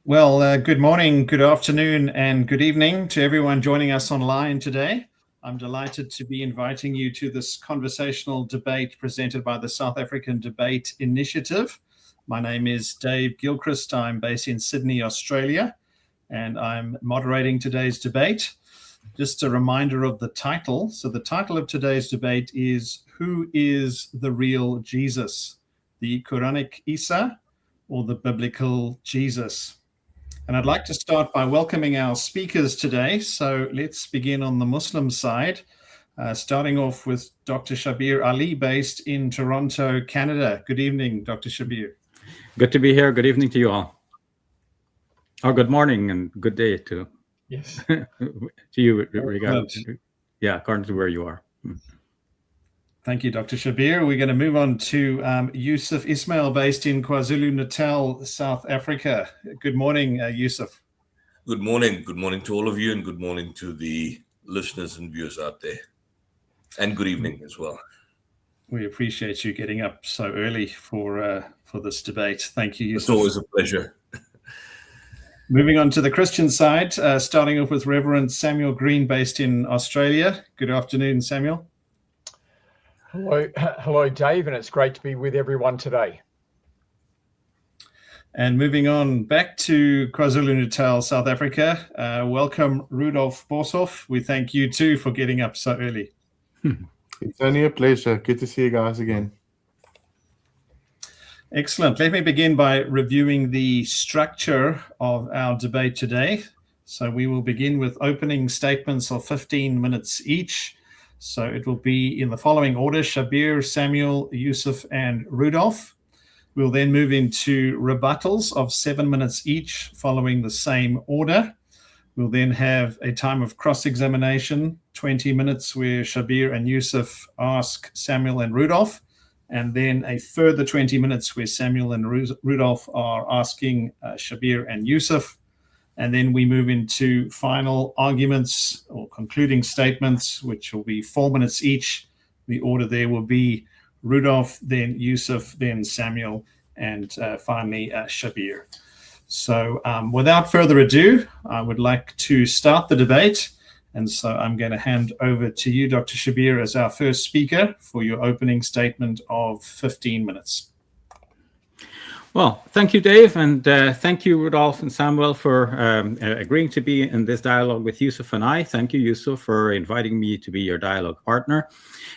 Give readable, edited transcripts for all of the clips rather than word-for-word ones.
Good morning, good afternoon, and good evening to everyone joining us online today. I'm delighted to be inviting you to this conversational debate presented by the South African Debate Initiative. My name is Dave Gilchrist. I'm based in Sydney, Australia, and I'm moderating today's debate. Just a reminder of the title. So the title of today's debate is, Who is the Real Jesus? The Qur'anic Isa or the Biblical Jesus? And I'd like to start by welcoming our speakers today. So let's begin on the Muslim side, starting off with Dr. Shabir Ali, based in Toronto, Canada. Good evening, Dr. Shabir. Good to be here. Good evening to you all. Or good morning and good day to you, according to where you are. Thank you, Dr. Shabir. We're going to move on to Yusuf Ismail, based in KwaZulu-Natal, South Africa. Good morning, Yusuf. Good morning. Good morning to all of you, and good morning to the listeners and viewers out there. And good evening as well. We appreciate you getting up so early for this debate. Thank you, Yusuf. It's always a pleasure. Moving on to the Christian side, starting off with Reverend Samuel Green, based in Australia. Good afternoon, Samuel. Hello, Dave, and it's great to be with everyone today. And moving on back to KwaZulu-Natal, South Africa, welcome Rudolf Boshoff. We thank you too for getting up so early. It's only a pleasure. Good to see you guys again. Excellent. Let me begin by reviewing the structure of our debate today. So we will begin with opening statements of 15 minutes each. So it will be in the following order: Shabir, Samuel, Yusuf, and Rudolf. We'll then move into rebuttals of 7 minutes each, following the same order. We'll then have a time of cross-examination, 20 minutes, where Shabir and Yusuf ask Samuel and Rudolf, and then a further 20 minutes where Samuel and Rudolf are asking Shabir and Yusuf. And then we move into final arguments or concluding statements, which will be 4 minutes each. The order there will be Rudolf, then Yusuf, then Samuel, and finally Shabir. So without further ado, I would like to start the debate. And so I'm going to hand over to you, Dr. Shabir, as our first speaker for your opening statement of 15 minutes. Well, thank you, Dave, and thank you, Rudolf and Samuel, for agreeing to be in this dialogue with Yusuf and I. Thank you, Yusuf, for inviting me to be your dialogue partner.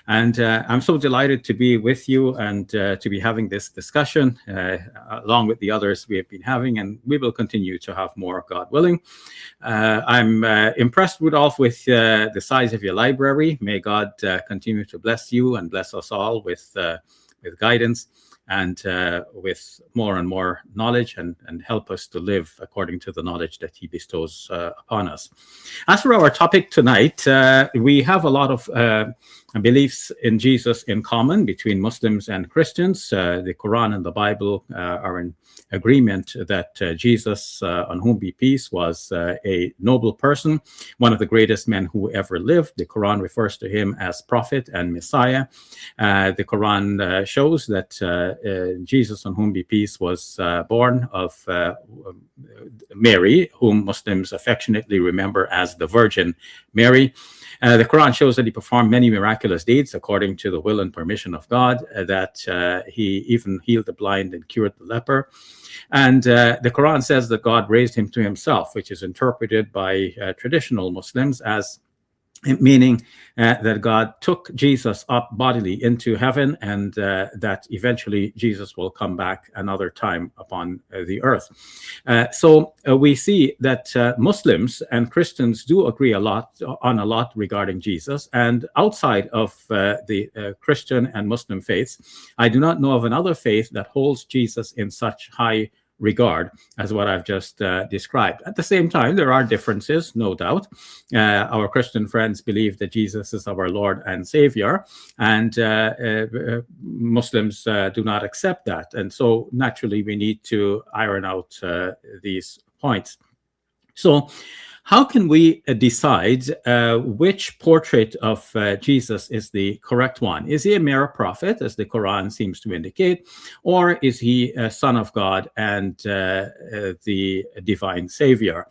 And I'm so delighted to be with you and to be having this discussion along with the others we have been having, and we will continue to have more, God willing. I'm impressed, Rudolf, with the size of your library. May God continue to bless you and bless us all with guidance and with more and more knowledge, and help us to live according to the knowledge that he bestows upon us. As for our topic tonight, we have a lot of beliefs in Jesus in common between Muslims and Christians. The Quran and the Bible are in agreement that Jesus, on whom be peace, was a noble person, one of the greatest men who ever lived. The Quran refers to him as prophet and Messiah. The Quran shows that Jesus, on whom be peace, was born of Mary, whom Muslims affectionately remember as the Virgin Mary. The Quran shows that he performed many miraculous deeds according to the will and permission of God, that he even healed the blind and cured the leper. And the Quran says that God raised him to himself, which is interpreted by traditional Muslims as meaning that God took Jesus up bodily into heaven, and that eventually Jesus will come back another time upon the earth. So we see that Muslims and Christians do agree on a lot regarding Jesus. And outside of the Christian and Muslim faiths, I do not know of another faith that holds Jesus in such high regard as what I've just described. At the same time, there are differences, no doubt. Our Christian friends believe that Jesus is our Lord and Savior, and Muslims do not accept that. And so naturally, we need to iron out these points. So how can we decide which portrait of Jesus is the correct one? Is he a mere prophet, as the Quran seems to indicate, or is he a son of God and the divine savior?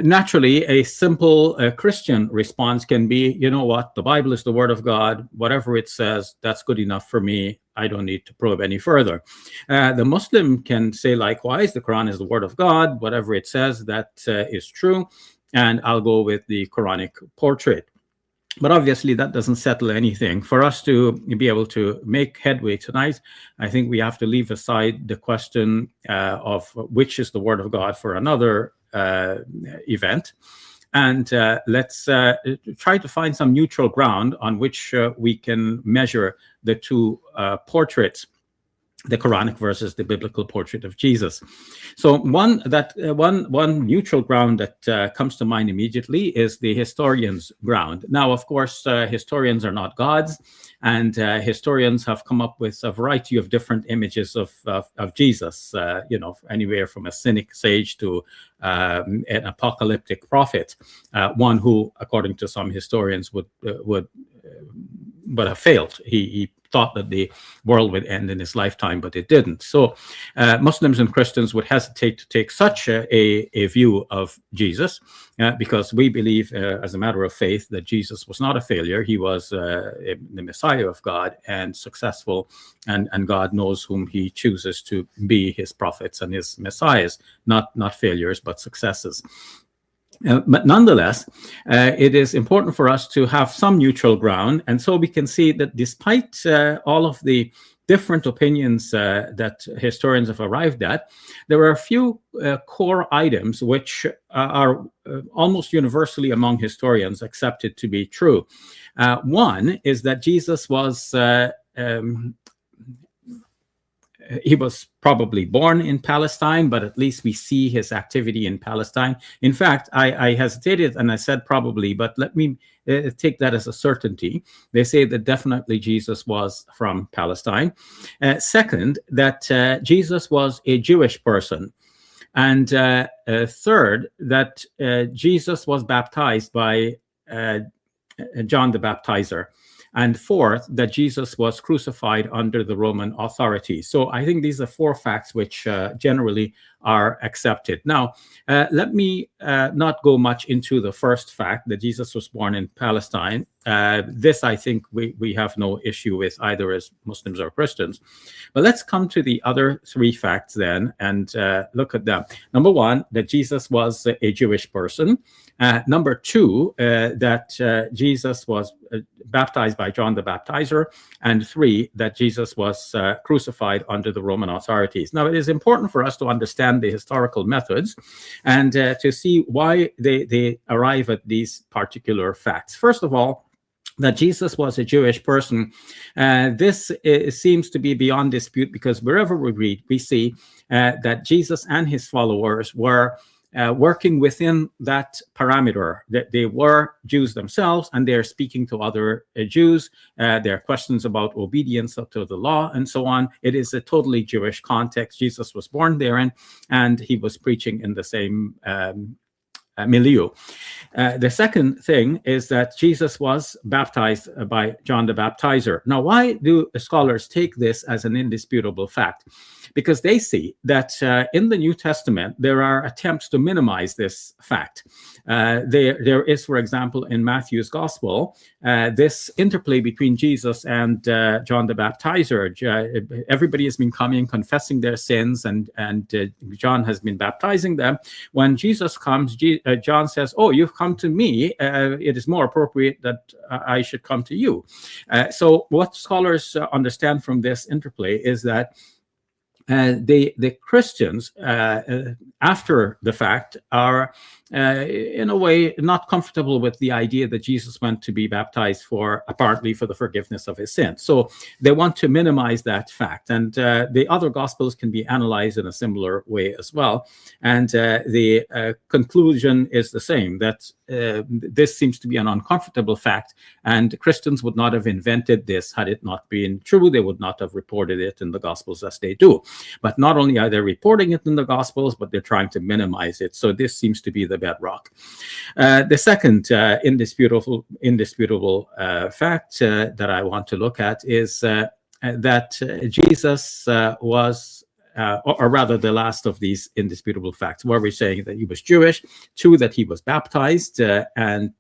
Naturally, a simple Christian response can be, you know what, the Bible is the word of God. Whatever it says, that's good enough for me. I don't need to probe any further. The Muslim can say likewise, the Quran is the word of God. Whatever it says, that is true. And I'll go with the Quranic portrait. But obviously, that doesn't settle anything. For us to be able to make headway tonight, I think we have to leave aside the question of which is the word of God for another event. And let's try to find some neutral ground on which we can measure the two portraits, the Quranic versus the biblical portrait of Jesus. So one neutral ground that comes to mind immediately is the historian's ground. Now, of course, historians are not gods, and historians have come up with a variety of different images of Jesus, anywhere from a cynic sage to an apocalyptic prophet, one who, according to some historians, would have failed. He thought that the world would end in his lifetime, but it didn't. So Muslims and Christians would hesitate to take such a view of Jesus because we believe, as a matter of faith, that Jesus was not a failure. He was the Messiah of God and successful, and God knows whom he chooses to be his prophets and his messiahs, not failures, but successes. But nonetheless, it is important for us to have some neutral ground. And so we can see that despite all of the different opinions that historians have arrived at, there are a few core items which are almost universally among historians accepted to be true. One is that Jesus was he was probably born in Palestine, but at least we see his activity in Palestine. In fact, I hesitated and I said probably, but let me take that as a certainty. They say that definitely Jesus was from Palestine. Second, that Jesus was a Jewish person. And third, that Jesus was baptized by John the Baptizer. And fourth, that Jesus was crucified under the Roman authority. So I think these are four facts which generally are accepted. Now, let me not go much into the first fact that Jesus was born in Palestine. This, I think, we have no issue with either as Muslims or Christians. But let's come to the other three facts then and look at them. Number one, that Jesus was a Jewish person. Number two, that Jesus was baptized by John the Baptizer. And three, that Jesus was crucified under the Roman authorities. Now, it is important for us to understand the historical methods and to see why they arrive at these particular facts. First of all, that Jesus was a Jewish person. This seems to be beyond dispute because wherever we read, we see that Jesus and his followers were working within that parameter, that they were Jews themselves and they're speaking to other Jews. There are questions about obedience to the law and so on. It is a totally Jewish context. Jesus was born therein and he was preaching in the same milieu. The second thing is that Jesus was baptized by John the Baptizer. Now, why do scholars take this as an indisputable fact? Because they see that in the New Testament, there are attempts to minimize this fact. There is, for example, in Matthew's Gospel, this interplay between Jesus and John the Baptizer. Everybody has been coming, confessing their sins, and John has been baptizing them. When Jesus comes, John says, "Oh, you've come to me. It is more appropriate that I should come to you." So what scholars understand from this interplay is that the Christians, after the fact, are in a way not comfortable with the idea that Jesus went to be baptized apparently for the forgiveness of his sins. So they want to minimize that fact. And the other Gospels can be analyzed in a similar way as well. And the conclusion is the same, that this seems to be an uncomfortable fact, and Christians would not have invented this had it not been true. They would not have reported it in the Gospels as they do. But not only are they reporting it in the Gospels, but they're trying to minimize it. So this seems to be the the bedrock. The second indisputable fact that I want to look at is that Jesus was, or rather the last of these indisputable facts, where we're saying that he was Jewish, 2, that he was baptized, and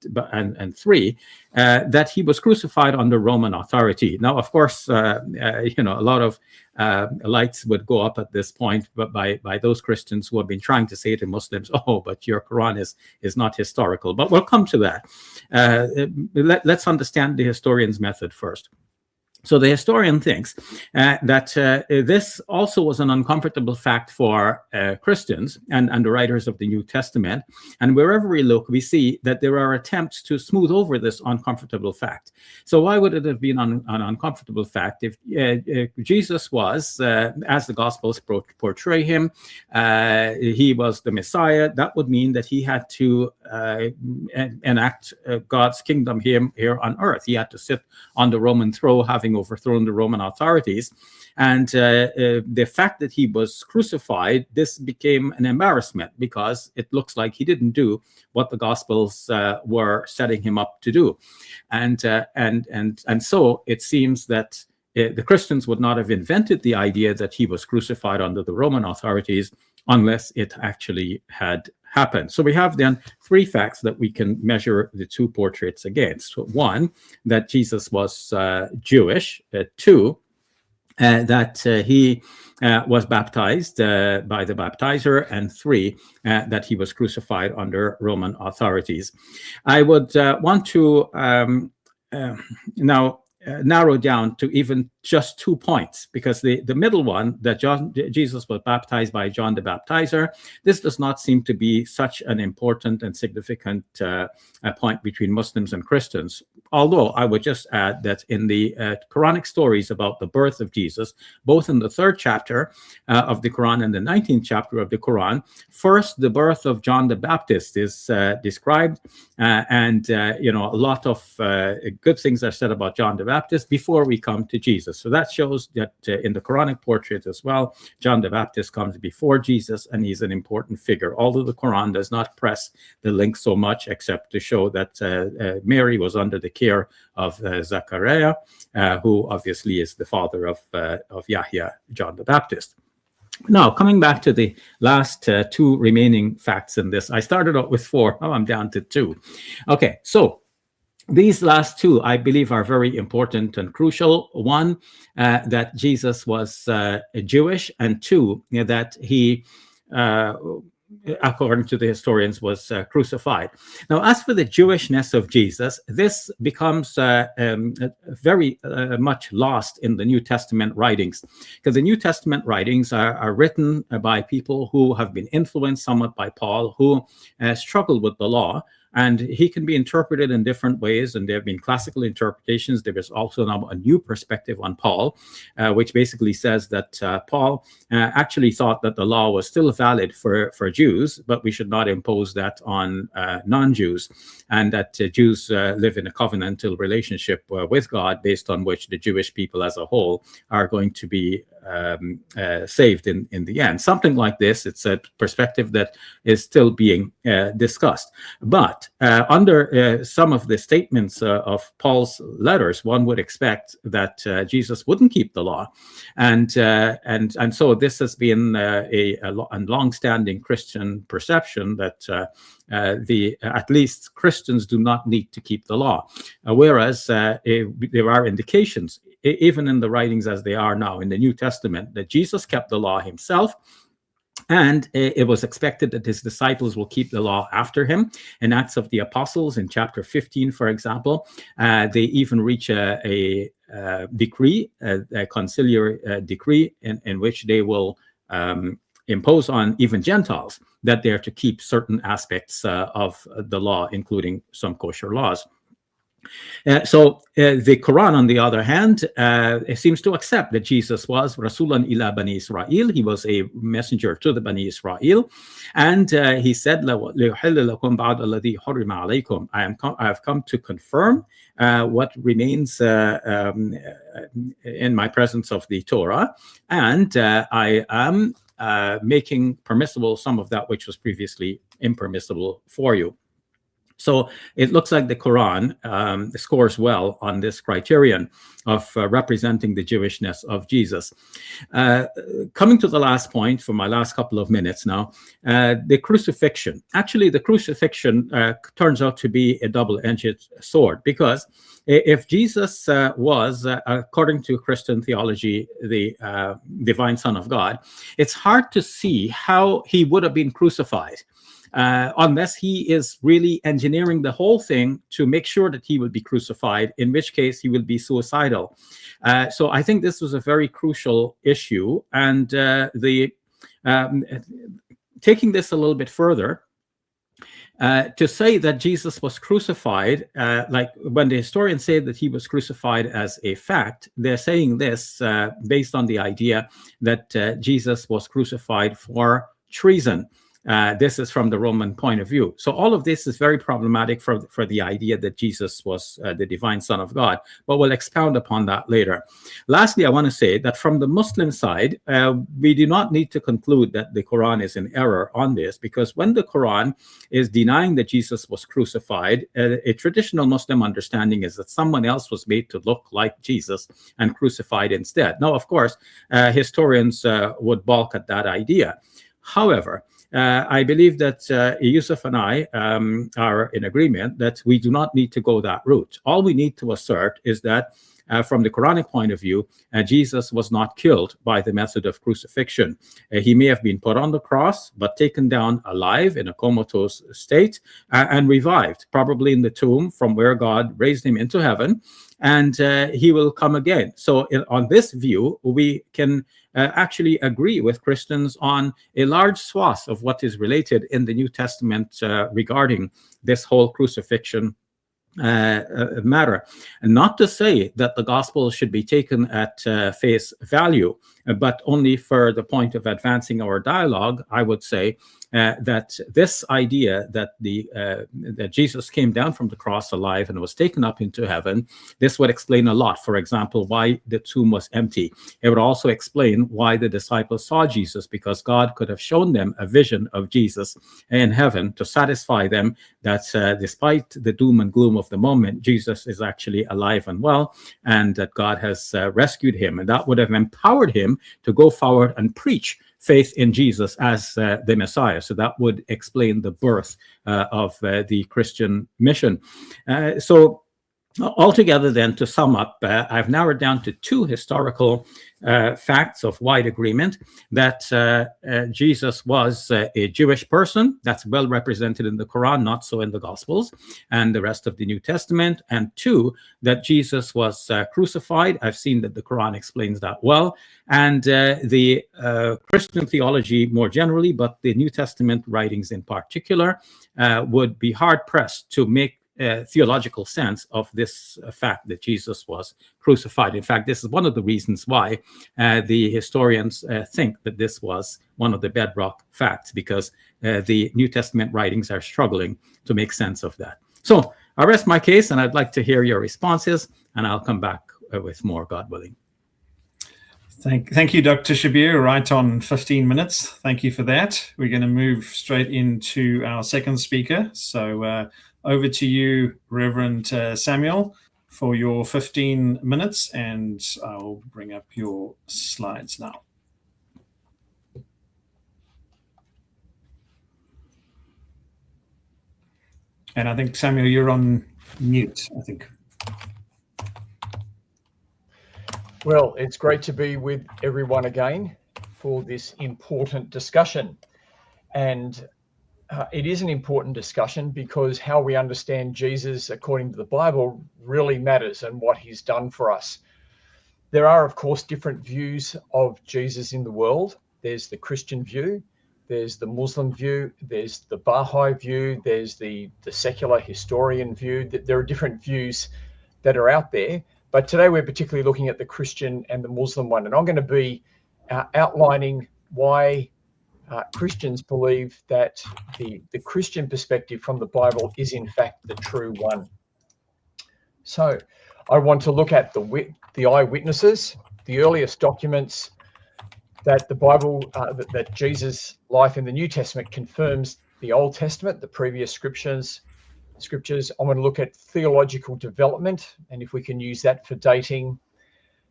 3, that he was crucified under Roman authority. Now, of course, a lot of lights would go up at this point, but by those Christians who have been trying to say to Muslims, oh, but your Quran is not historical. But we'll come to that. Let's understand the historian's method first. So the historian thinks that this also was an uncomfortable fact for Christians and the writers of the New Testament. And wherever we look, we see that there are attempts to smooth over this uncomfortable fact. So why would it have been an uncomfortable fact if Jesus was, as the Gospels portray him, he was the Messiah? That would mean that he had to enact God's kingdom here on earth. He had to sit on the Roman throne, having overthrown the Roman authorities. And the fact that he was crucified, this became an embarrassment because it looks like he didn't do what the Gospels were setting him up to do. And so it seems that the Christians would not have invented the idea that he was crucified under the Roman authorities unless it actually had happened. So we have then 3 facts that we can measure the 2 portraits against. 1, that Jesus was Jewish. 2, that he was baptized by the baptizer. And 3, that he was crucified under Roman authorities. I would want to now narrow down to even just 2 points, because the middle one, that Jesus was baptized by John the Baptizer, this does not seem to be such an important and significant point between Muslims and Christians. Although I would just add that in the Quranic stories about the birth of Jesus, both in the 3rd chapter of the Quran and the 19th chapter of the Quran, first the birth of John the Baptist is described, and a lot of good things are said about John the Baptist before we come to Jesus. So that shows that in the Quranic portrait as well, John the Baptist comes before Jesus, and he's an important figure, although the Quran does not press the link so much, except to show that Mary was under the care of Zechariah, who obviously is the father of Yahya, John the Baptist. Now, coming back to the last 2 remaining facts in this, I started out with 4. Now I'm down to 2. Okay, so these last 2, I believe, are very important and crucial. 1, that Jesus was Jewish, and 2, that he, according to the historians, was crucified. Now, as for the Jewishness of Jesus, this becomes very much lost in the New Testament writings, because the New Testament writings are written by people who have been influenced somewhat by Paul, who struggled with the law. And he can be interpreted in different ways, and there have been classical interpretations. There is also now a new perspective on Paul, which basically says that Paul actually thought that the law was still valid for Jews, but we should not impose that on non-Jews, and that Jews live in a covenantal relationship with God, based on which the Jewish people as a whole are going to be saved in the end. Something like this. It's a perspective that is still being discussed. But under some of the statements of Paul's letters, one would expect that Jesus wouldn't keep the law, and so this has been a long-standing Christian perception that at least Christians do not need to keep the law, whereas there are indications, even in the writings as they are now in the New Testament, that Jesus kept the law himself. And it was expected that his disciples will keep the law after him. In Acts of the Apostles, in chapter 15, for example, they even reach a decree, a conciliar decree, in which they will impose on even Gentiles that they're to keep certain aspects of the law, including some kosher laws. So the Quran, on the other hand, seems to accept that Jesus was Rasulan ila Bani Israel. He was a messenger to the Bani Israel. And he said, I have come to confirm what remains in my presence of the Torah. And I am making permissible some of that which was previously impermissible for you. So it looks like the Quran scores well on this criterion of representing the Jewishness of Jesus. Coming to the last point for my last couple of minutes now, the crucifixion. Actually, the crucifixion turns out to be a double-edged sword, because if Jesus was, according to Christian theology, the divine Son of God, it's hard to see how he would have been crucified. Unless he is really engineering the whole thing to make sure that he will be crucified, in which case he will be suicidal. So I think this was a very crucial issue. And taking this a little bit further, to say that Jesus was crucified, like when the historians say that he was crucified as a fact, they're saying this based on the idea that Jesus was crucified for treason. This is from the Roman point of view. So all of this is very problematic for the idea that Jesus was the divine Son of God, but we'll expound upon that later. Lastly, I want to say that from the Muslim side, we do not need to conclude that the Quran is in error on this, because when the Quran is denying that Jesus was crucified, a traditional Muslim understanding is that someone else was made to look like Jesus and crucified instead. Now, of course, historians would balk at that idea. However, I believe that Yusuf and I are in agreement that we do not need to go that route. All we need to assert is that from the Quranic point of view, Jesus was not killed by the method of crucifixion. He may have been put on the cross, but taken down alive in a comatose state and revived, probably in the tomb from where God raised him into heaven, and he will come again. So on this view, we can actually agree with Christians on a large swath of what is related in the New Testament regarding this whole crucifixion matter. And not to say that the gospel should be taken at face value, but only for the point of advancing our dialogue, I would say that this idea that that Jesus came down from the cross alive and was taken up into heaven, this would explain a lot. For example, why the tomb was empty. It would also explain why the disciples saw Jesus, because God could have shown them a vision of Jesus in heaven to satisfy them that despite the doom and gloom of the moment, Jesus is actually alive and well, and that God has rescued him. And that would have empowered him to go forward and preach faith in Jesus as the Messiah. So that would explain the birth of the Christian mission. So altogether then, to sum up, I've narrowed down to two historical facts of wide agreement: that Jesus was a Jewish person. That's well represented in the Quran, not so in the Gospels and the rest of the New Testament. And two, that Jesus was crucified. I've seen that the Quran explains that well. And the Christian theology more generally, but the New Testament writings in particular, would be hard-pressed to make theological sense of this fact that Jesus was crucified. In fact, this is one of the reasons why the historians think that this was one of the bedrock facts, because the New Testament writings are struggling to make sense of that. So I rest my case, and I'd like to hear your responses, and I'll come back with more, God willing. Thank you, Dr. Shabir. Right on 15 minutes. Thank you for that. We're going to move straight into our second speaker. So over to you, Reverend Samuel, for your 15 minutes, and I'll bring up your slides now. And I think, Samuel, you're on mute, I think. Well, it's great to be with everyone again for this important discussion. And it is an important discussion because how we understand Jesus according to the Bible really matters, and what he's done for us. There are, of course, different views of Jesus in the world. There's the Christian view, there's the Muslim view, there's the Baha'i view, there's the secular historian view. There are different views that are out there. But today we're particularly looking at the Christian and the Muslim one. And I'm going to be outlining why Christians believe that the Christian perspective from the Bible is in fact the true one. So I want to look at the eyewitnesses, the earliest documents that the Bible, that Jesus' life in the New Testament confirms the Old Testament, the previous scriptures. I want to look at theological development, and if we can use that for dating.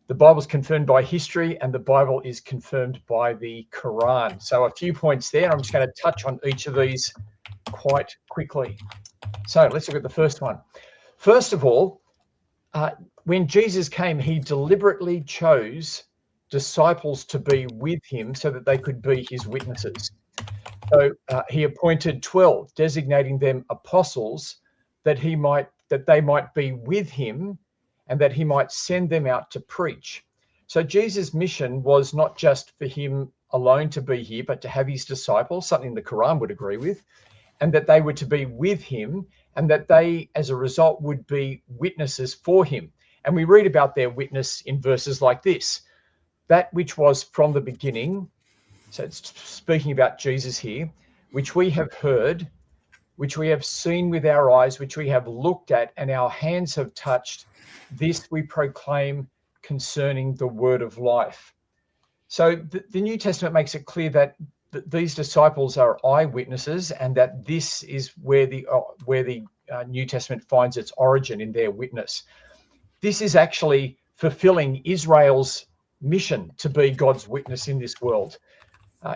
The Bible is confirmed by history, and the Bible is confirmed by the Qur'an. So a few points there. I'm just going to touch on each of these quite quickly. So let's look at the first one. First of all, when Jesus came, he deliberately chose disciples to be with him so that they could be his witnesses. So he appointed 12, designating them apostles, that they might be with him and that he might send them out to preach. So Jesus' mission was not just for him alone to be here, but to have his disciples, something the Quran would agree with, and that they were to be with him, and that they, as a result, would be witnesses for him. And we read about their witness in verses like this: that which was from the beginning, so it's speaking about Jesus here, which we have heard, which we have seen with our eyes, which we have looked at, and our hands have touched, this we proclaim concerning the word of life. So the New Testament makes it clear that these disciples are eyewitnesses, and that this is where the New Testament finds its origin, in their witness. This is actually fulfilling Israel's mission to be God's witness in this world.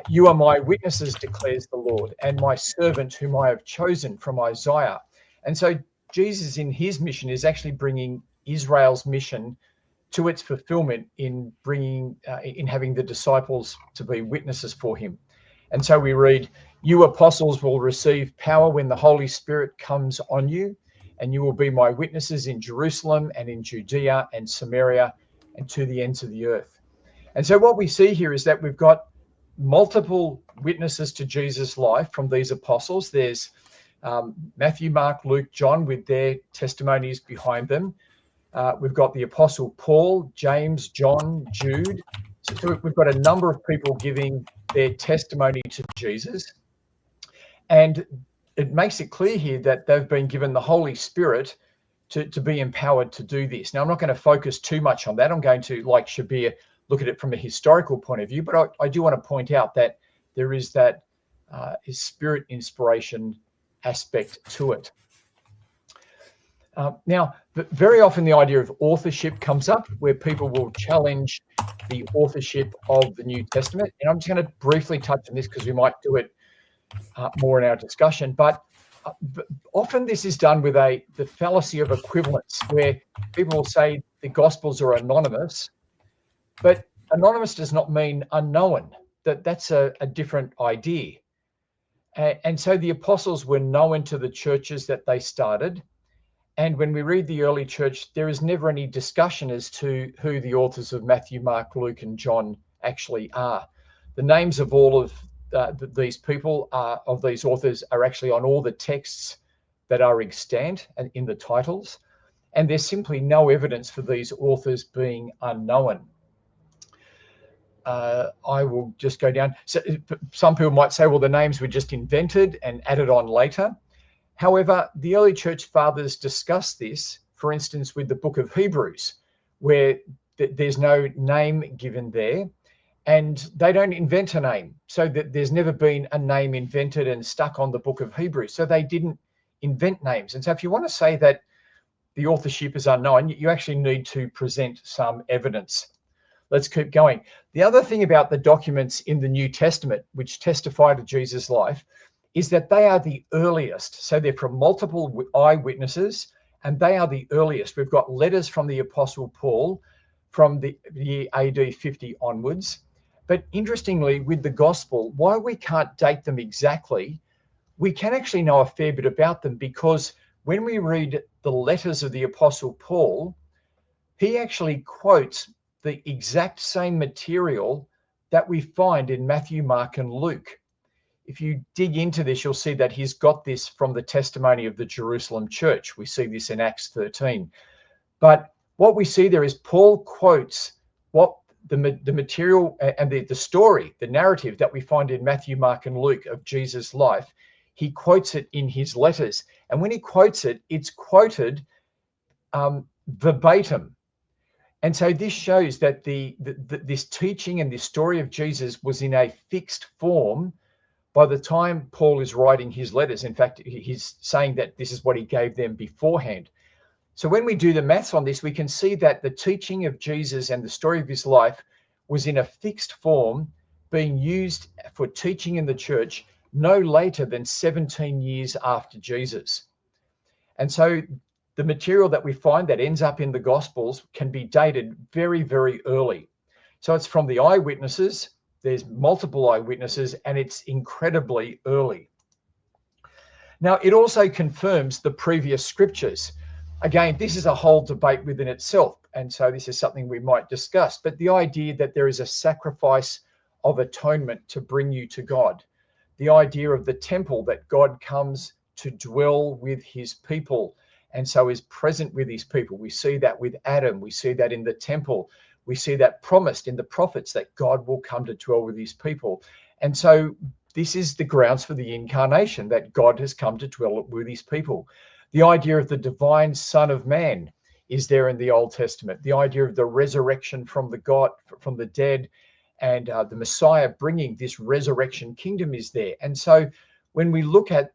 You are my witnesses, declares the Lord, and my servant whom I have chosen, from Isaiah. And so Jesus in his mission is actually bringing Israel's mission to its fulfillment in having the disciples to be witnesses for him. And so we read, you apostles will receive power when the Holy Spirit comes on you, and you will be my witnesses in Jerusalem and in Judea and Samaria and to the ends of the earth. And so what we see here is that we've got multiple witnesses to Jesus' life from these apostles. There's Matthew, Mark, Luke, John with their testimonies behind them. We've got the apostle Paul, James, John, Jude. So we've got a number of people giving their testimony to Jesus. And it makes it clear here that they've been given the Holy Spirit to be empowered to do this. Now, I'm not going to focus too much on that. I'm going to, like Shabir, look at it from a historical point of view, but I do want to point out that there is that spirit inspiration aspect to it. Now, very often the idea of authorship comes up, where people will challenge the authorship of the New Testament. And I'm just going to briefly touch on this because we might do it more in our discussion. But often this is done with the fallacy of equivalence, where people will say the Gospels are anonymous, but anonymous does not mean unknown. That's a different idea. And so the apostles were known to the churches that they started. And when we read the early church, there is never any discussion as to who the authors of Matthew, Mark, Luke, and John actually are. The names of all of these people, of these authors, are actually on all the texts that are extant and in the titles. And there's simply no evidence for these authors being unknown. I will just go down. So some people might say, well, the names were just invented and added on later. However, the early church fathers discuss this, for instance, with the book of Hebrews, where there's no name given there, and they don't invent a name. So that there's never been a name invented and stuck on the book of Hebrews. So they didn't invent names. And so if you want to say that the authorship is unknown, you actually need to present some evidence. Let's keep going. The other thing about the documents in the New Testament, which testify to Jesus' life, is that they are the earliest. So they're from multiple eyewitnesses, and they are the earliest. We've got letters from the Apostle Paul from the year AD 50 onwards. But interestingly, with the gospel, why we can't date them exactly, we can actually know a fair bit about them, because when we read the letters of the Apostle Paul, he actually quotes the exact same material that we find in Matthew, Mark, and Luke. If you dig into this, you'll see that he's got this from the testimony of the Jerusalem church. We see this in Acts 13. But what we see there is Paul quotes what the material and the story, the narrative that we find in Matthew, Mark, and Luke of Jesus' life. He quotes it in his letters. And when he quotes it, it's quoted verbatim. And so this shows that this teaching and this story of Jesus was in a fixed form by the time Paul is writing his letters, in fact, he's saying that this is what he gave them beforehand. So when we do the maths on this, we can see that the teaching of Jesus and the story of his life was in a fixed form, being used for teaching in the church no later than 17 years after Jesus. And so the material that we find that ends up in the Gospels can be dated very, very early. So it's from the eyewitnesses. There's multiple eyewitnesses, and it's incredibly early. Now, it also confirms the previous scriptures. Again, this is a whole debate within itself, and so this is something we might discuss. But the idea that there is a sacrifice of atonement to bring you to God, the idea of the temple, that God comes to dwell with his people and so is present with his people. We see that with Adam. We see that in the temple. We see that promised in the prophets, that God will come to dwell with his people. And so this is the grounds for the incarnation, that God has come to dwell with his people. The idea of the divine Son of Man is there in the Old Testament. The idea of the resurrection from the dead, and the Messiah bringing this resurrection kingdom is there. And so when we look at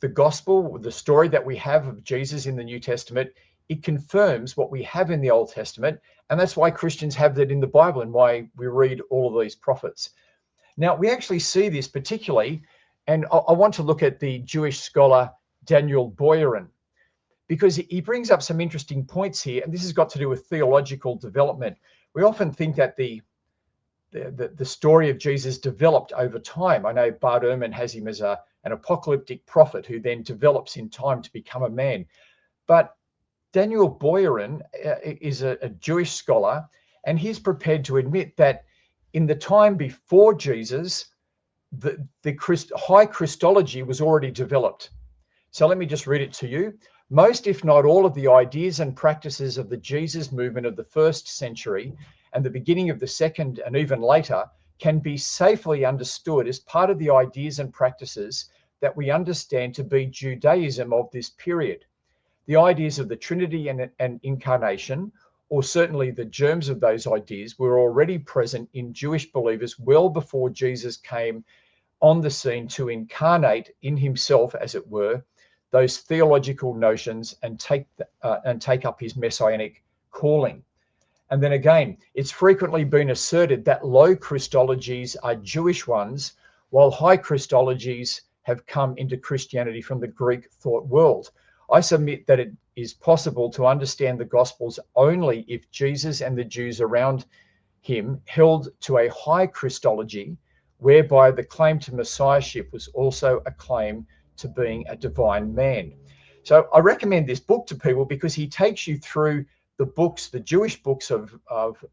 the gospel, the story that we have of Jesus in the New Testament, it confirms what we have in the Old Testament. And that's why Christians have that in the Bible and why we read all of these prophets. Now, we actually see this particularly, and I want to look at the Jewish scholar Daniel Boyarin, because he brings up some interesting points here, and this has got to do with theological development. We often think that the story of Jesus developed over time. I know Bart Ehrman has him as an apocalyptic prophet who then develops in time to become a man. But Daniel Boyarin is a Jewish scholar, and he's prepared to admit that in the time before Jesus, the high Christology was already developed. So let me just read it to you. Most, if not all, of the ideas and practices of the Jesus movement of the first century and the beginning of the second and even later can be safely understood as part of the ideas and practices that we understand to be Judaism of this period. The ideas of the Trinity and incarnation, or certainly the germs of those ideas, were already present in Jewish believers well before Jesus came on the scene to incarnate in himself, as it were, those theological notions and take up his messianic calling. And then again, it's frequently been asserted that low Christologies are Jewish ones, while high Christologies have come into Christianity from the Greek thought world. I submit that it is possible to understand the Gospels only if Jesus and the Jews around him held to a high Christology, whereby the claim to messiahship was also a claim to being a divine man. So I recommend this book to people because he takes you through the books, the Jewish books of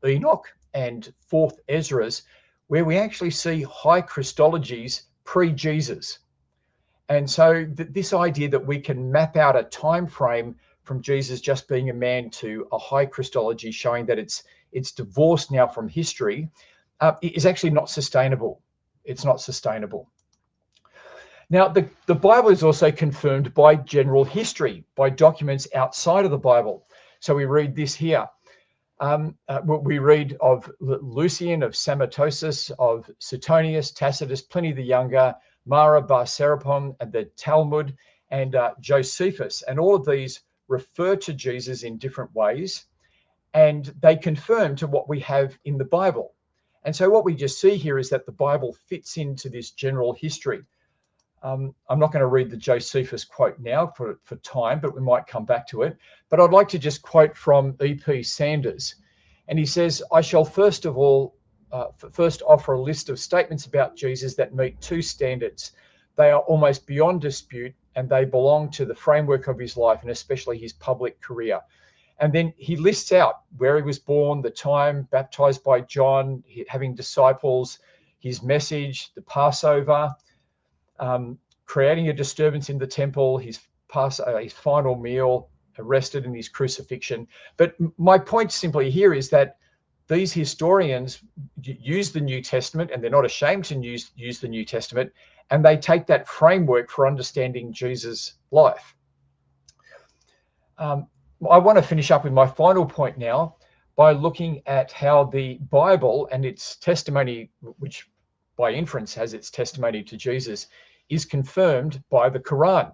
Enoch and 4th Ezra's, where we actually see high Christologies pre-Jesus. And so this idea that we can map out a time frame from Jesus just being a man to a high Christology, showing that it's divorced now from history, is actually not sustainable. It's not sustainable. Now, the Bible is also confirmed by general history, by documents outside of the Bible. So we read this here. We read of Lucian, of Samosata, of Suetonius, Tacitus, Pliny the Younger, Mara bar Serapon, and the Talmud, and Josephus. And all of these refer to Jesus in different ways, and they confirm to what we have in the Bible. And so what we just see here is that the Bible fits into this general history. I'm not going to read the Josephus quote now for time, but we might come back to it. But I'd like to just quote from E.P. Sanders. And he says, I shall first offer a list of statements about Jesus that meet two standards. They are almost beyond dispute, and they belong to the framework of his life, and especially his public career. And then he lists out where he was born, the time, baptized by John, having disciples, his message, the Passover, creating a disturbance in the temple, his final meal, arrested, and his crucifixion. But my point simply here is that these historians use the New Testament, and they're not ashamed to use the New Testament, and they take that framework for understanding Jesus' life. I want to finish up with my final point now by looking at how the Bible and its testimony, which by inference has its testimony to Jesus, is confirmed by the Qur'an.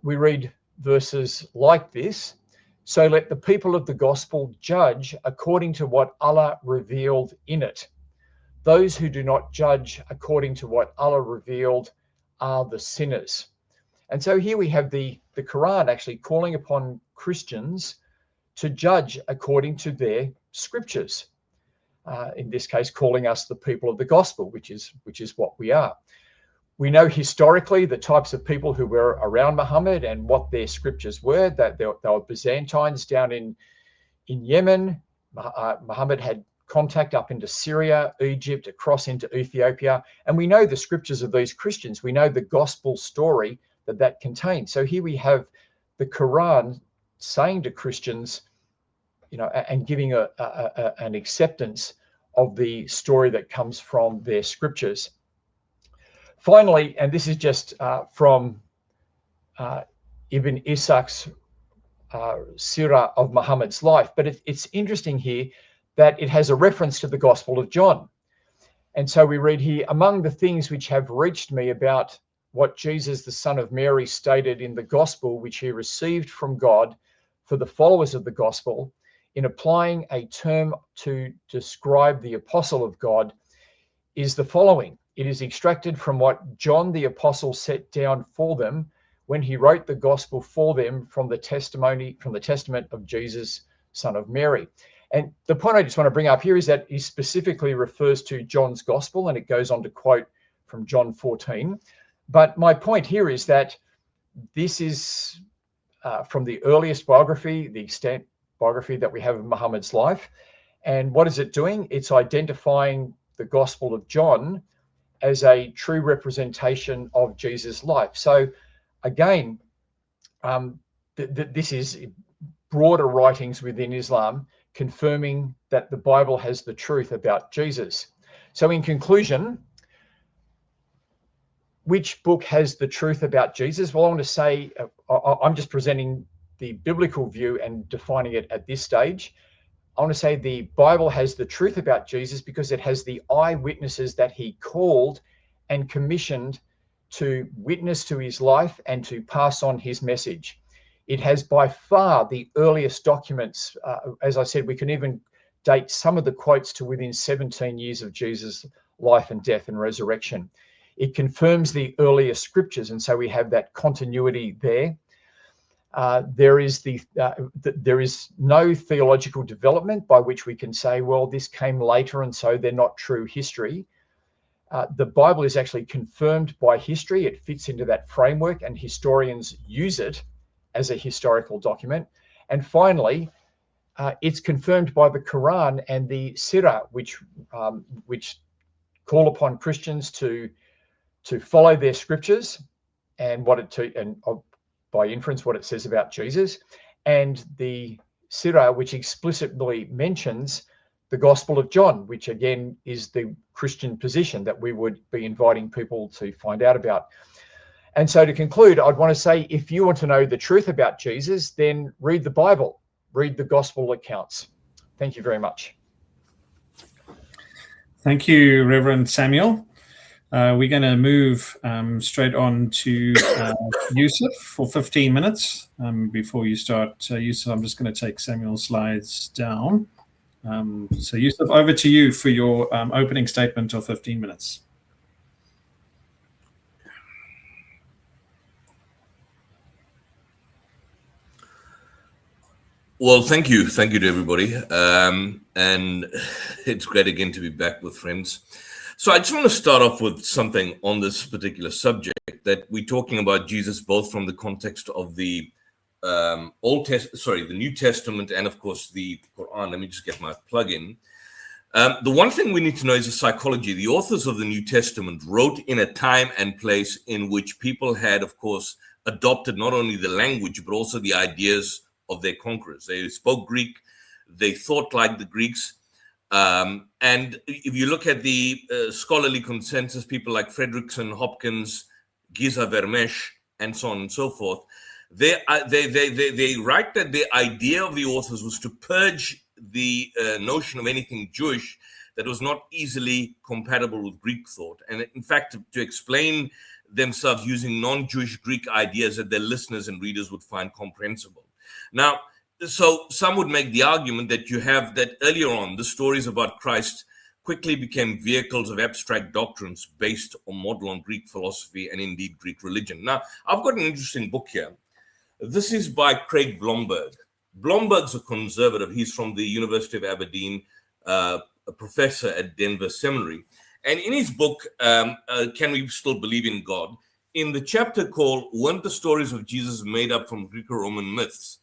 We read verses like this: "So let the people of the gospel judge according to what Allah revealed in it. Those who do not judge according to what Allah revealed are the sinners." And so here we have the Quran actually calling upon Christians to judge according to their scriptures. In this case, calling us the people of the gospel, which is what we are. We know historically the types of people who were around Muhammad and what their scriptures were, that they were Byzantines down in Yemen. Muhammad had contact up into Syria, Egypt, across into Ethiopia. And we know the scriptures of these Christians. We know the gospel story that contains. So here we have the Quran saying to Christians, and giving an acceptance of the story that comes from their scriptures. Finally, and this is just from Ibn Ishaq's Sirah of Muhammad's life, but it's interesting here that it has a reference to the Gospel of John. And so we read here, "Among the things which have reached me about what Jesus, the son of Mary, stated in the gospel which he received from God for the followers of the gospel, in applying a term to describe the apostle of God, is the following. It is extracted from what John the apostle set down for them when he wrote the gospel for them from the testament of Jesus, son of Mary." And the point I just want to bring up here is that he specifically refers to John's gospel, and it goes on to quote from John 14. But my point here is that this is from the earliest biography, the extant biography that we have of Muhammad's life. And what is it doing? It's identifying the Gospel of John as a true representation of Jesus' life. So again, this is broader writings within Islam confirming that the Bible has the truth about Jesus. So in conclusion, which book has the truth about Jesus? Well, I want to say, I'm just presenting the biblical view and defining it at this stage. I want to say the Bible has the truth about Jesus because it has the eyewitnesses that he called and commissioned to witness to his life and to pass on his message. It has by far the earliest documents. As I said, we can even date some of the quotes to within 17 years of Jesus' life and death and resurrection. It confirms the earlier scriptures, and so we have that continuity there. There is no theological development by which we can say, well, this came later and so they're not true history. The Bible is actually confirmed by history. It fits into that framework, and historians use it as a historical document. And finally, it's confirmed by the Quran and the Sirah, which call upon Christians to follow their scriptures and by inference what it says about Jesus, and the Sirah, which explicitly mentions the Gospel of John, which again is the Christian position that we would be inviting people to find out about. And so to conclude, I'd want to say, if you want to know the truth about Jesus, then read the Bible, read the Gospel accounts. Thank you very much. Thank you, Reverend Samuel. We're going to move straight on to Yusuf for 15 minutes. Before you start, Yusuf, I'm just going to take Samuel's slides down. So Yusuf, over to you for your opening statement of 15 minutes. Well, thank you to everybody. And it's great again to be back with friends. So I just want to start off with something on this particular subject, that we're talking about Jesus both from the context of the the New Testament and of course the Quran. Let me just get my plug in. The one thing we need to know is the psychology. The authors of the New Testament wrote in a time and place in which people had, of course, adopted not only the language but also the ideas of their conquerors. They spoke Greek, they thought like the Greeks. And if you look at the scholarly consensus, people like Fredrickson, Hopkins, Giza Vermesh, and so on and so forth, they write that the idea of the authors was to purge the notion of anything Jewish that was not easily compatible with Greek thought. And in fact, to explain themselves using non-Jewish Greek ideas that their listeners and readers would find comprehensible. Now, so some would make the argument that you have that earlier on, the stories about Christ quickly became vehicles of abstract doctrines based or model on Greek philosophy and indeed Greek religion. Now, I've got an interesting book here. This is by Craig Blomberg. Blomberg's a conservative. He's from the University of Aberdeen, a professor at Denver Seminary. And in his book, Can We Still Believe in God? In the chapter called Weren't the Stories of Jesus Made Up from Greco-Roman Myths?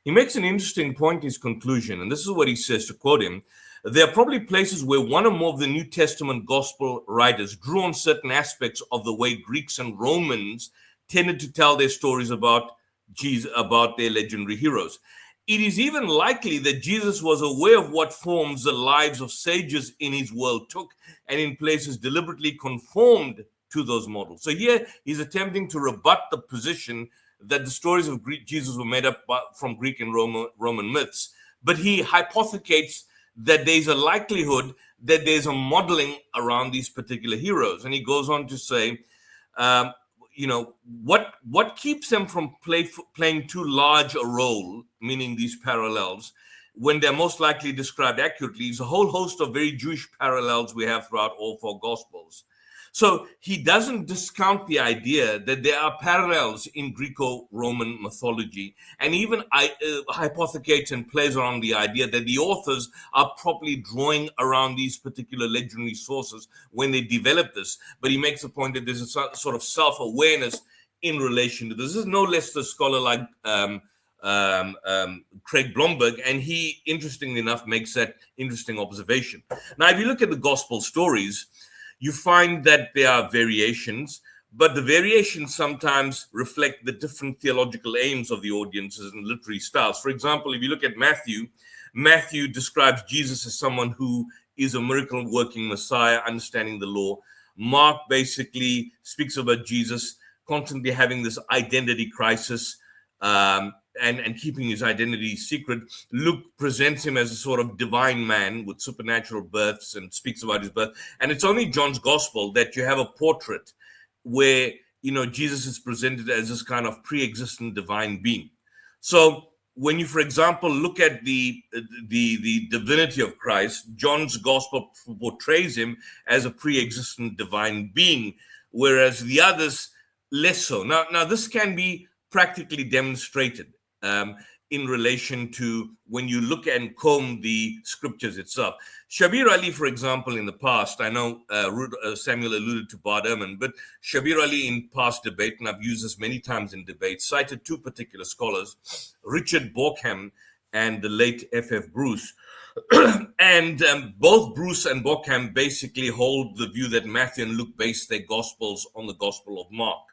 He makes an interesting point in his conclusion, and this is what he says, to quote him: there are probably places where one or more of the New Testament gospel writers drew on certain aspects of the way Greeks and Romans tended to tell their stories about Jesus, about their legendary heroes. It is even likely that Jesus was aware of what forms the lives of sages in his world took, and in places deliberately conformed to those models. So here he's attempting to rebut the position that the stories of Jesus were made up from Greek and Roman myths. But he hypothecates that there's a likelihood that there's a modeling around these particular heroes. And he goes on to say, what keeps them from playing too large a role, meaning these parallels, when they're most likely described accurately, is a whole host of very Jewish parallels we have throughout all four Gospels. So he doesn't discount the idea that there are parallels in Greco-Roman mythology, and even hypothecates and plays around the idea that the authors are probably drawing around these particular legendary sources when they develop this. But he makes the point that there's a sort of self-awareness in relation to this. This is no less a scholar like Craig Blomberg, and he, interestingly enough, makes that interesting observation. Now, if you look at the gospel stories, you find that there are variations, but the variations sometimes reflect the different theological aims of the audiences and literary styles. For example, if you look at Matthew describes Jesus as someone who is a miracle-working Messiah, understanding the law. Mark basically speaks about Jesus constantly having this identity crisis, and keeping his identity secret. Luke presents him as a sort of divine man with supernatural births and speaks about his birth. And it's only John's gospel that you have a portrait where, Jesus is presented as this kind of pre-existent divine being. So when you, for example, look at the divinity of Christ, John's gospel portrays him as a pre-existent divine being, whereas the others less so. Now this can be practically demonstrated in relation to when you look and comb the scriptures itself. Shabir Ali, for example, in the past, I know Samuel alluded to Bad Ehrman, but Shabir Ali in past debate, and I've used this many times in debate, cited two particular scholars, Richard Borkham and the late F.F. Bruce. And both Bruce and Borkham basically hold the view that Matthew and Luke base their gospels on the Gospel of Mark.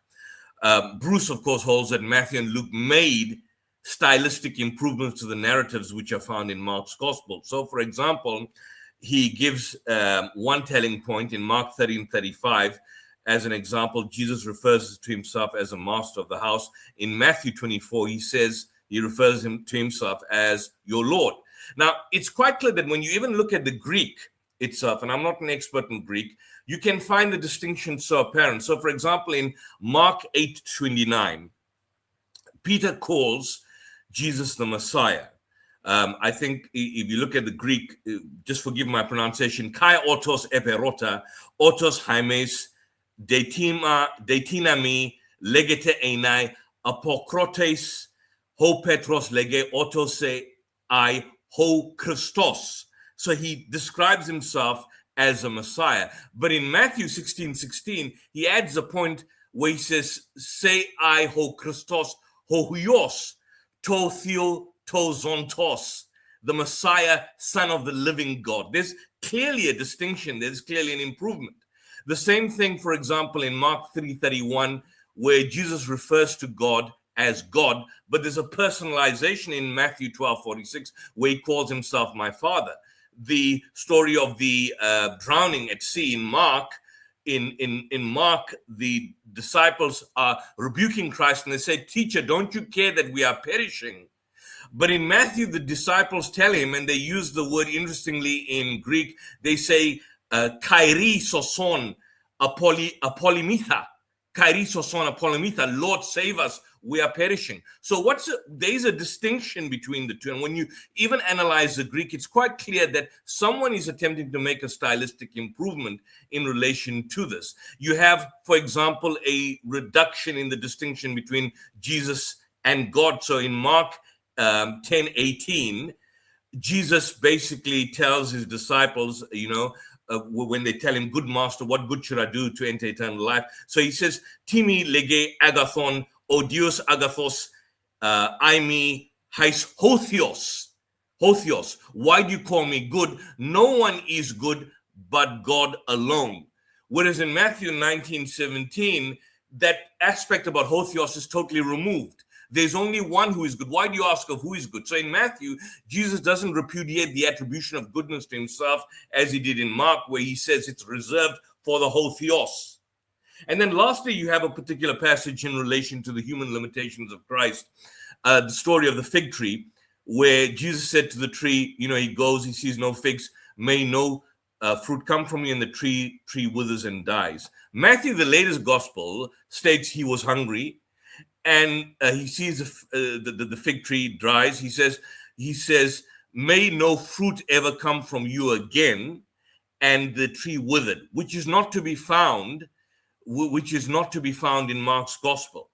Bruce, of course, holds that Matthew and Luke made stylistic improvements to the narratives which are found in Mark's gospel. So, for example, he gives one telling point in Mark 13:35. As an example, Jesus refers to himself as a master of the house. In Matthew 24, he refers to himself as your Lord. Now, it's quite clear that when you even look at the Greek itself, and I'm not an expert in Greek, you can find the distinction so apparent. So, for example, in Mark 8:29, Peter calls Jesus the Messiah. I think if you look at the Greek, just forgive my pronunciation, kai autos eperota, autos haimes, detinami, legete enai, apokrotes, ho Petros lege autose I, ho Christos. So he describes himself as a Messiah. But in Matthew 16:16, he adds a point where he says, se I ho Christos, ho huios, to theo to zontos, the Messiah, son of the living God. There's clearly a distinction. There's clearly an improvement. The same thing, for example, in Mark 3:31, where Jesus refers to God as God, but there's a personalization in Matthew 12:46, where he calls himself my Father. The story of the drowning at sea in Mark, in Mark, the disciples are rebuking Christ and they say, "Teacher, don't you care that we are perishing?" But in Matthew, the disciples tell him, and they use the word interestingly in Greek, they say, kairi soson apolymitha. Kairi soson apolymitha, Lord save us, we are perishing. So there's a distinction between the two. And when you even analyze the Greek, it's quite clear that someone is attempting to make a stylistic improvement in relation to this. You have, for example, a reduction in the distinction between Jesus and God. So in Mark 10:18, Jesus basically tells his disciples, when they tell him, good master, what good should I do to enter eternal life? So he says, Timi lege agathon, odios agathos, aimi hais hothios. Hothios, why do you call me good? No one is good but God alone. Whereas in Matthew 19:17, that aspect about hothios is totally removed. There's only one who is good. Why do you ask of who is good? So in Matthew, Jesus doesn't repudiate the attribution of goodness to himself as he did in Mark, where he says it's reserved for the whole theos. And then lastly, you have a particular passage in relation to the human limitations of Christ, the story of the fig tree, where Jesus said to the tree, he goes, he sees no figs, may no fruit come from you, and the tree withers and dies. Matthew, the latest gospel, states he was hungry, and he sees the fig tree dries. He says, may no fruit ever come from you again, and the tree withered, which is not to be found in Mark's gospel.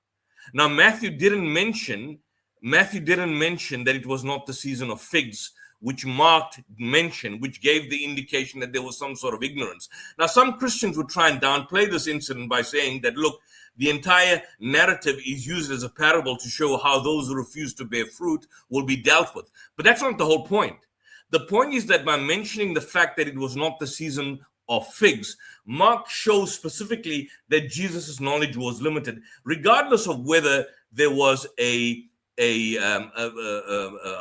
Now, Matthew didn't mention that it was not the season of figs, which Mark mentioned, which gave the indication that there was some sort of ignorance. Now, some Christians would try and downplay this incident by saying that, look, the entire narrative is used as a parable to show how those who refuse to bear fruit will be dealt with. But that's not the whole point. The point is that by mentioning the fact that it was not the season of figs, Mark shows specifically that Jesus' knowledge was limited, regardless of whether there was a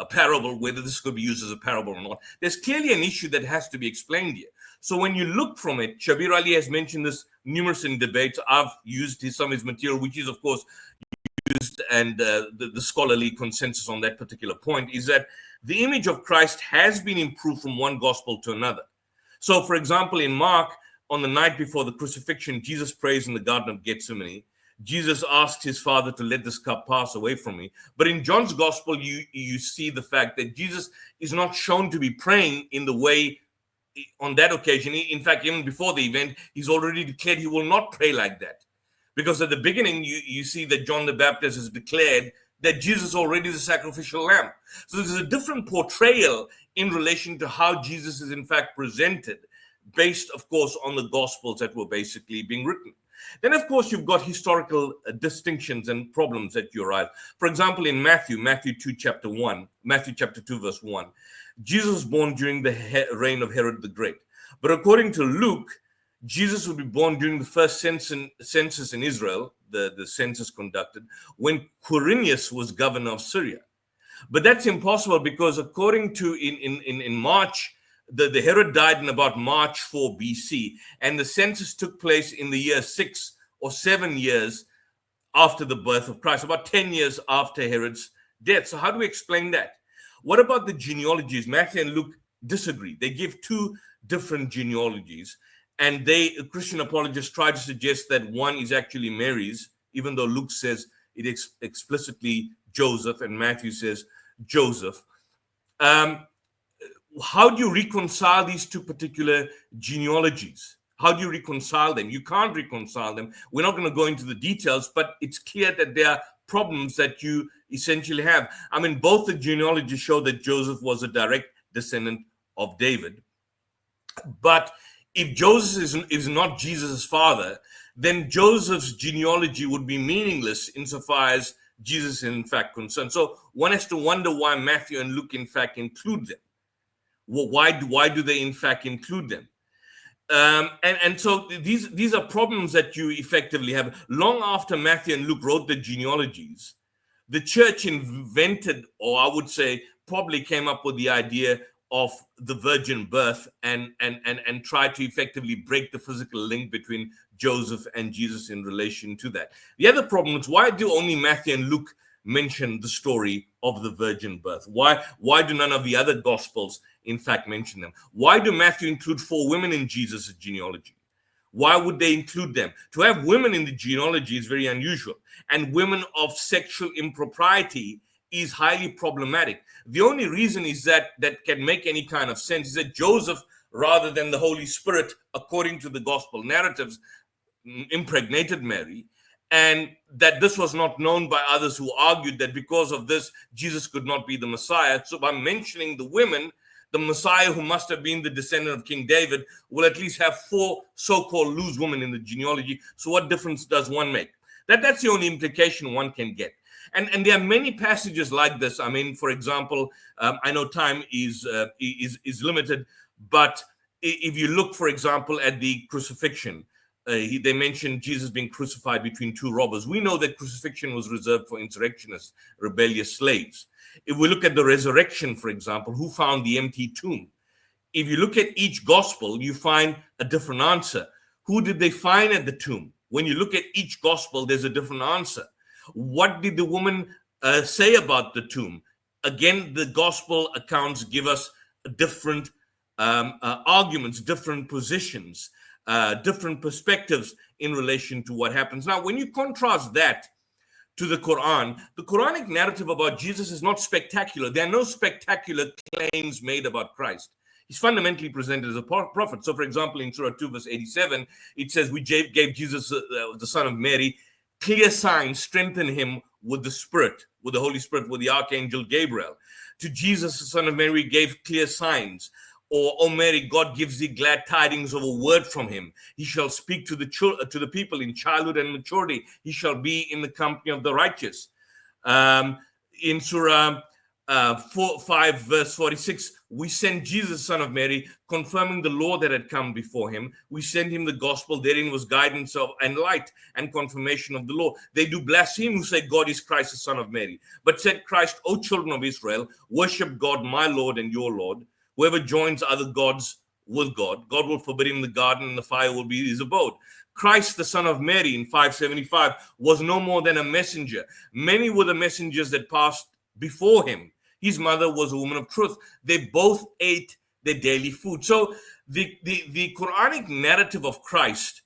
parable, whether this could be used as a parable or not. There's clearly an issue that has to be explained here. So when you look from it, Shabir Ali has mentioned this numerous in debates. I've used some of his material, which is, of course, used, and the scholarly consensus on that particular point is that the image of Christ has been improved from one gospel to another. So, for example, in Mark, on the night before the crucifixion, Jesus prays in the Garden of Gethsemane. Jesus asked his Father to let this cup pass away from me. But in John's gospel, you see the fact that Jesus is not shown to be praying in the way on that occasion. In fact, even before the event, he's already declared he will not pray like that. Because at the beginning, you see that John the Baptist has declared that Jesus already is a sacrificial lamb. So there's a different portrayal in relation to how Jesus is in fact presented, based, of course, on the gospels that were basically being written. Then, of course, you've got historical distinctions and problems that you arrive. For example, in Matthew chapter 2, verse 1, Jesus was born during the reign of Herod the Great. But according to Luke, Jesus would be born during the first census in Israel, the census conducted, when Quirinius was governor of Syria. But that's impossible because according to, in March, the Herod died in about March 4 BC, and the census took place in the year 6 or 7 years after the birth of Christ, about 10 years after Herod's death. So how do we explain that? What about the genealogies? Matthew and Luke disagree. They give two different genealogies, and Christian apologists try to suggest that one is actually Mary's, even though Luke says it explicitly Joseph, and Matthew says Joseph. How do you reconcile these two particular genealogies? How do you reconcile them? You can't reconcile them. We're not going to go into the details, but it's clear that there are problems that you essentially have. I mean, both the genealogies show that Joseph was a direct descendant of David. But if Joseph is not Jesus' father, then Joseph's genealogy would be meaningless insofar as Jesus is in fact concerned. So one has to wonder why Matthew and Luke in fact include them. Well, why do they in fact include them? And so these are problems that you effectively have. Long after Matthew and Luke wrote the genealogies, the church invented, or I would say probably came up with the idea of the virgin birth and tried to effectively break the physical link between Joseph and Jesus in relation to that. The other problem is, why do only Matthew and Luke mention the story of the virgin birth? Why do none of the other gospels, in fact, mention them? Why do Matthew include 4 women in Jesus' genealogy? Why would they include them? To have women in the genealogy is very unusual, and women of sexual impropriety is highly problematic. The only reason is that can make any kind of sense is that Joseph, rather than the Holy Spirit, according to the gospel narratives, impregnated Mary, and that this was not known by others who argued that because of this, Jesus could not be the Messiah. So by mentioning the women, the Messiah, who must have been the descendant of King David, will at least have 4 so-called loose women in the genealogy. So what difference does one make? That's the only implication one can get. And there are many passages like this. I mean, for example, I know time is limited, but if you look, for example, at the crucifixion, they mentioned Jesus being crucified between 2 robbers. We know that crucifixion was reserved for insurrectionists, rebellious slaves. If we look at the resurrection, for example, who found the empty tomb? If you look at each gospel, you find a different answer. Who did they find at the tomb? When you look at each gospel, there's a different answer. What did the woman say about the tomb? Again, the gospel accounts give us different arguments, different positions, different perspectives in relation to what happens. Now, when you contrast that to the Quranic narrative about Jesus is not spectacular. There are no spectacular claims made about Christ. He's fundamentally presented as a prophet. So, for example, in Surah 2, verse 87, it says, we gave Jesus, the son of Mary, clear signs, strengthen him with the Spirit, with the Holy Spirit, with the Archangel Gabriel. To Jesus, the son of Mary, gave clear signs. Or, O Mary, God gives thee glad tidings of a word from him. He shall speak to the people in childhood and maturity. He shall be in the company of the righteous. In Surah 5, verse 46, we sent Jesus, son of Mary, confirming the law that had come before him. We sent him the gospel. Therein was guidance and light and confirmation of the law. They do blaspheme who say God is Christ, the son of Mary. But said Christ, O children of Israel, worship God, my Lord and your Lord. Whoever joins other gods with God, God will forbid him the garden and the fire will be his abode. Christ, the son of Mary, in 575, was no more than a messenger. Many were the messengers that passed before him. His mother was a woman of truth. They both ate their daily food. So the Quranic narrative of Christ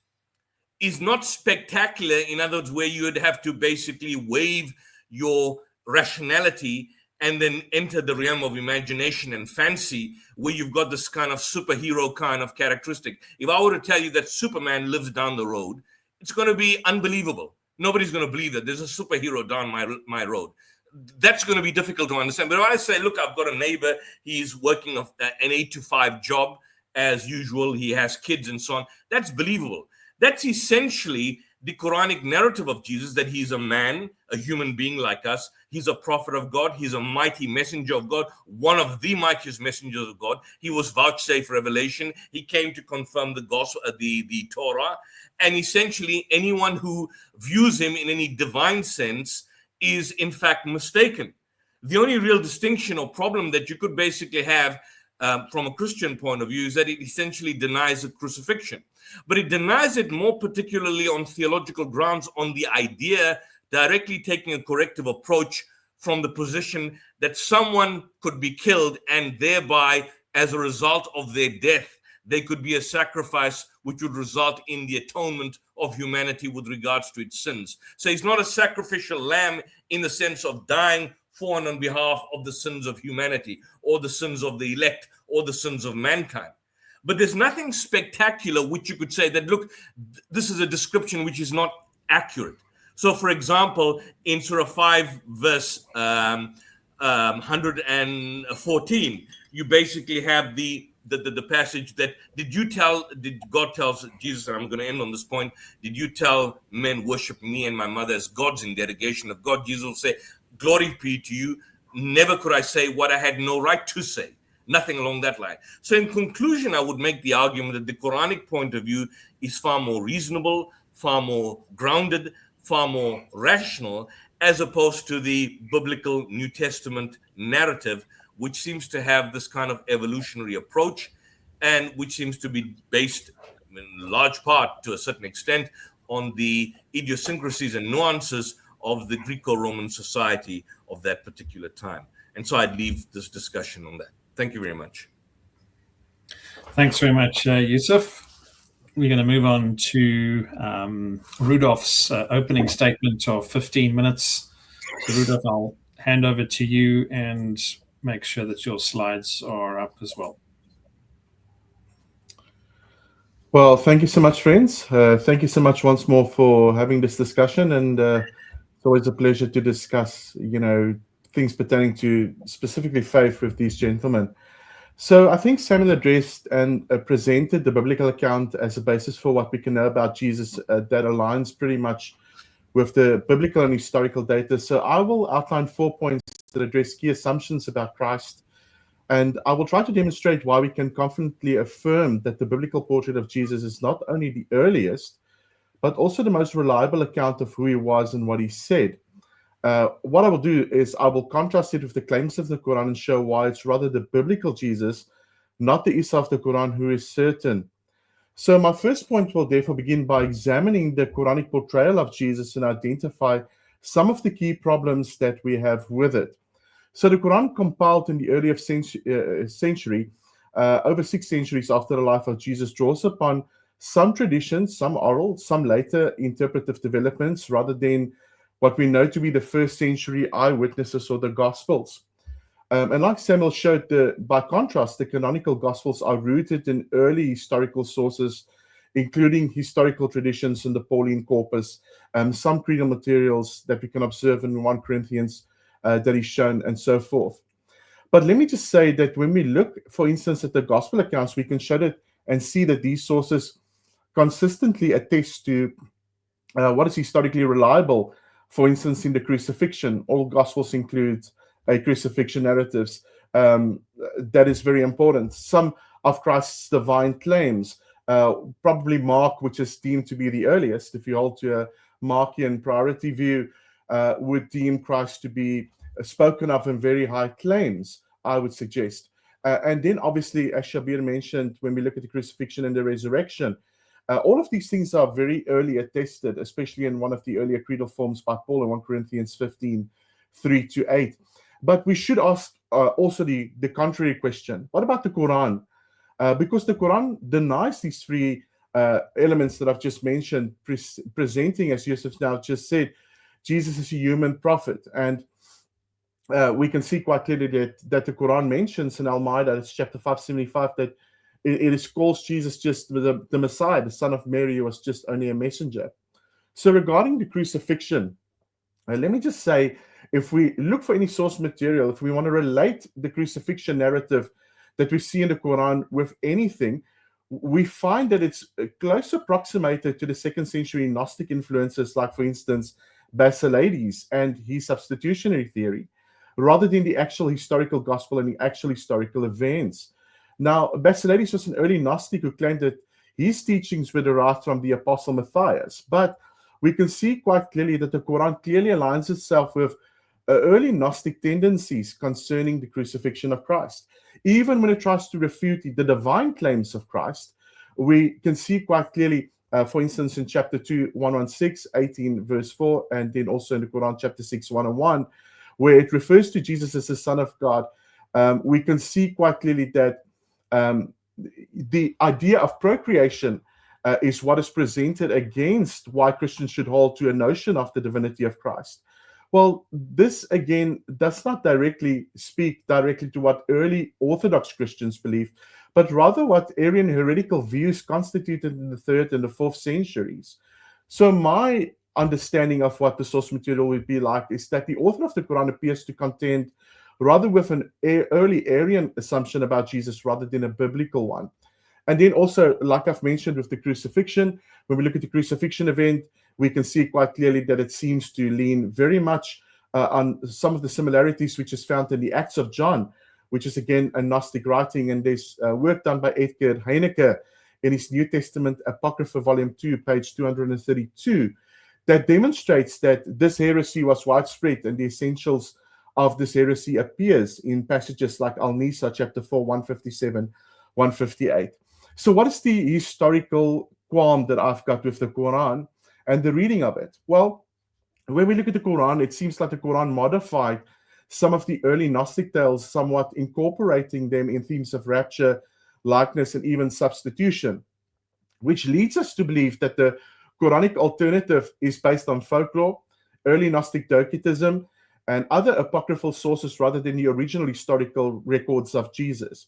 is not spectacular, in other words, where you would have to basically waive your rationality and then enter the realm of imagination and fancy, where you've got this kind of superhero kind of characteristic. If I were to tell you that Superman lives down the road, it's going to be unbelievable. Nobody's going to believe that there's a superhero down my road. That's going to be difficult to understand. But if I say, look, I've got a neighbor, he's working an 8 to 5 job as usual, he has kids and so on, that's believable. That's essentially the Quranic narrative of Jesus, that he's a man, a human being like us. He's a prophet of God. He's a mighty messenger of God, one of the mightiest messengers of God. He was vouchsafed revelation. He came to confirm the gospel, the Torah. And essentially, anyone who views him in any divine sense is in fact mistaken. The only real distinction or problem that you could basically have from a Christian point of view is that it essentially denies the crucifixion. But it denies it more particularly on theological grounds, on the idea directly taking a corrective approach from the position that someone could be killed and thereby, as a result of their death, they could be a sacrifice which would result in the atonement of humanity with regards to its sins. So he's not a sacrificial lamb in the sense of dying for and on behalf of the sins of humanity or the sins of the elect or the sins of mankind. But there's nothing spectacular which you could say that, look, this is a description which is not accurate. So, for example, in Surah 5, verse 114, you basically have the passage that did God tells Jesus, and I'm going to end on this point, did you tell men worship me and my mother as gods in derogation of God? Jesus will say, glory be to you. Never could I say what I had no right to say. Nothing along that line. So in conclusion, I would make the argument that the Quranic point of view is far more reasonable, far more grounded, far more rational, as opposed to the biblical New Testament narrative, which seems to have this kind of evolutionary approach and which seems to be based in large part, to a certain extent, on the idiosyncrasies and nuances of the Greco-Roman society of that particular time. And so I'd leave this discussion on that. Thank you very much. Thanks very much, Yusuf. We're going to move on to Rudolph's opening statement of 15 minutes. So Rudolph, I'll hand over to you and make sure that your slides are up as well. Well, thank you so much, friends. Thank you so much once more for having this discussion. And it's always a pleasure to discuss, things pertaining to specifically faith with these gentlemen. So I think Samuel addressed and presented the biblical account as a basis for what we can know about Jesus that aligns pretty much with the biblical and historical data. So I will outline 4 points that address key assumptions about Christ, and I will try to demonstrate why we can confidently affirm that the biblical portrait of Jesus is not only the earliest, but also the most reliable account of who he was and what he said. What I will do is I will contrast it with the claims of the Quran and show why it's rather the biblical Jesus, not the Isa of the Quran, who is certain. So my first point will therefore begin by examining the Quranic portrayal of Jesus and identify some of the key problems that we have with it. So the Quran, compiled in the earlier century, over 6 centuries after the life of Jesus, draws upon some traditions, some oral, some later interpretive developments, rather than what we know to be the first century eyewitnesses or the Gospels. And like Samuel showed, by contrast, the canonical Gospels are rooted in early historical sources, including historical traditions in the Pauline corpus, some creedal materials that we can observe in 1 Corinthians that is shown, and so forth. But let me just say that when we look, for instance, at the Gospel accounts, we can show that and see that these sources consistently attest to what is historically reliable. For instance, in the crucifixion, all Gospels include a crucifixion narratives. That is very important. Some of Christ's divine claims, probably Mark, which is deemed to be the earliest, if you hold to a Markian priority view, would deem Christ to be spoken of in very high claims, I would suggest. And then, obviously, as Shabir mentioned, when we look at the crucifixion and the resurrection, all of these things are very early attested, especially in one of the earlier creedal forms by Paul in 1 Corinthians 15, 3-8. But we should ask also the contrary question. What about the Quran? Because the Quran denies these 3 elements that I've just mentioned, presenting, as Yusuf now just said, Jesus is a human prophet. And we can see quite clearly that the Quran mentions in Al-Ma'idah, it's chapter 575, that it calls Jesus just the Messiah, the son of Mary, who was just only a messenger. So regarding the crucifixion, let me just say, if we look for any source material, if we want to relate the crucifixion narrative that we see in the Quran with anything, we find that it's close approximated to the 2nd century Gnostic influences, like, for instance, Basilides and his substitutionary theory, rather than the actual historical gospel and the actual historical events. Now, Basilides was an early Gnostic who claimed that his teachings were derived from the Apostle Matthias, but we can see quite clearly that the Quran clearly aligns itself with early Gnostic tendencies concerning the crucifixion of Christ. Even when it tries to refute the divine claims of Christ, we can see quite clearly, for instance, in chapter 2, 116, 18, verse 4, and then also in the Quran, chapter 6, 101, where it refers to Jesus as the Son of God. We can see quite clearly that the idea of procreation is what is presented against why Christians should hold to a notion of the divinity of Christ. Well, this again does not speak directly to what early Orthodox Christians believe, but rather what Arian heretical views constituted in the 3rd and the 4th centuries. So my understanding of what the source material would be like is that the author of the Quran appears to contend rather with an early Arian assumption about Jesus rather than a biblical one. And then also, like I've mentioned with the crucifixion, when we look at the crucifixion event, we can see quite clearly that it seems to lean very much on some of the similarities which is found in the Acts of John, which is again a Gnostic writing. And there's work done by Edgar Heinecke in his New Testament Apocrypha, Volume 2, page 232, that demonstrates that this heresy was widespread, and the essentials of this heresy appears in passages like Al-Nisa, chapter 4, 157, 158. So what is the historical qualm that I've got with the Quran and the reading of it? Well, when we look at the Quran, it seems like the Quran modified some of the early Gnostic tales, somewhat incorporating them in themes of rapture, likeness, and even substitution, which leads us to believe that the Quranic alternative is based on folklore, early Gnostic docetism, and other apocryphal sources rather than the original historical records of Jesus.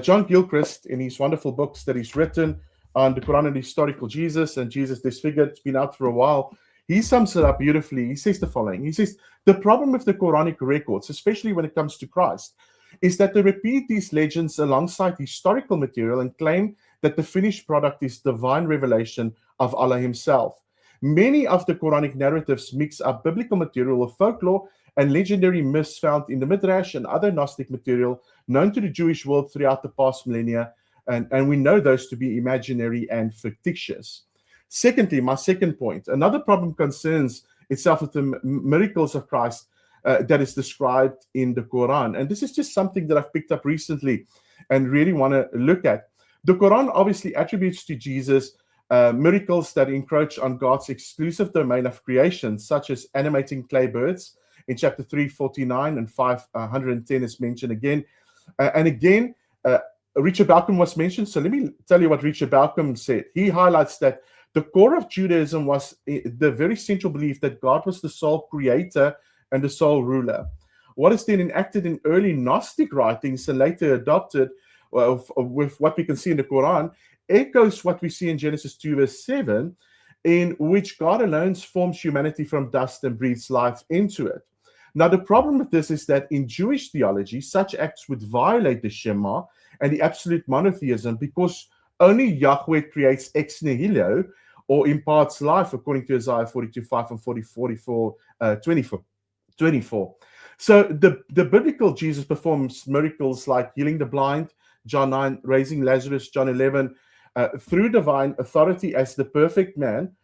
John Gilchrist, in his wonderful books that he's written on the Quran and historical Jesus and Jesus Disfigured, it's been out for a while, he sums it up beautifully. He says the following. He says, the problem with the Quranic records, especially when it comes to Christ, is that they repeat these legends alongside historical material and claim that the finished product is divine revelation of Allah himself. Many of the Quranic narratives mix up biblical material with folklore and legendary myths found in the Midrash and other Gnostic material known to the Jewish world throughout the past millennia, and we know those to be imaginary and fictitious. Secondly, my second point, another problem concerns itself with the miracles of Christ that is described in the Quran. And this is just something that I've picked up recently and really want to look at. The Quran obviously attributes to Jesus miracles that encroach on God's exclusive domain of creation, such as animating clay birds in chapter 349 and 510 is mentioned again. And again, Richard Balcom was mentioned. So let me tell you what Richard Balcom said. He highlights that the core of Judaism was the very central belief that God was the sole creator and the sole ruler. What is then enacted in early Gnostic writings and later adopted with what we can see in the Quran echoes what we see in Genesis 2 verse 7, in which God alone forms humanity from dust and breathes life into it. Now, the problem with this is that in Jewish theology, such acts would violate the Shema and the absolute monotheism, because only Yahweh creates ex nihilo, or imparts life, according to Isaiah 42:5 and 24. So the biblical Jesus performs miracles like healing the blind, John 9, raising Lazarus, John 11, through divine authority as the perfect man.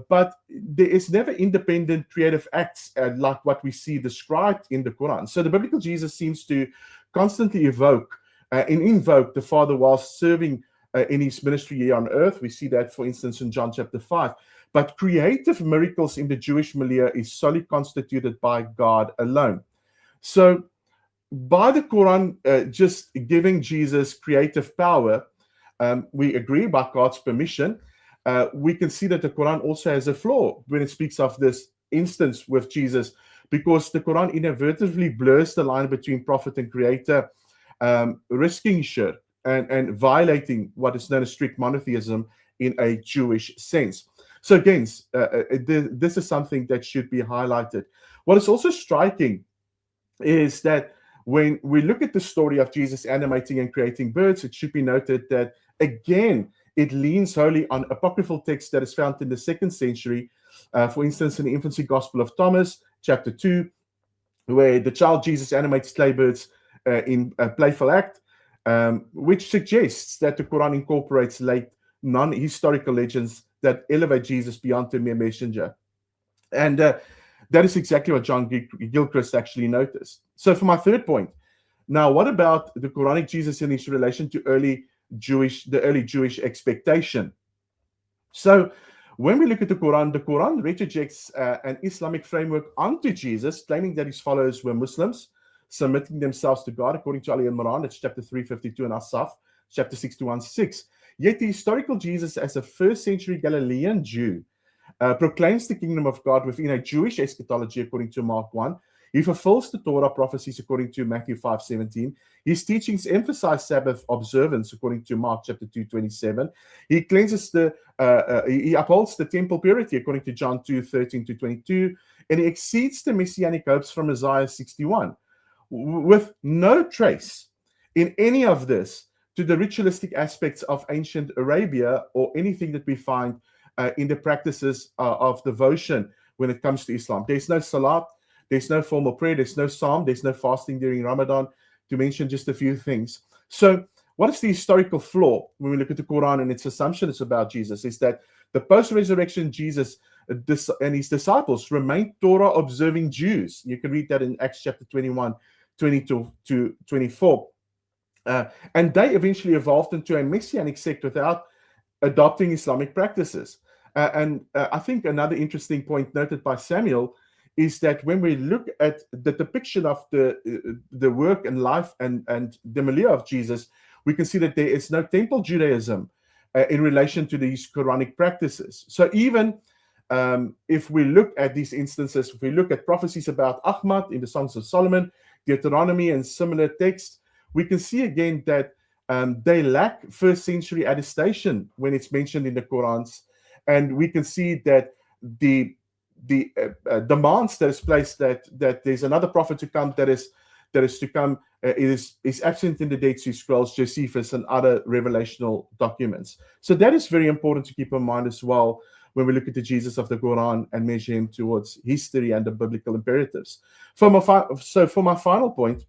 But there is never independent creative acts like what we see described in the Quran. So the biblical Jesus seems to constantly invoke the Father whilst serving in his ministry here on earth. We see that, for instance, in John chapter 5. But creative miracles in the Jewish milieu is solely constituted by God alone. So by the Quran just giving Jesus creative power, we agree by God's permission. We can see that the Quran also has a flaw when it speaks of this instance with Jesus, because the Quran inadvertently blurs the line between prophet and creator, risking shirk and violating what is known as strict monotheism in a Jewish sense. So again, this is something that should be highlighted. What is also striking is that when we look at the story of Jesus animating and creating birds, it should be noted that, again, it leans wholly on apocryphal text that is found in the 2nd century. For instance, in the infancy Gospel of Thomas, chapter 2, where the child Jesus animates clay birds in a playful act, which suggests that the Quran incorporates late non-historical legends that elevate Jesus beyond the mere messenger. And that is exactly what John Gilchrist actually noticed. So for my third point, now what about the Quranic Jesus in his relation to the early Jewish expectation? So when we look at the Quran rejects an Islamic framework onto Jesus, claiming that his followers were Muslims, submitting themselves to God, according to Ali Imran, it's chapter 352, and Asaf, chapter 61:6. Yet the historical Jesus, as a 1st century Galilean Jew, proclaims the kingdom of God within a Jewish eschatology, according to Mark 1. He fulfills the Torah prophecies, according to Matthew 5:17. His teachings emphasize Sabbath observance, according to Mark chapter 2:27. He cleanses he upholds the temple purity, according to John 2:13-22, and he exceeds the messianic hopes from Isaiah 61, with no trace in any of this to the ritualistic aspects of ancient Arabia or anything that we find in the practices of devotion when it comes to Islam. There's no salat, there's no formal prayer, there's no psalm, there's no fasting during Ramadan, to mention just a few things. So what is the historical flaw when we look at the Quran and its assumptions about Jesus? Is that the post-resurrection Jesus and his disciples remained Torah-observing Jews. You can read that in Acts chapter 21, 22-24. And they eventually evolved into a messianic sect without adopting Islamic practices. I think another interesting point noted by Samuel is that when we look at the depiction of the work and life and the milieu of Jesus, we can see that there is no temple Judaism in relation to these Quranic practices. So even if we look at these instances, if we look at prophecies about Ahmad in the Songs of Solomon, Deuteronomy, and similar texts, we can see again that they lack first century attestation when it's mentioned in the Qurans. And we can see that the demands that is placed that there's another prophet to come that is to come is absent in the Dead Sea Scrolls, Josephus, and other revelational documents. So that is very important to keep in mind as well when we look at the Jesus of the Quran and measure him towards history and the biblical imperatives. For my final point,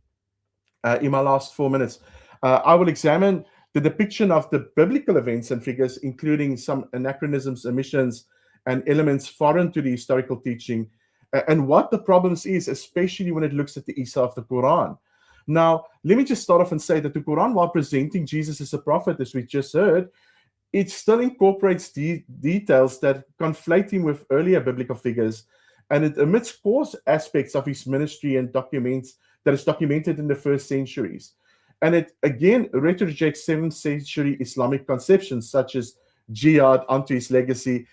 in my last 4 minutes, I will examine the depiction of the biblical events and figures, including some anachronisms, omissions, and elements foreign to the historical teaching, and what the problems is, especially when it looks at the Isa of the Quran. Now, let me just start off and say that the Quran, while presenting Jesus as a prophet, as we just heard, it still incorporates details that conflate him with earlier biblical figures, and it omits core aspects of his ministry and documents that is documented in the first centuries. And it, again, retrojects 7th century Islamic conceptions such as jihad onto his legacy,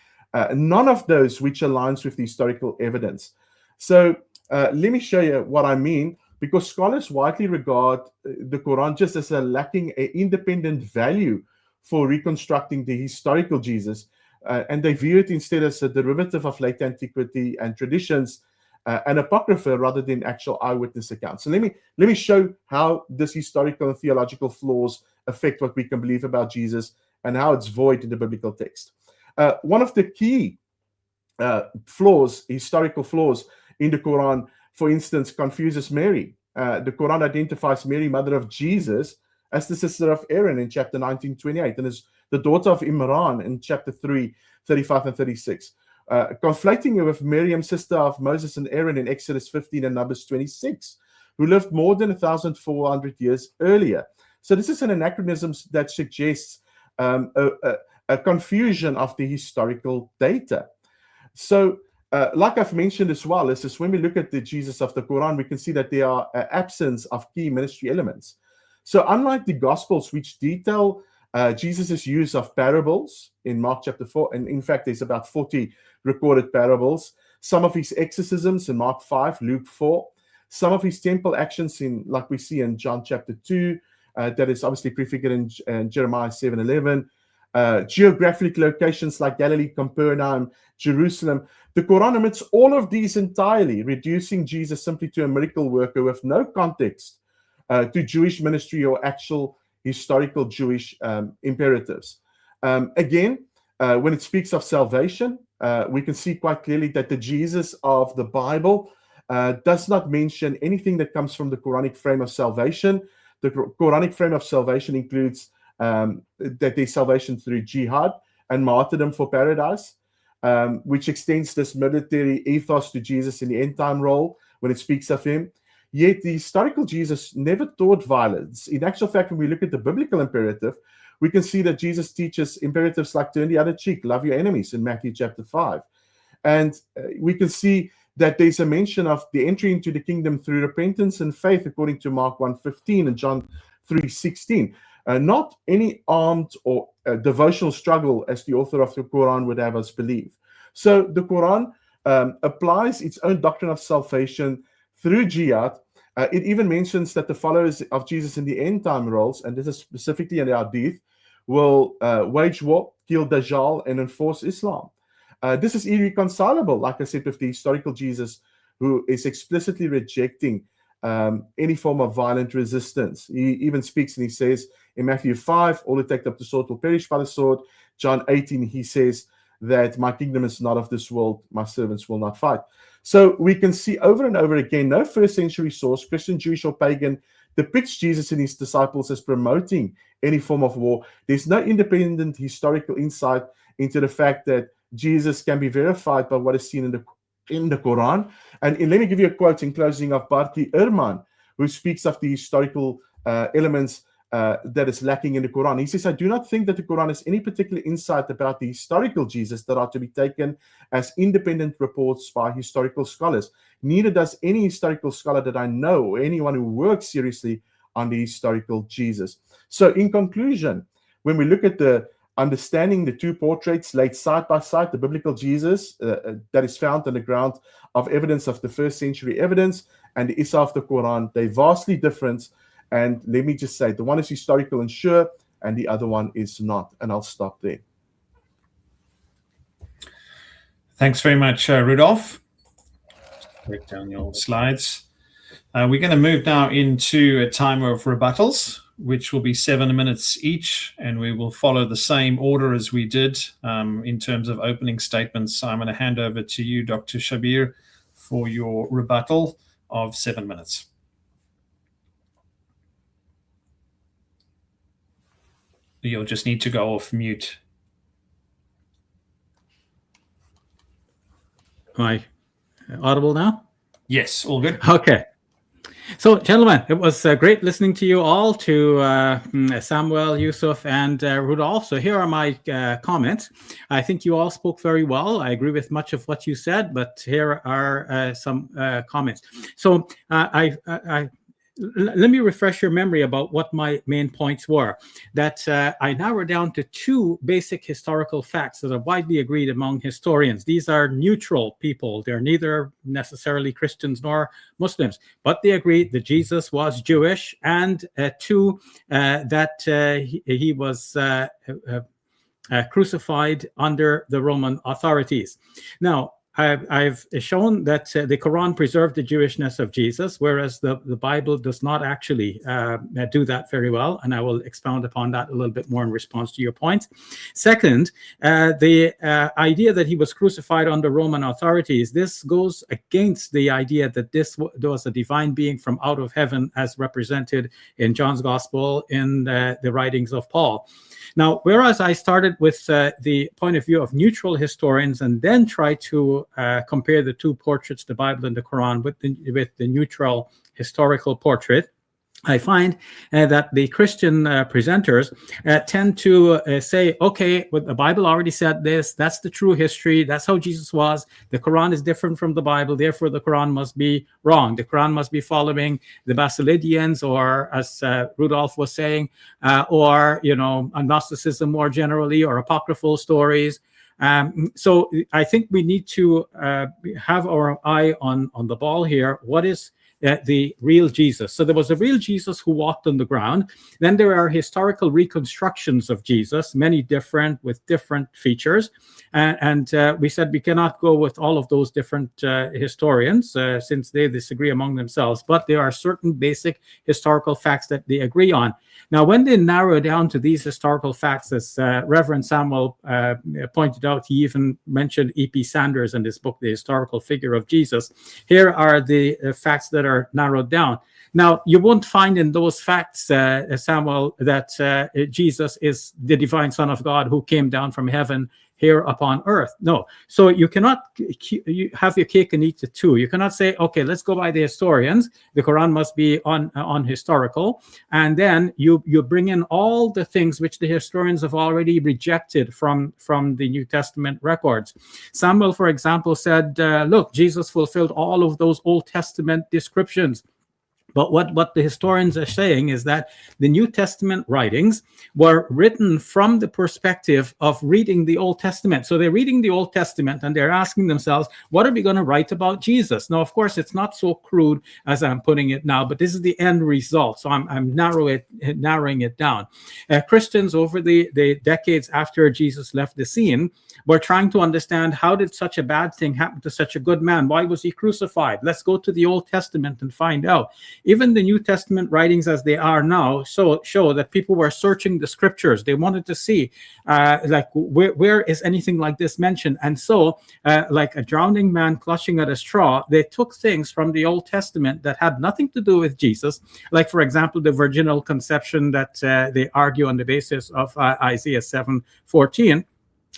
none of those which aligns with the historical evidence. So let me show you what I mean, because scholars widely regard the Quran just as lacking an independent value for reconstructing the historical Jesus, and they view it instead as a derivative of late antiquity and traditions, and apocrypha rather than actual eyewitness accounts. So let me show how this historical and theological flaws affect what we can believe about Jesus and how it's void in the biblical text. One of the key historical flaws in the Quran, for instance, confuses Mary. The Quran identifies Mary, mother of Jesus, as the sister of Aaron in chapter 19:28, and as the daughter of Imran in chapter 3:35 and 36. Conflating her with Miriam, sister of Moses and Aaron in Exodus 15 and Numbers 26, who lived more than 1,400 years earlier. So this is an anachronism that suggests a confusion of the historical data. So like I've mentioned as well, is when we look at the Jesus of the Quran, we can see that there are absence of key ministry elements. So unlike the Gospels, which detail Jesus' use of parables in Mark chapter 4, and in fact, there's about 40 recorded parables, some of his exorcisms in Mark 5, Luke 4, some of his temple actions like we see in John chapter 2, that is obviously prefigured in Jeremiah 7:11, geographic locations like Galilee, Capernaum, Jerusalem. The Quran omits all of these entirely, reducing Jesus simply to a miracle worker with no context to Jewish ministry or actual historical Jewish imperatives. Again, when it speaks of salvation, we can see quite clearly that the Jesus of the Bible does not mention anything that comes from the Quranic frame of salvation. The Quranic frame of salvation includes that there's salvation through jihad and martyrdom for paradise, which extends this military ethos to Jesus in the end time role when it speaks of him. Yet the historical Jesus never taught violence. In actual fact, when we look at the biblical imperative, we can see that Jesus teaches imperatives like turn the other cheek, love your enemies in Matthew chapter 5. And we can see that there's a mention of the entry into the kingdom through repentance and faith, according to Mark 1:15 and John 3:16. Not any armed or devotional struggle, as the author of the Quran would have us believe. So the Quran applies its own doctrine of salvation through jihad. It even mentions that the followers of Jesus in the end time roles, and this is specifically in the Hadith, will wage war, kill Dajjal, and enforce Islam. This is irreconcilable, like I said, with the historical Jesus, who is explicitly rejecting any form of violent resistance. He even speaks and he says in Matthew 5, all who take up the sword will perish by the sword. John 18, he says that my kingdom is not of this world, my servants will not fight. So we can see over and over again, no first century source, Christian, Jewish, or pagan, depicts Jesus and his disciples as promoting any form of war. There's no independent historical insight into the fact that Jesus can be verified by what is seen in the Quran. And let me give you a quote in closing of Barti Ehrman, who speaks of the historical elements that is lacking in the Quran. He says, I do not think that the Quran has any particular insight about the historical Jesus that are to be taken as independent reports by historical scholars. Neither does any historical scholar that I know, or anyone who works seriously on the historical Jesus. So in conclusion, when we look at the understanding the two portraits laid side by side, the biblical Jesus that is found on the ground of evidence of the first century evidence and the Isa of the Quran, they're vastly different. And let me just say, the one is historical and sure, and the other one is not. And I'll stop there. Thanks very much, Rudolph. Break down your slides. We're going to move now into a time of rebuttals, which will be 7 minutes each, and we will follow the same order as we did in terms of opening statements. I'm going to hand over to you, Dr. Shabir, for your rebuttal of 7 minutes. You'll just need to go off mute. Am I audible now? Yes, all good. Okay. So, gentlemen, it was great listening to you all, to Samuel, Yusuf, and Rudolph. So here are my comments. I think you all spoke very well. I agree with much of what you said, but here are some comments. So let me refresh your memory about what my main points were. That I narrowed down to two basic historical facts that are widely agreed among historians. These are neutral people. They're neither necessarily Christians nor Muslims, but they agree that Jesus was Jewish, and two, that he was crucified under the Roman authorities. Now, I've shown that the Quran preserved the Jewishness of Jesus, whereas the Bible does not actually do that very well, and I will expound upon that a little bit more in response to your point. Second, the idea that he was crucified under Roman authorities, this goes against the idea that there was a divine being from out of heaven as represented in John's Gospel, in the writings of Paul. Now, whereas I started with the point of view of neutral historians and then tried to compare the two portraits, the Bible and the Quran, with the neutral historical portrait, I find that the Christian presenters tend to say, okay, well, the Bible already said this, that's the true history, that's how Jesus was, the Quran is different from the Bible, therefore the Quran must be wrong. The Quran must be following the Basilidians, or as Rudolph was saying, or, Gnosticism more generally, or apocryphal stories. So I think we need to have our eye on the ball here. What is the real Jesus? So there was a real Jesus who walked on the ground. Then there are historical reconstructions of Jesus, many different, with different features. And we said we cannot go with all of those different historians since they disagree among themselves. But there are certain basic historical facts that they agree on. Now, when they narrow down to these historical facts, as Reverend Samuel pointed out, he even mentioned E.P. Sanders in his book, The Historical Figure of Jesus. Here are the facts that are narrowed down. Now, you won't find in those facts, Samuel, that Jesus is the divine Son of God who came down from heaven here upon earth. No. So you cannot have your cake and eat it too. You cannot say, okay, let's go by the historians. The Quran must be on historical. And then you bring in all the things which the historians have already rejected from the New Testament records. Samuel, for example, said, look, Jesus fulfilled all of those Old Testament descriptions. But what the historians are saying is that the New Testament writings were written from the perspective of reading the Old Testament. So they're reading the Old Testament and they're asking themselves, what are we going to write about Jesus? Now, of course, it's not so crude as I'm putting it now, but this is the end result. So I'm narrowing it down. Christians over the decades after Jesus left the scene were trying to understand, how did such a bad thing happen to such a good man? Why was he crucified? Let's go to the Old Testament and find out. Even the New Testament writings as they are now show that people were searching the scriptures. They wanted to see where is anything like this mentioned. And so like a drowning man clutching at a straw, they took things from the Old Testament that had nothing to do with Jesus. Like, for example, the virginal conception that they argue on the basis of Isaiah 7:14.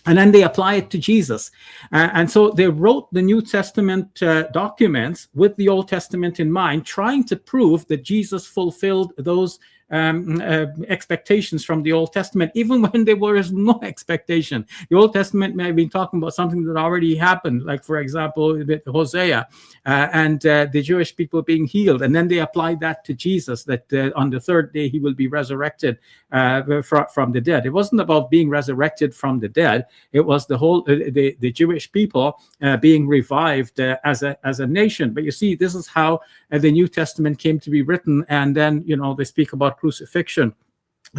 And then they apply it to Jesus. And so they wrote the New Testament documents with the Old Testament in mind, trying to prove that Jesus fulfilled those expectations from the Old Testament, even when there was no expectation. The Old Testament may have been talking about something that already happened, like, for example, with Hosea and the Jewish people being healed. And then they applied that to Jesus, that on the third day he will be resurrected from the dead. It wasn't about being resurrected from the dead. It was the whole the Jewish people being revived as a nation. But you see, this is how the New Testament came to be written. And then, you know, they speak about crucifixion.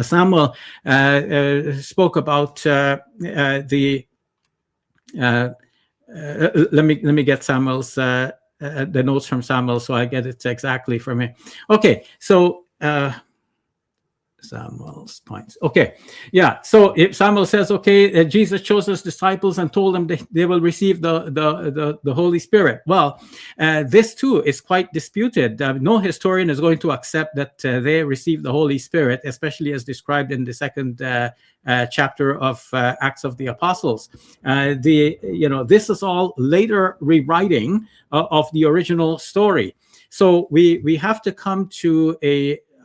Samuel spoke about let me get Samuel's the notes from Samuel so I get it exactly from him. Okay, so Samuel's points. Okay, yeah. So if Samuel says, okay, Jesus chose his disciples and told them they will receive the Holy Spirit. Well, this too is quite disputed. No historian is going to accept that they received the Holy Spirit, especially as described in the second chapter of Acts of the Apostles. This is all later rewriting of the original story. So we have to come to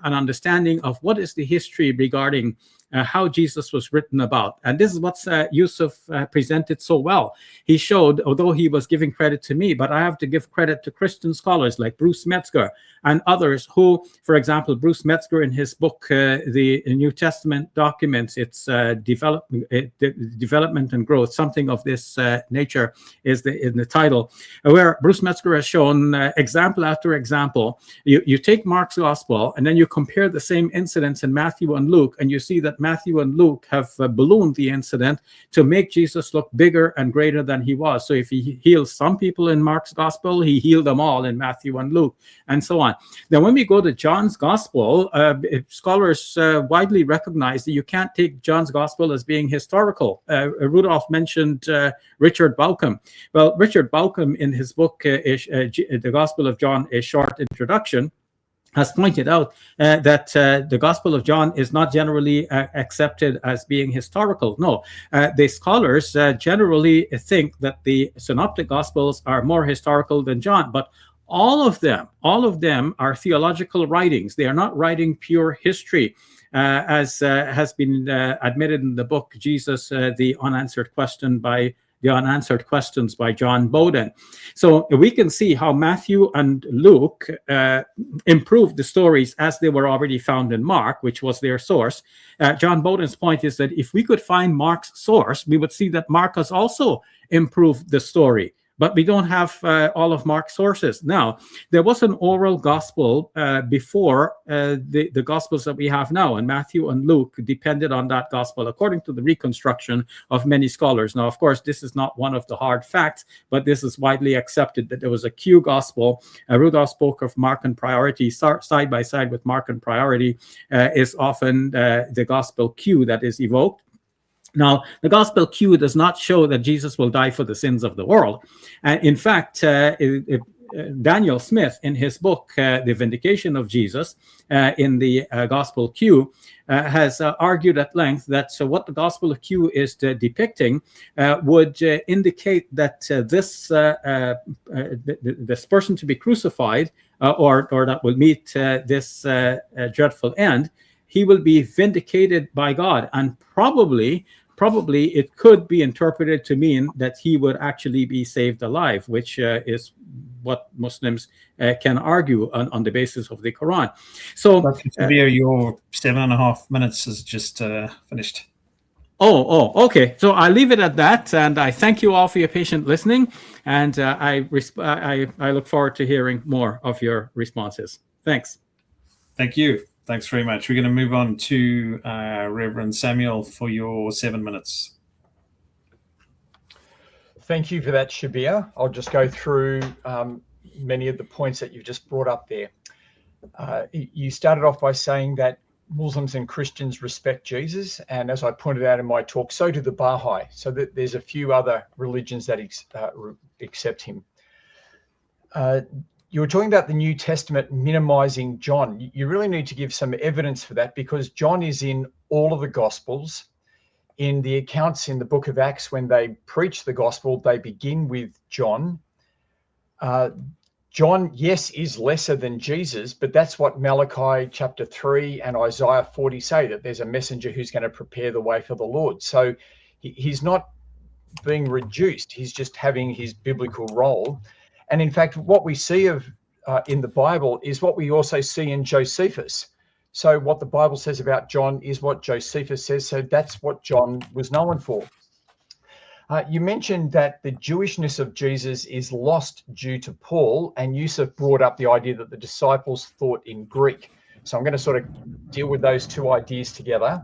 an understanding of what is the history regarding how Jesus was written about. And this is what Yusuf presented so well. He showed, although he was giving credit to me, but I have to give credit to Christian scholars like Bruce Metzger and others who, for example, Bruce Metzger in his book, The New Testament Documents, it's development and growth, something of this nature is in the title, where Bruce Metzger has shown example after example. You take Mark's gospel and then you compare the same incidents in Matthew and Luke, and you see that Matthew and Luke have ballooned the incident to make Jesus look bigger and greater than he was. So if he heals some people in Mark's gospel, he healed them all in Matthew and Luke, and so on. Then when we go to John's gospel, scholars widely recognize that you can't take John's gospel as being historical. Rudolph mentioned Richard Bauckham. Well, Richard Bauckham in his book, The Gospel of John, A Short Introduction, has pointed out that the Gospel of John is not generally accepted as being historical. No, the scholars generally think that the Synoptic Gospels are more historical than John, but all of them are theological writings. They are not writing pure history, as has been admitted in the book Jesus, the Unanswered Questions by John Bowden. So we can see how Matthew and Luke improved the stories as they were already found in Mark, which was their source. John Bowden's point is that if we could find Mark's source, we would see that Mark has also improved the story. But we don't have all of Mark's sources. Now, there was an oral gospel before the gospels that we have now, and Matthew and Luke depended on that gospel, according to the reconstruction of many scholars. Now, of course, this is not one of the hard facts, but this is widely accepted that there was a Q gospel. Rudolph spoke of Markan priority. Side by side with Markan priority is often the gospel Q that is evoked. Now, the Gospel Q does not show that Jesus will die for the sins of the world. In fact, Daniel Smith, in his book, The Vindication of Jesus, in the Gospel Q, has argued at length that what the Gospel of Q is depicting would indicate that this person to be crucified or that will meet this dreadful end, he will be vindicated by God, and probably it could be interpreted to mean that he would actually be saved alive, which is what Muslims can argue on the basis of the Quran. So, your 7.5 minutes is just finished. Oh, okay. So I'll leave it at that, and I thank you all for your patient listening, and I look forward to hearing more of your responses. Thanks. Thank you. Thanks very much. We're going to move on to Reverend Samuel for your 7 minutes. Thank you for that, Shabir. I'll just go through many of the points that you've just brought up there. You started off by saying that Muslims and Christians respect Jesus, and as I pointed out in my talk, so do the Baha'i. So that there's a few other religions that accept him. You were talking about the New Testament minimizing John. You really need to give some evidence for that, because John is in all of the Gospels. In the accounts in the book of Acts, when they preach the gospel, they begin with John. John, yes, is lesser than Jesus, but that's what Malachi chapter 3 and Isaiah 40 say, that there's a messenger who's going to prepare the way for the Lord. So he's not being reduced. He's just having his biblical role. And in fact, what we see of in the Bible is what we also see in Josephus. So what the Bible says about John is what Josephus says. So that's what John was known for. You mentioned that the Jewishness of Jesus is lost due to Paul, and Yusuf brought up the idea that the disciples thought in Greek. So I'm going to sort of deal with those two ideas together.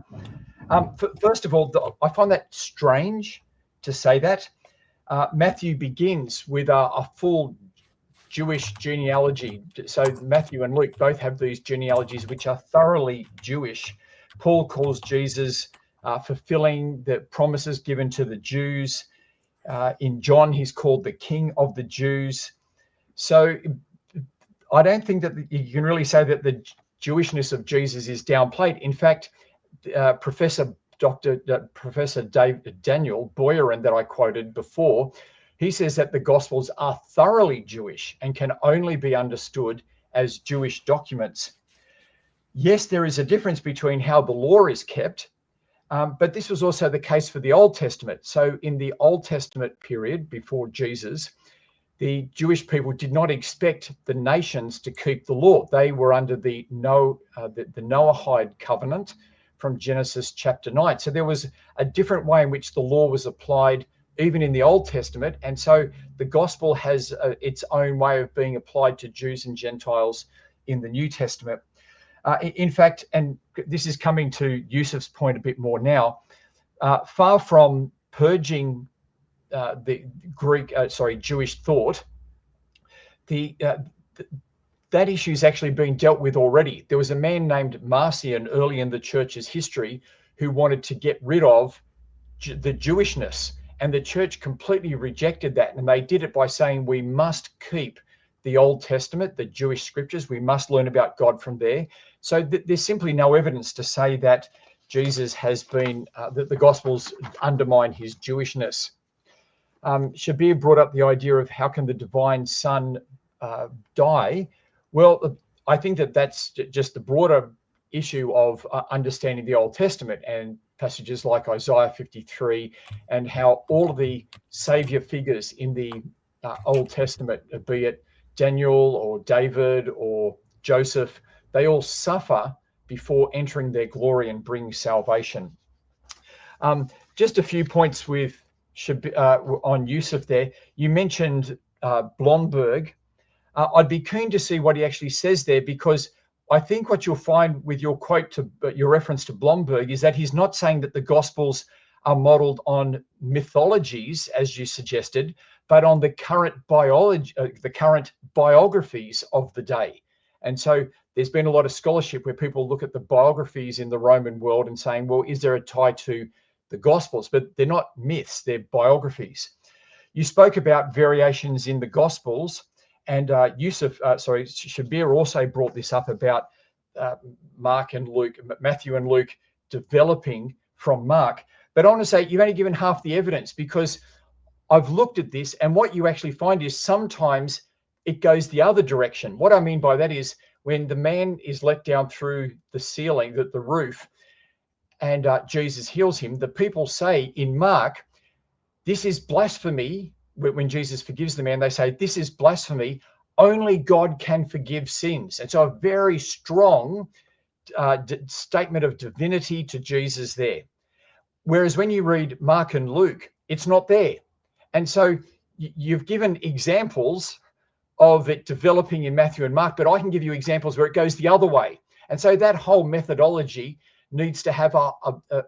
First of all, I find that strange to say that. Matthew begins with a full Jewish genealogy. So Matthew and Luke both have these genealogies which are thoroughly Jewish. Paul calls Jesus fulfilling the promises given to the Jews. In John, he's called the King of the Jews. So I don't think that you can really say that the Jewishness of Jesus is downplayed. In fact, Professor Daniel Boyarin, that I quoted before, he says that the Gospels are thoroughly Jewish and can only be understood as Jewish documents. Yes, there is a difference between how the law is kept, but this was also the case for the Old Testament. So in the Old Testament period before Jesus, the Jewish people did not expect the nations to keep the law. They were under the Noahide covenant from Genesis chapter 9. So there was a different way in which the law was applied even in the Old Testament. And so the gospel has its own way of being applied to Jews and Gentiles in the New Testament. In fact, and this is coming to Yusuf's point a bit more now, far from purging the Jewish thought, that issue is actually being dealt with already. There was a man named Marcion early in the church's history who wanted to get rid of the Jewishness, and the church completely rejected that. And they did it by saying we must keep the Old Testament, the Jewish scriptures. We must learn about God from there. So there's simply no evidence to say that Jesus has been, that the Gospels undermine his Jewishness. Shabir brought up the idea of how can the divine Son die? Well, I think that that's just the broader issue of understanding the Old Testament and passages like Isaiah 53 and how all of the savior figures in the Old Testament, be it Daniel or David or Joseph, they all suffer before entering their glory and bring salvation. Just a few points with on Yusuf there. You mentioned Blomberg. I'd be keen to see what he actually says there, because I think what you'll find with your quote to your reference to Blomberg is that he's not saying that the Gospels are modeled on mythologies, as you suggested, but on the current biographies of the day. And so there's been a lot of scholarship where people look at the biographies in the Roman world and saying, well, is there a tie to the Gospels? But they're not myths, they're biographies. You spoke about variations in the Gospels, and Shabir also brought this up about Matthew and Luke developing from Mark. But I want to say you've only given half the evidence, because I've looked at this, and what you actually find is sometimes it goes the other direction. What I mean by that is when the man is let down through the ceiling, the roof, and Jesus heals him, the people say in Mark, this is blasphemy. When Jesus forgives the man, they say, this is blasphemy. Only God can forgive sins. And so a very strong statement of divinity to Jesus there. Whereas when you read Mark and Luke, it's not there. And so you've given examples of it developing in Matthew and Mark, but I can give you examples where it goes the other way. And so that whole methodology needs to have a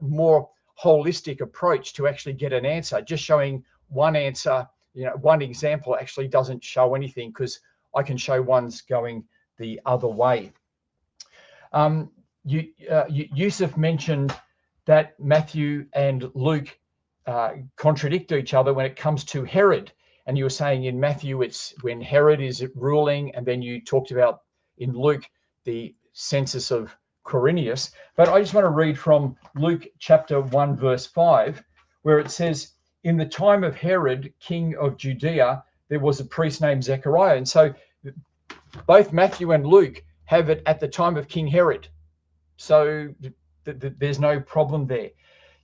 more holistic approach to actually get an answer. Just showing one answer, one example actually doesn't show anything, because I can show one's going the other way. Yusuf mentioned that Matthew and Luke contradict each other when it comes to Herod. And you were saying in Matthew, it's when Herod is ruling, and then you talked about in Luke, the census of Quirinius. But I just want to read from Luke chapter 1, verse 5, where it says, in the time of Herod, king of Judea, there was a priest named Zechariah. And so Both Matthew and Luke have it at the time of King Herod. So there's no problem there.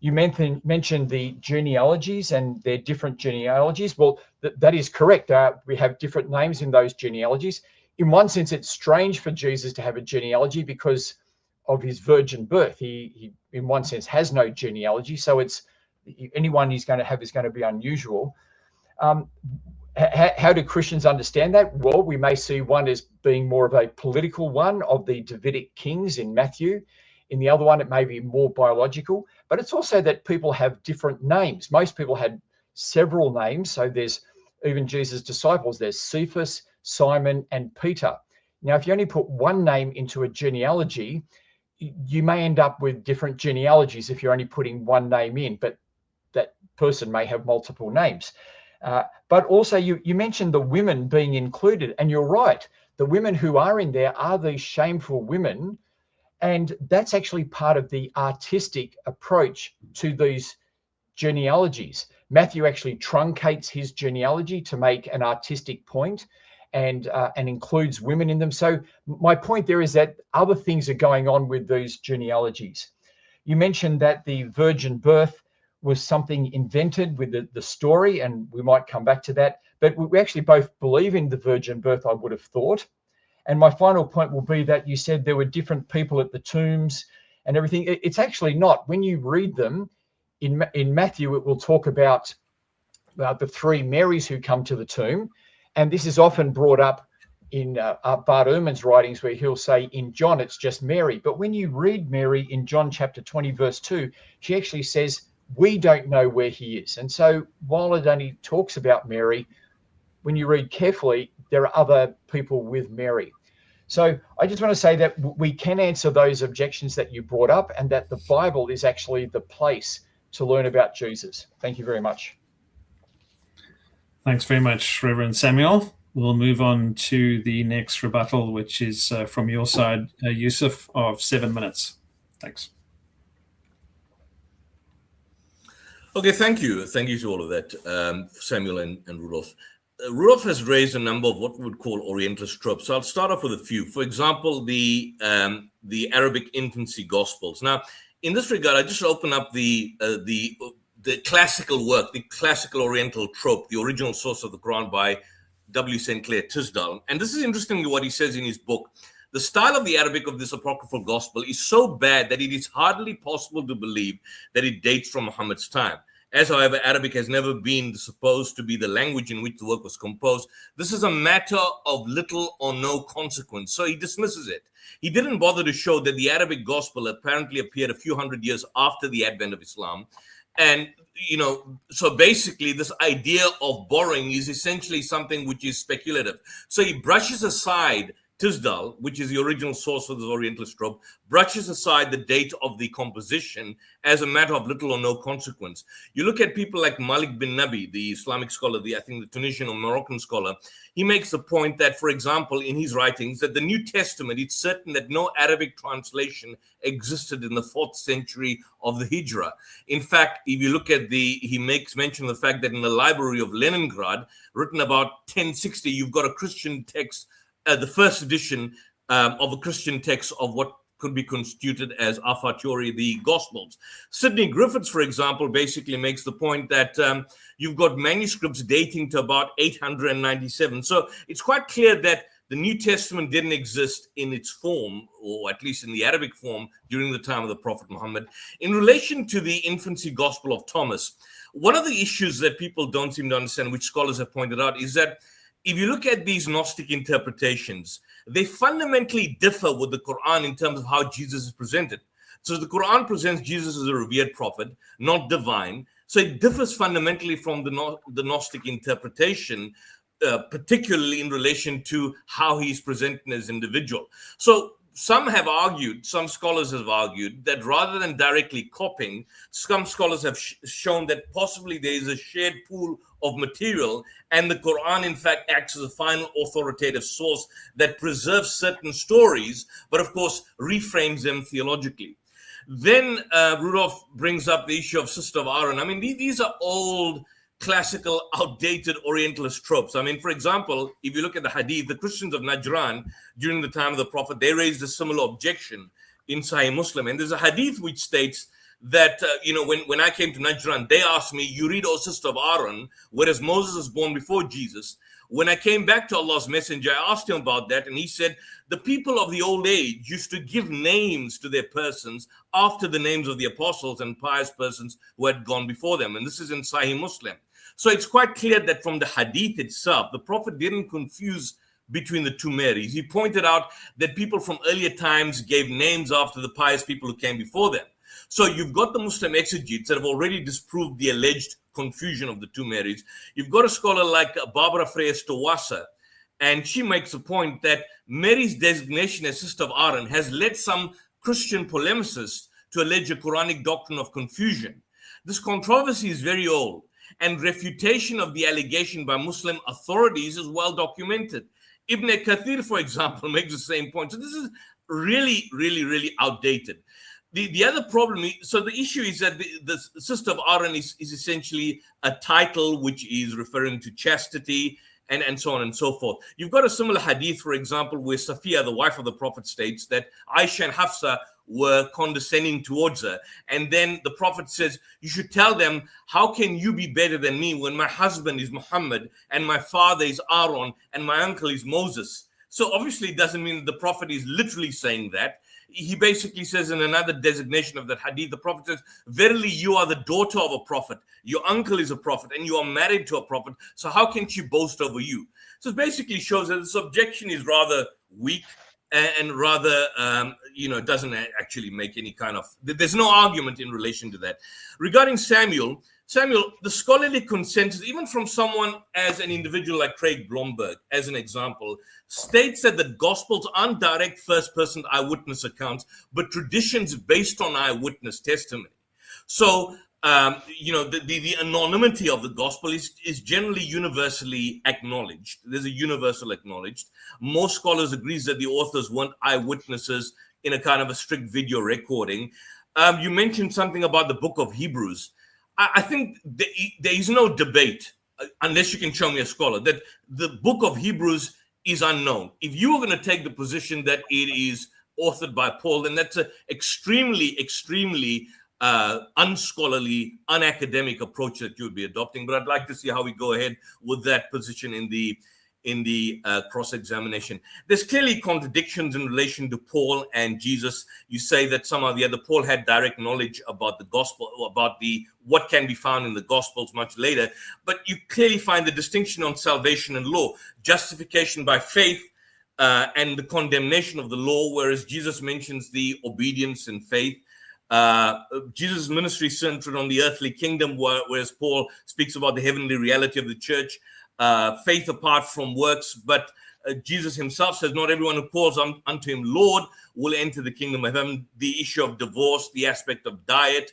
You mentioned the genealogies, and they're different genealogies. Well, that is correct. We have different names in those genealogies. In one sense, it's strange for Jesus to have a genealogy because of his virgin birth. He in one sense, has no genealogy. So it's anyone he's going to have is going to be unusual. How do Christians understand that? Well, we may see one as being more of a political one of the Davidic kings in Matthew. In the other one, it may be more biological, but it's also that people have different names. Most people had several names. So there's even Jesus' disciples. There's Cephas, Simon, and Peter. Now, if you only put one name into a genealogy, you may end up with different genealogies if you're only putting one name in, but that person may have multiple names. But also you mentioned the women being included, and you're right. The women who are in there are these shameful women, and that's actually part of the artistic approach to these genealogies. Matthew actually truncates his genealogy to make an artistic point, and includes women in them. So my point there is that other things are going on with these genealogies. You mentioned that the virgin birth was something invented with the story, and we might come back to that. But we actually both believe in the virgin birth, I would have thought. And my final point will be that you said there were different people at the tombs and everything. It's actually not. When you read them in Matthew, it will talk about the three Marys who come to the tomb. And this is often brought up in Bart Ehrman's writings, where he'll say in John, it's just Mary. But when you read Mary in John chapter 20, verse 2, she actually says, we don't know where he is. And so while it only talks about Mary, when you read carefully, there are other people with Mary. So I just want to say that we can answer those objections that you brought up, and that the Bible is actually the place to learn about Jesus. Thank you very much. Thanks very much, Reverend Samuel. We'll move on to the next rebuttal, which is from your side, Yusuf, of 7 minutes. Thanks. Okay, thank you. Thank you to all of that, Samuel and Rudolph. Rudolph has raised a number of what we would call Orientalist tropes. So I'll start off with a few. For example, the Arabic infancy gospels. Now, in this regard, I just open up the classical work, the classical Oriental trope, the original source of the Qur'an by W. St. Clair Tisdale. And this is interestingly what he says in his book. The style of the Arabic of this apocryphal gospel is so bad that it is hardly possible to believe that it dates from Muhammad's time. As, however, Arabic has never been supposed to be the language in which the work was composed, this is a matter of little or no consequence. So he dismisses it. He didn't bother to show that the Arabic gospel apparently appeared a few hundred years after the advent of Islam. And, so basically this idea of borrowing is essentially something which is speculative. So he brushes aside Tisdale, which is the original source of the Orientalist trope, brushes aside the date of the composition as a matter of little or no consequence. You look at people like Malik bin Nabi, the Islamic scholar, I think the Tunisian or Moroccan scholar, he makes the point that, for example, in his writings, that the New Testament, it's certain that no Arabic translation existed in the 4th century of the Hijrah. In fact, if you look at he makes mention of the fact that in the library of Leningrad, written about 1060, you've got a Christian text, the first edition of a Christian text of what could be constituted as a fortiori the Gospels. Sidney Griffiths, for example, basically makes the point that you've got manuscripts dating to about 897. So it's quite clear that the New Testament didn't exist in its form, or at least in the Arabic form, during the time of the Prophet Muhammad. In relation to the infancy Gospel of Thomas, one of the issues that people don't seem to understand, which scholars have pointed out, is that if you look at these Gnostic interpretations, they fundamentally differ with the Qur'an in terms of how Jesus is presented. So the Qur'an presents Jesus as a revered prophet, not divine. So it differs fundamentally from the Gnostic interpretation, particularly in relation to how he's presented as an individual. So some scholars have argued that rather than directly copying, some scholars have shown that possibly there is a shared pool of material, and the Quran, in fact, acts as a final authoritative source that preserves certain stories, but of course reframes them theologically. Then Rudolph brings up the issue of Sister of Aaron. I mean, these are old classical, outdated Orientalist tropes. I mean, for example, if you look at the Hadith, the Christians of Najran during the time of the Prophet, they raised a similar objection in Sahih Muslim. And there's a Hadith which states that, when I came to Najran, they asked me, you read, O sister of Aaron, whereas Moses was born before Jesus. When I came back to Allah's Messenger, I asked him about that, and he said, the people of the old age used to give names to their persons after the names of the apostles and pious persons who had gone before them. And this is in Sahih Muslim. So it's quite clear that from the Hadith itself, the Prophet didn't confuse between the two Marys. He pointed out that people from earlier times gave names after the pious people who came before them. So you've got the Muslim exegetes that have already disproved the alleged confusion of the two Marys. You've got a scholar like Barbara Freyes-Tawassa, and she makes a point that Mary's designation as sister of Aaron has led some Christian polemicists to allege a Quranic doctrine of confusion. This controversy is very old, and refutation of the allegation by Muslim authorities is well documented. Ibn Kathir, for example, makes the same point. So this is really, really, really outdated. The other problem, so the issue is that the sister of Aaron is essentially a title which is referring to chastity and so on and so forth. You've got a similar hadith, for example, where Safiya, the wife of the Prophet, states that Aisha and Hafsa were condescending towards her. And then the Prophet says, you should tell them, how can you be better than me when my husband is Muhammad and my father is Aaron and my uncle is Moses? So obviously it doesn't mean the Prophet is literally saying that. He basically says in another designation of that hadith, the Prophet says, verily you are the daughter of a prophet, your uncle is a prophet, and you are married to a prophet, so how can she boast over you? So it basically shows that this objection is rather weak and rather, doesn't actually make any kind of, there's no argument in relation to that. Regarding Samuel, the scholarly consensus, even from someone as an individual like Craig Blomberg, as an example, states that the Gospels aren't direct first-person eyewitness accounts, but traditions based on eyewitness testimony. So, the anonymity of the Gospel is generally universally acknowledged. There's a universal acknowledged. Most scholars agree that the authors weren't eyewitnesses in a kind of a strict video recording. You mentioned something about the book of Hebrews. I think there is no debate, unless you can show me a scholar, that the book of Hebrews is unknown. If you were going to take the position that it is authored by Paul, then that's an extremely, extremely unscholarly, unacademic approach that you would be adopting. But I'd like to see how we go ahead with that position in the cross-examination. There's clearly contradictions in relation to Paul and Jesus. You say that somehow the other Paul had direct knowledge about the gospel, about what can be found in the gospels much later, but you clearly find the distinction on salvation and law, justification by faith and the condemnation of the law, whereas Jesus mentions the obedience and faith. Jesus' ministry centered on the earthly kingdom, whereas Paul speaks about the heavenly reality of the church. Faith apart from works, but Jesus himself says not everyone who calls unto him Lord will enter the kingdom of heaven. The issue of divorce, the aspect of diet.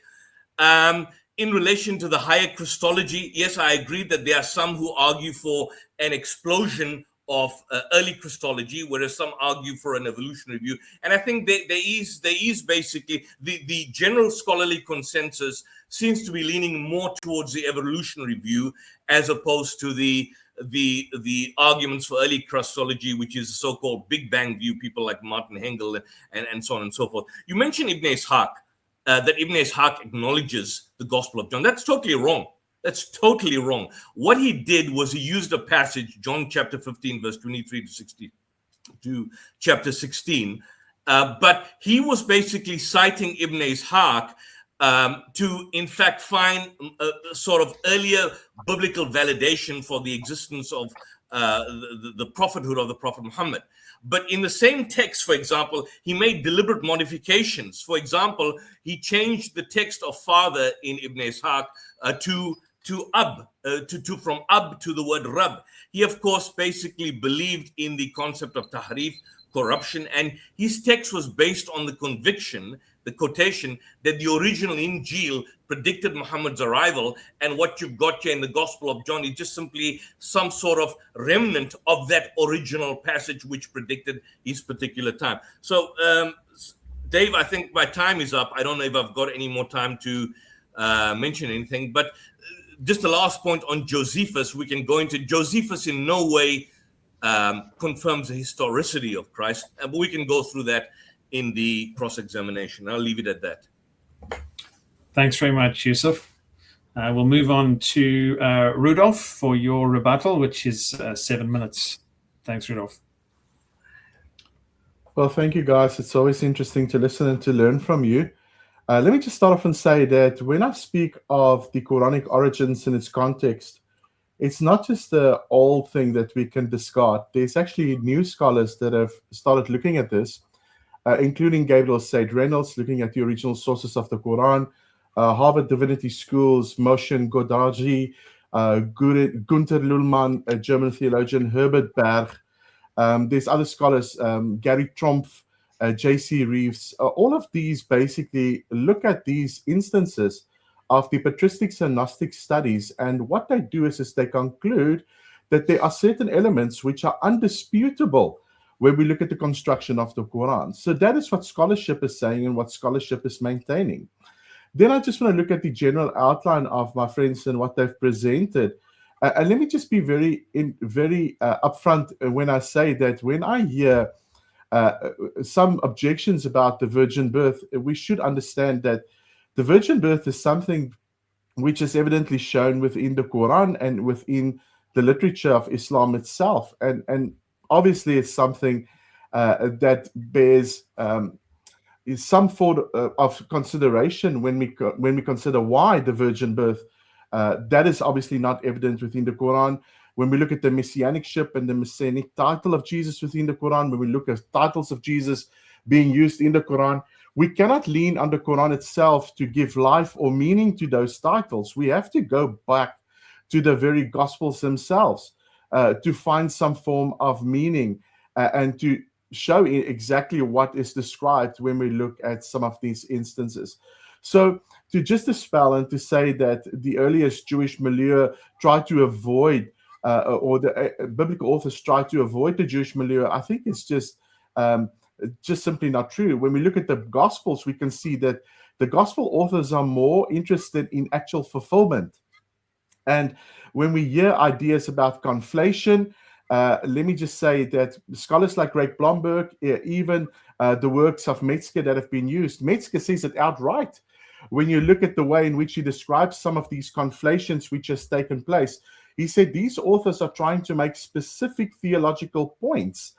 In relation to the higher Christology, yes, I agree that there are some who argue for an explosion of early Christology, whereas some argue for an evolutionary view. And I think there is basically the general scholarly consensus seems to be leaning more towards the evolutionary view as opposed to the arguments for early Christology, which is the so-called Big Bang view, people like Martin Hengel and so on and so forth. You mentioned Ibn Ishaq, that Ibn Ishaq acknowledges the Gospel of John. That's totally wrong. That's totally wrong. What he did was he used a passage, John chapter 15, verse 23 to 60, to chapter 16. But he was basically citing Ibn Ishaq to, in fact, find a sort of earlier biblical validation for the existence of the prophethood of the Prophet Muhammad. But in the same text, for example, he made deliberate modifications. For example, he changed the text of father in Ibn Ishaq to Ab, from Ab to the word Rab. He, of course, basically believed in the concept of tahrif, corruption, and his text was based on the conviction, the quotation, that the original Injil predicted Muhammad's arrival, and what you've got here in the Gospel of John is just simply some sort of remnant of that original passage which predicted his particular time. So, Dave, I think my time is up. I don't know if I've got any more time to mention anything, but just the last point on Josephus, we can go into Josephus in no way confirms the historicity of Christ, but we can go through that in the cross-examination. I'll leave it at that. Thanks very much, Yusuf. We'll move on to Rudolph for your rebuttal, which is 7 minutes. Thanks, Rudolph. Well, thank you, guys. It's always interesting to listen and to learn from you. Let me just start off and say that when I speak of the Quranic origins in its context, it's not just the old thing that we can discard. There's actually new scholars that have started looking at this, including Gabriel Said Reynolds, looking at the original sources of the Quran, Harvard Divinity School's Moshe Godarji, Gunther Lullmann, a German theologian, Herbert Berg. There's other scholars, Gary Trumpf, J.C. Reeves. All of these basically look at these instances of the patristics and Gnostic studies, and what they do is they conclude that there are certain elements which are undisputable when we look at the construction of the Quran. So that is what scholarship is saying and what scholarship is maintaining. Then I just want to look at the general outline of my friends and what they've presented. And let me just be very upfront when I say that when I hear some objections about the virgin birth, we should understand that the virgin birth is something which is evidently shown within the Quran and within the literature of Islam itself. And obviously it's something that bears is some form of consideration when we consider why the virgin birth. That is obviously not evident within the Quran. When we look at the messianicship and the messianic title of Jesus within the Quran, when we look at titles of Jesus being used in the Quran, we cannot lean on the Quran itself to give life or meaning to those titles. We have to go back to the very Gospels themselves to find some form of meaning and to show exactly what is described when we look at some of these instances. So to just dispel and to say that the earliest Jewish milieu tried to avoid, or the biblical authors tried to avoid the Jewish milieu, I think it's just simply not true. When we look at the Gospels, we can see that the Gospel authors are more interested in actual fulfillment. And when we hear ideas about conflation, let me just say that scholars like Ray Blomberg, even the works of Metzger that have been used, Metzger says it outright. When you look at the way in which he describes some of these conflations which has taken place, he said these authors are trying to make specific theological points.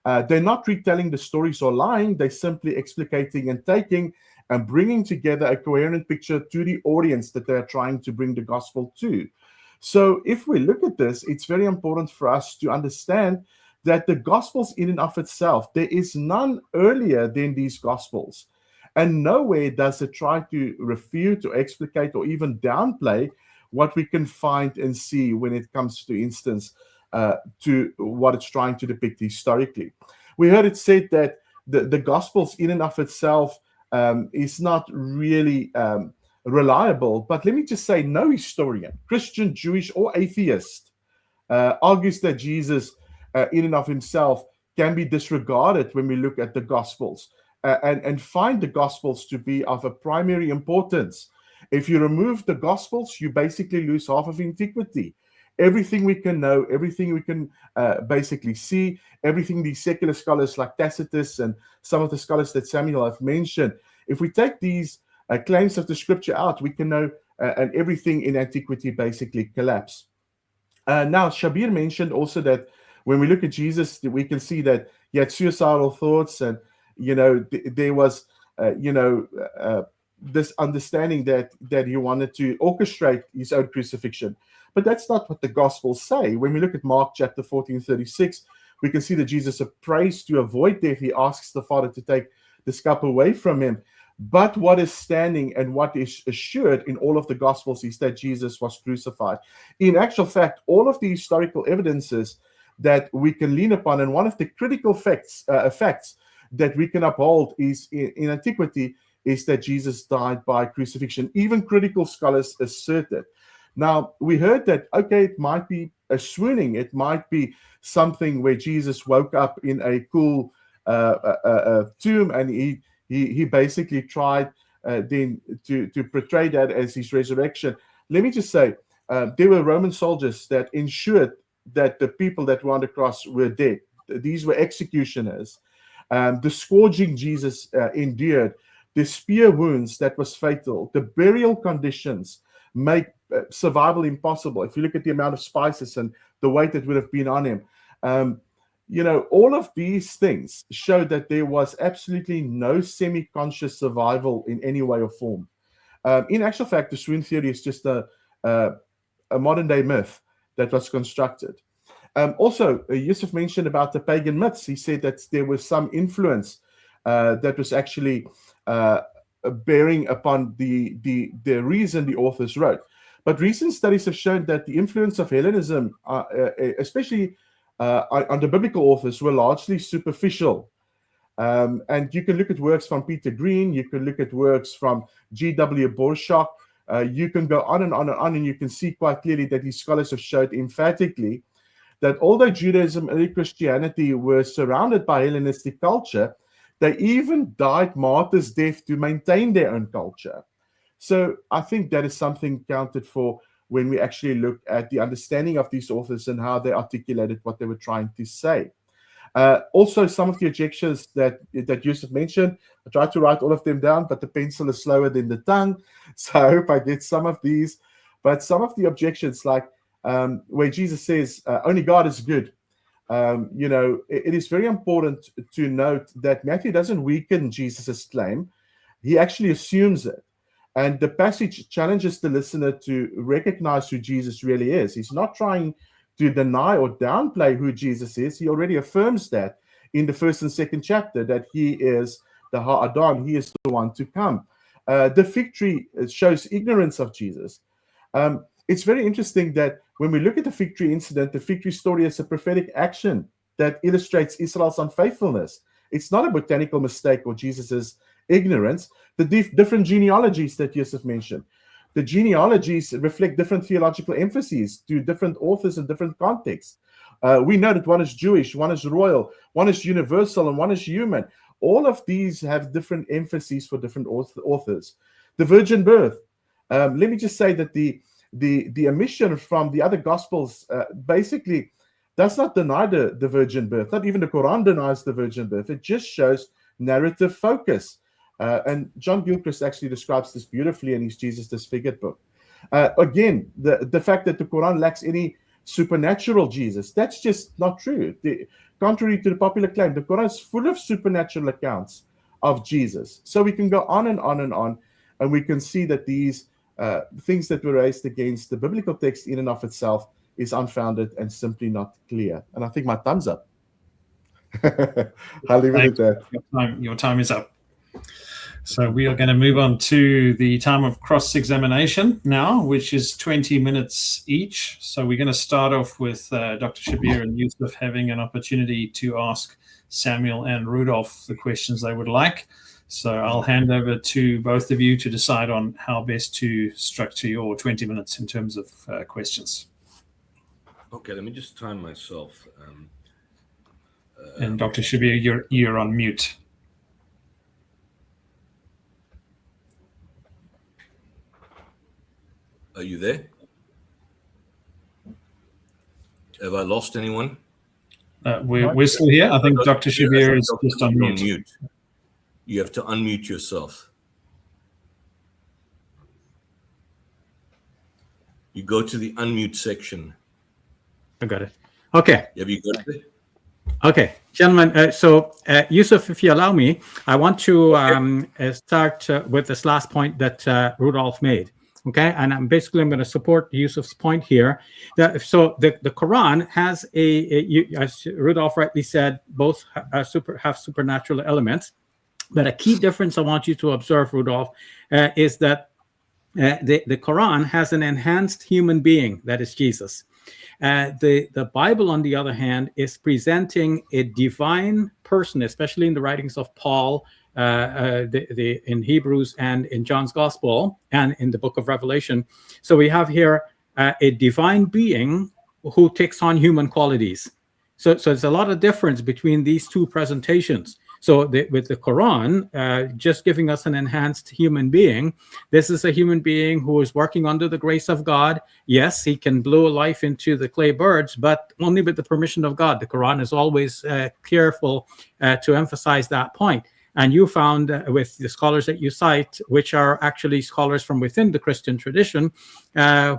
They're not retelling the stories or lying. They're simply explicating and taking and bringing together a coherent picture to the audience that they're trying to bring the gospel to. So if we look at this, it's very important for us to understand that the gospels in and of itself, there is none earlier than these gospels. And nowhere does it try to refute or explicate or even downplay what we can find and see when it comes, to instance, to what it's trying to depict historically. We heard it said that the Gospels in and of itself is not really reliable. But let me just say, no historian, Christian, Jewish, or atheist, argues that Jesus in and of himself can be disregarded when we look at the Gospels and find the Gospels to be of a primary importance. If you remove the Gospels, you basically lose half of antiquity. Everything we can know, everything we can basically see, everything these secular scholars like Tacitus and some of the scholars that Samuel have mentioned, if we take these claims of the scripture out, we can know and everything in antiquity basically collapse. Now, Shabir mentioned also that when we look at Jesus, we can see that he had suicidal thoughts, and there was this understanding that he wanted to orchestrate his own crucifixion. But that's not what the Gospels say. When we look at Mark chapter 14:36, we can see that Jesus prays to avoid death. He asks the Father to take this cup away from him. But what is standing and what is assured in all of the Gospels is that Jesus was crucified. In actual fact, all of the historical evidences that we can lean upon, and one of the critical facts that we can uphold is in antiquity, is that Jesus died by crucifixion. Even critical scholars assert it. Now, we heard that, okay, it might be a swooning. It might be something where Jesus woke up in a cool tomb, and he basically tried then to portray that as his resurrection. Let me just say, there were Roman soldiers that ensured that the people that were on the cross were dead. These were executioners. The scourging Jesus endured, the spear wounds that was fatal, the burial conditions make survival impossible. If you look at the amount of spices and the weight that would have been on him, all of these things show that there was absolutely no semi-conscious survival in any way or form. In actual fact, the swoon theory is just a modern-day myth that was constructed. Also, Yusuf mentioned about the pagan myths. He said that there was some influence that was actually bearing upon the reason the authors wrote. But recent studies have shown that the influence of Hellenism, especially on the biblical authors, were largely superficial. And you can look at works from Peter Green, you can look at works from G.W. Boshoff, you can go on and on and on, and you can see quite clearly that these scholars have showed emphatically that although Judaism and Christianity were surrounded by Hellenistic culture, they even died martyrs' death to maintain their own culture. So I think that is something counted for when we actually look at the understanding of these authors and how they articulated what they were trying to say. Also, some of the objections that Yusuf mentioned, I tried to write all of them down, but the pencil is slower than the tongue. So I hope I get some of these. But some of the objections, like where Jesus says, only God is good. It is very important to note that Matthew doesn't weaken Jesus' claim. He actually assumes it. And the passage challenges the listener to recognize who Jesus really is. He's not trying to deny or downplay who Jesus is. He already affirms that in the first and second chapter, that he is the Ha'adon, he is the one to come. The fig tree shows ignorance of Jesus. It's very interesting that when we look at the fig tree incident, the fig tree story is a prophetic action that illustrates Israel's unfaithfulness. It's not a botanical mistake or Jesus's ignorance. The different genealogies that Yusuf mentioned, the genealogies reflect different theological emphases to different authors in different contexts. We know that one is Jewish, one is royal, one is universal, and one is human. All of these have different emphases for different authors. The virgin birth. Let me just say that the omission from the other gospels basically does not deny the virgin birth. Not even the Quran denies the virgin birth. It just shows narrative focus. And John Gilchrist actually describes this beautifully in his Jesus Disfigured book. Again, the fact that the Quran lacks any supernatural Jesus, that's just not true. Contrary to the popular claim, the Quran is full of supernatural accounts of Jesus. So we can go on and on and on, and we can see that these things that were raised against the biblical text in and of itself is unfounded and simply not clear. And I think my time's up. I'll leave it at that. Your time is up. So we are going to move on to the time of cross-examination now, which is 20 minutes each. So we're going to start off with Dr. Shabir and Yusuf having an opportunity to ask Samuel and Rudolph the questions they would like. So I'll hand over to both of you to decide on how best to structure your 20 minutes in terms of questions. Okay, let me just time myself. And Dr. Shabir, you're on mute. Are you there? Have I lost anyone? We're still here. I think Dr. Shabir is just on mute. You have to unmute yourself. You go to the unmute section. I got it. Okay. Have you got it? Okay, gentlemen. So, Yusuf, if you allow me, I want to start with this last point that Rudolph made. Okay, and I'm going to support Yusuf's point here. So the Quran has as Rudolph rightly said, both have supernatural elements. But a key difference I want you to observe, Rudolph, is that the Quran has an enhanced human being, that is Jesus. The Bible, on the other hand, is presenting a divine person, especially in the writings of Paul, in Hebrews and in John's Gospel and in the book of Revelation. So we have here a divine being who takes on human qualities. So there's a lot of difference between these two presentations. So with the Quran just giving us an enhanced human being, this is a human being who is working under the grace of God. Yes, he can blow life into the clay birds, but only with the permission of God. The Quran is always careful to emphasize that point. And you found with the scholars that you cite, which are actually scholars from within the Christian tradition,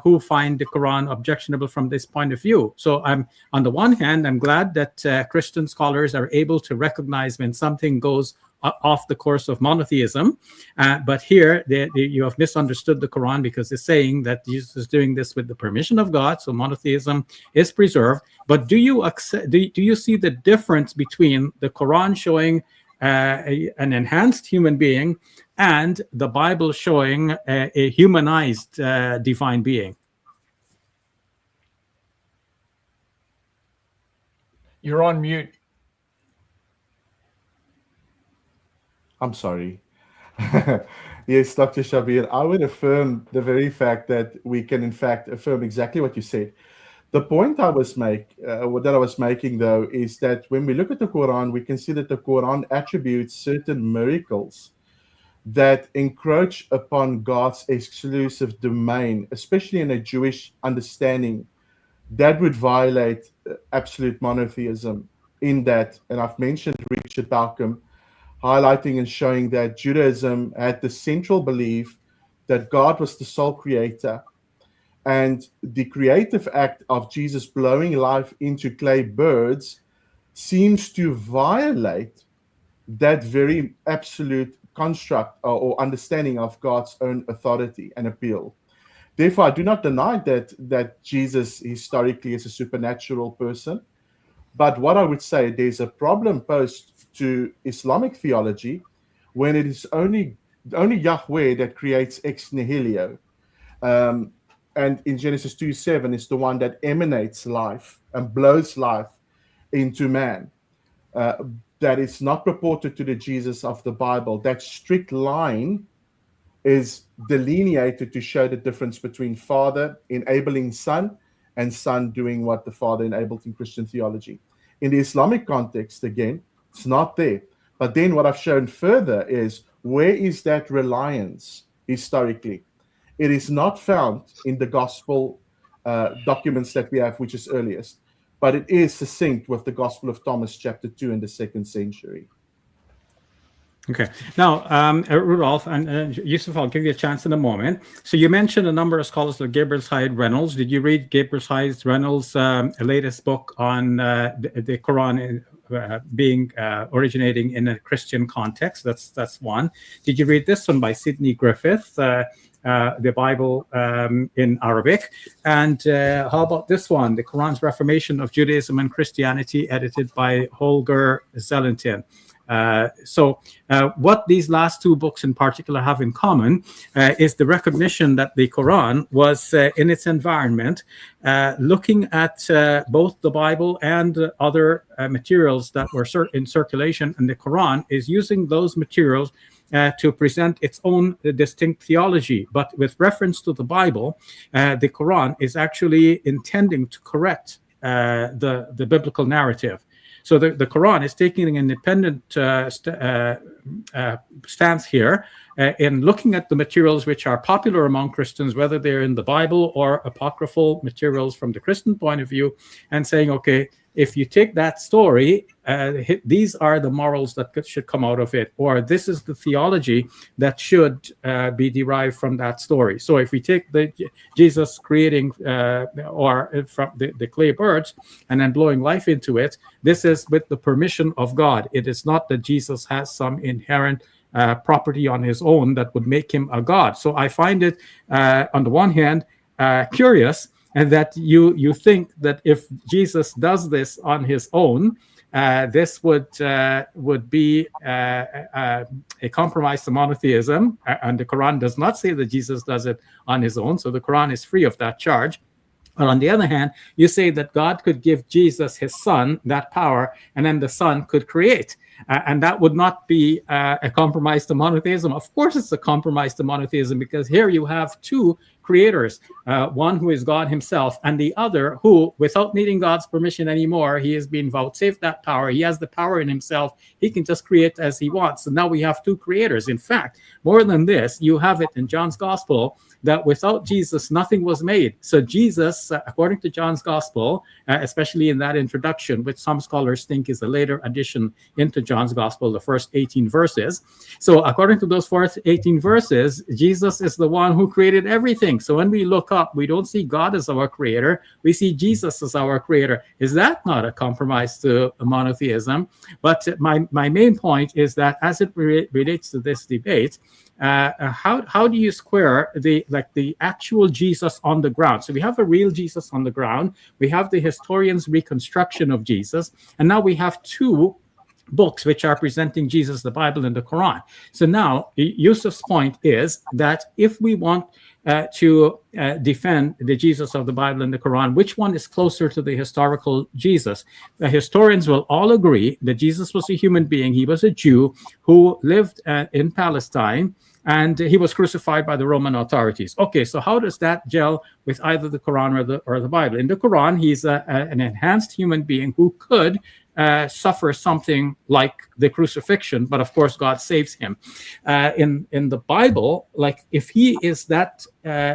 who find the Quran objectionable from this point of view. So I'm on the one hand, I'm glad that Christian scholars are able to recognize when something goes off the course of monotheism. But here you have misunderstood the Quran, because it's saying that Jesus is doing this with the permission of God. So monotheism is preserved. But do you see the difference between the Quran showing an enhanced human being and the Bible showing a humanized divine being? You're on mute. I'm sorry. Yes, Dr. Shabir, I would affirm the very fact that we can, in fact, affirm exactly what you said. The point I was making, though, is that when we look at the Quran, we can see that the Quran attributes certain miracles that encroach upon God's exclusive domain, especially in a Jewish understanding, that would violate absolute monotheism. In that, and I've mentioned Richard Balcom, highlighting and showing that Judaism had the central belief that God was the sole creator, and the creative act of Jesus blowing life into clay birds seems to violate that very absolute construct or understanding of God's own authority and appeal. Therefore, I do not deny that Jesus historically is a supernatural person. But what I would say, there's a problem posed to Islamic theology when it is only Yahweh that creates ex nihilo. And in Genesis 2:7 is the one that emanates life and blows life into man. That is not purported to the Jesus of the Bible. That strict line is delineated to show the difference between Father enabling Son and Son doing what the Father enabled in Christian theology. In the Islamic context, again, it's not there. But then what I've shown further is, where is that reliance historically? It is not found in the gospel documents that we have, which is earliest, but it is succinct with the Gospel of Thomas, chapter 2 in the 2nd century. Okay. Now, Rudolph and Yusuf, I'll give you a chance in a moment. So you mentioned a number of scholars like Gabriel Hyde Reynolds. Did you read Gabriel Hyde Reynolds' latest book on the Quran being originating in a Christian context? That's one. Did you read this one by Sidney Griffith, the Bible in Arabic? And how about this one, The Quran's Reformation of Judaism and Christianity, edited by Holger Zelentin? So what these last two books in particular have in common is the recognition that the Quran was in its environment, looking at both the Bible and other materials that were in circulation, and the Quran is using those materials to present its own distinct theology. But with reference to the Bible, the Quran is actually intending to correct the biblical narrative. So the Quran is taking an independent stance here in looking at the materials which are popular among Christians, whether they're in the Bible or apocryphal materials from the Christian point of view, and saying, okay, if you take that story, these are the morals that should come out of it, or this is the theology that should be derived from that story. So if we take the Jesus creating or from the clay birds and then blowing life into it, this is with the permission of God. It is not that Jesus has some inherent property on his own that would make him a God. So I find it, on the one hand, curious, and that you think that if Jesus does this on his own, this would be a compromise to monotheism, and the Quran does not say that Jesus does it on his own, so the Quran is free of that charge. But on the other hand, you say that God could give Jesus, his son, that power, and then the son could create. And that would not be a compromise to monotheism. Of course, it's a compromise to monotheism, because here you have two creators, one who is God himself, and the other who, without needing God's permission anymore, he has been vouchsafed that power. He has the power in himself. He can just create as he wants. So now we have two creators. In fact, more than this, you have it in John's gospel that without Jesus, nothing was made. So Jesus, according to John's gospel, especially in that introduction, which some scholars think is a later addition into John's gospel, the first 18 verses. So according to those first 18 verses, Jesus is the one who created everything. So when we look up, we don't see God as our creator. We see Jesus as our creator. Is that not a compromise to monotheism? But my main point is that as it relates to this debate, how do you square the actual Jesus on the ground? So we have a real Jesus on the ground. We have the historian's reconstruction of Jesus, and now we have two books which are presenting Jesus, the Bible and the Quran. So now Yusuf's point is that if we want to defend the Jesus of the Bible and the Quran, which one is closer to the historical Jesus? The historians will all agree that Jesus was a human being. He was a Jew who lived in Palestine, and he was crucified by the Roman authorities. Okay, so how does that gel with either the Quran or the Bible? In the Quran, he's an enhanced human being who could suffer something like the crucifixion, but of course God saves him. In the Bible, like if he is that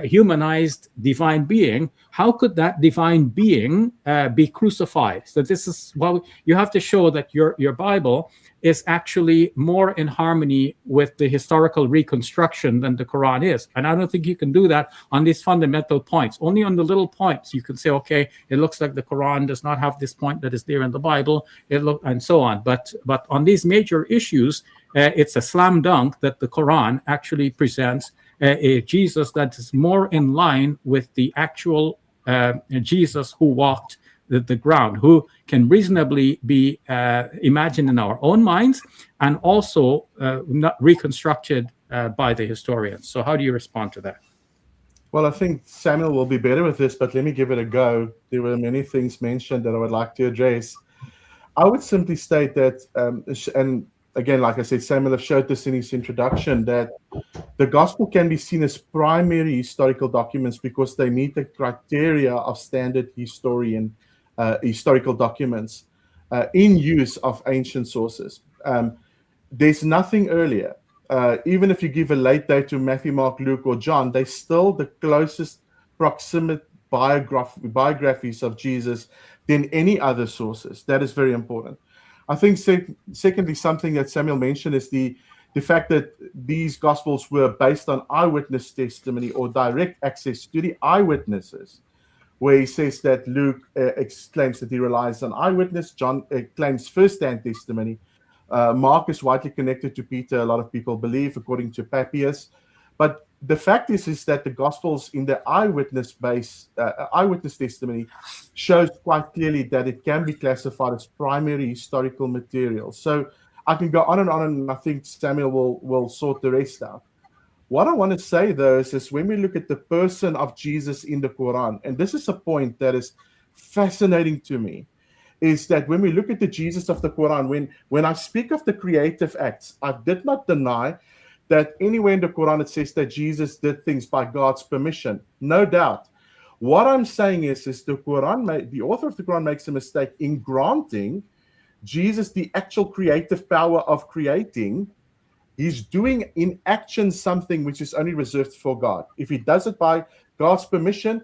humanized divine being, how could that divine being be crucified? So this is well, you have to show that your Bible is actually more in harmony with the historical reconstruction than the Quran is. And I don't think you can do that on these fundamental points. Only on the little points you can say, okay, it looks like the Quran does not have this point that is there in the Bible, and so on. But on these major issues, it's a slam dunk that the Quran actually presents a Jesus that is more in line with the actual Jesus who walked the ground, who can reasonably be imagined in our own minds and also not reconstructed by the historians. So how do you respond to that? Well, I think Samuel will be better with this, but let me give it a go. There were many things mentioned that I would like to address. I would simply state that, and again, like I said, Samuel showed this in his introduction, that the gospel can be seen as primary historical documents because they meet the criteria of standard historical documents in use of ancient sources. There's nothing earlier. Even if you give a late date to Matthew, Mark, Luke, or John, they're still the closest proximate biographies of Jesus than any other sources. That is very important. I think, secondly, something that Samuel mentioned is the fact that these gospels were based on eyewitness testimony or direct access to the eyewitnesses, where he says that Luke claims that he relies on eyewitness, John claims first-hand testimony. Mark is widely connected to Peter, a lot of people believe, according to Papias. But the fact is that the Gospels in the eyewitness testimony shows quite clearly that it can be classified as primary historical material. So I can go on, and I think Samuel will sort the rest out. What I want to say, though, is when we look at the person of Jesus in the Quran, and this is a point that is fascinating to me, is that when we look at the Jesus of the Quran, when I speak of the creative acts, I did not deny that anywhere in the Quran it says that Jesus did things by God's permission. No doubt. What I'm saying is the author of the Quran makes a mistake in granting Jesus the actual creative power of creating. He's doing in action something which is only reserved for God. If he does it by God's permission,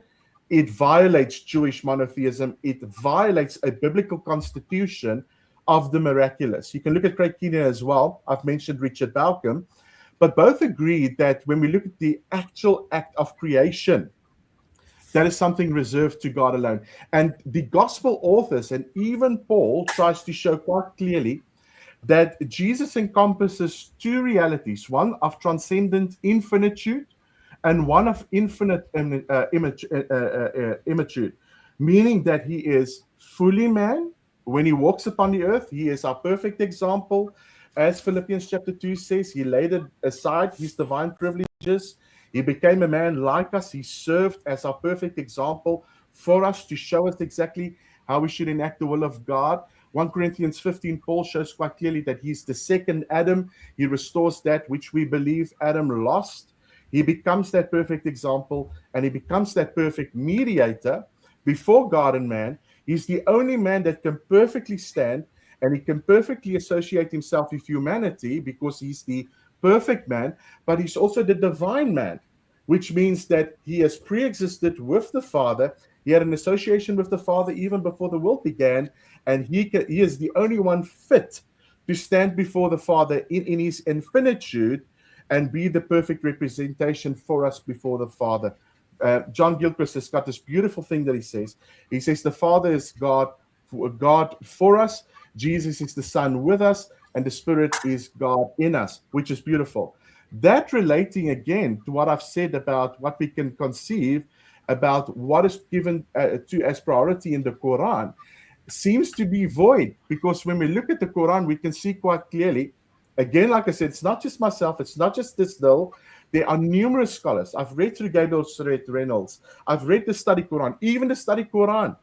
it violates Jewish monotheism. It violates a biblical constitution of the miraculous. You can look at Craig Keenan as well. I've mentioned Richard Bauckham. But both agree that when we look at the actual act of creation, that is something reserved to God alone. And the gospel authors, and even Paul, tries to show quite clearly that Jesus encompasses two realities, one of transcendent infinitude and one of infinite immaturity, meaning that he is fully man. When he walks upon the earth, he is our perfect example. As Philippians chapter 2 says, he laid aside his divine privileges. He became a man like us. He served as our perfect example for us to show us exactly how we should enact the will of God. 1 Corinthians 15, Paul shows quite clearly that he's the second Adam. He restores that which we believe Adam lost. He becomes that perfect example, and he becomes that perfect mediator before God and man. He's the only man that can perfectly stand, and he can perfectly associate himself with humanity because he's the perfect man, but he's also the divine man, which means that he has pre-existed with the Father. He had an association with the Father even before the world began, and he is the only one fit to stand before the Father in his infinitude and be the perfect representation for us before the Father. John Gilchrist has got this beautiful thing that he says. He says the Father is God for us, Jesus is the Son with us, and the Spirit is God in us, which is beautiful. That relating again to what I've said about what we can conceive about what is given to as priority in the Quran seems to be void, because when we look at the Quran, we can see quite clearly, again, like I said, it's not just myself, it's not just this though. There are numerous scholars. I've read through Gabriel Reynolds. I've read the study Quran, even the study Quran.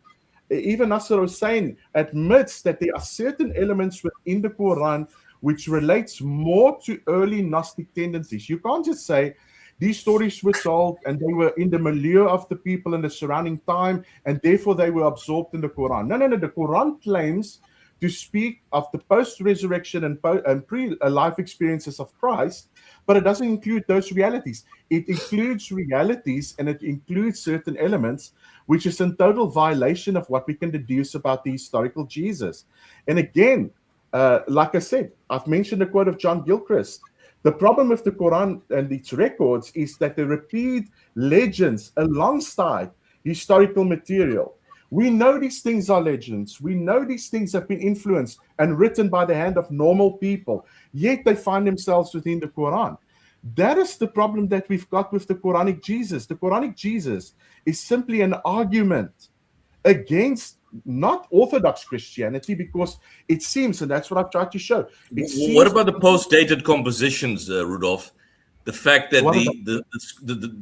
Even Nasser Hussain admits that there are certain elements within the Quran which relates more to early Gnostic tendencies. You can't just say these stories were told and they were in the milieu of the people in the surrounding time, and therefore they were absorbed in the Quran. No. The Quran claims to speak of the post-resurrection and pre-life experiences of Christ, but it doesn't include those realities. It includes realities, and it includes certain elements which is in total violation of what we can deduce about the historical Jesus. And again, like I said, I've mentioned a quote of John Gilchrist. The problem with the Quran and its records is that they repeat legends alongside historical material. We know these things are legends. We know these things have been influenced and written by the hand of normal people, yet they find themselves within the Quran. That is the problem that we've got with the Quranic Jesus. The Quranic Jesus is simply an argument against not Orthodox Christianity, because it seems, and that's what I've tried to show. What about the post-dated compositions, Rudolph? The fact that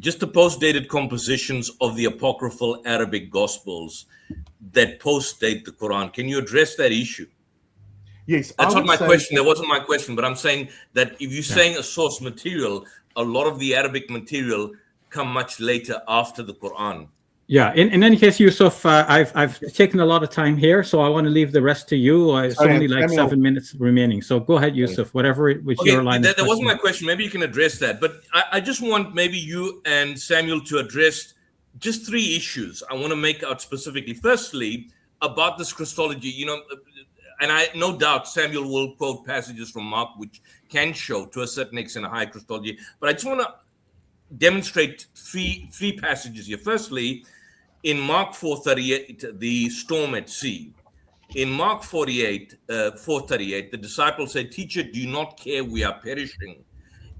just the post-dated compositions of the apocryphal Arabic Gospels that post-date the Quran. Can you address that issue? Yes. That's not my question. That wasn't my question. But I'm saying that if you're saying a source material, a lot of the Arabic material come much later after the Quran. Yeah. In any case, Yusuf, I've taken a lot of time here, so I want to leave the rest to you. It's only like 7 minutes remaining. So go ahead, Yusuf, whatever which your line is. That wasn't my question. Maybe you can address that. But I just want maybe you and Samuel to address just 3 issues I want to make out specifically. Firstly, about this Christology, and I no doubt Samuel will quote passages from Mark which can show to a certain extent a high Christology. But I just want to demonstrate three passages here. Firstly, in Mark 4:38, the storm at sea. In Mark 4:38, the disciples said, "Teacher, do you not care we are perishing?"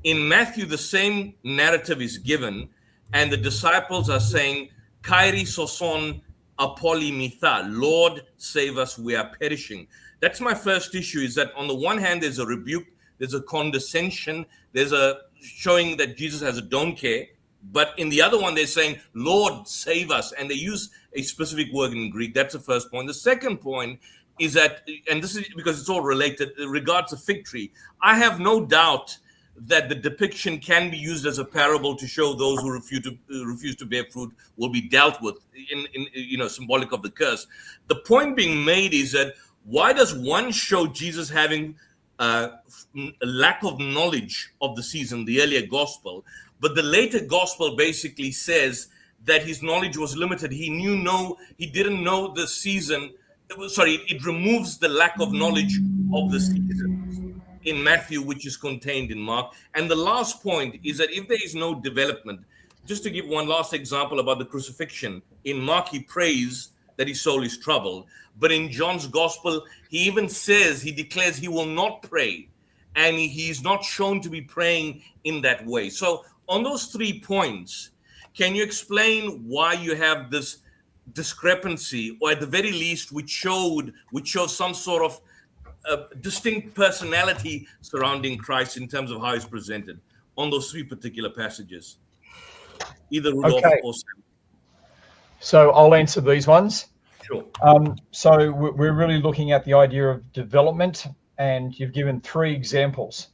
In Matthew, the same narrative is given, and the disciples are saying, "Kairi soson apolymitha, Lord, save us, we are perishing." That's my first issue, is that on the one hand, there's a rebuke, there's a condescension, there's a showing that Jesus has a don't care. But in the other one, they're saying, "Lord, save us." And they use a specific word in Greek. That's the first point. The second point is that, and this is because it's all related, in regards to fig tree, I have no doubt that the depiction can be used as a parable to show those who refuse to bear fruit will be dealt with in symbolic of the curse. The point being made is that why does one show Jesus having a lack of knowledge of the season, the earlier gospel, but the later gospel basically says that his knowledge was limited. He didn't know the season. It removes the lack of knowledge of the season in Matthew, which is contained in Mark. And the last point is that if there is no development, just to give one last example about the crucifixion, in Mark, he prays that his soul is troubled. But in John's gospel, he even declares he will not pray. And he's not shown to be praying in that way. So on those 3 points, can you explain why you have this discrepancy, or at the very least, which shows some sort of distinct personality surrounding Christ in terms of how he's presented on those 3 particular passages? Either Rudolph or Sam. So I'll answer these ones. Sure. So we're really looking at the idea of development, and you've given 3 examples.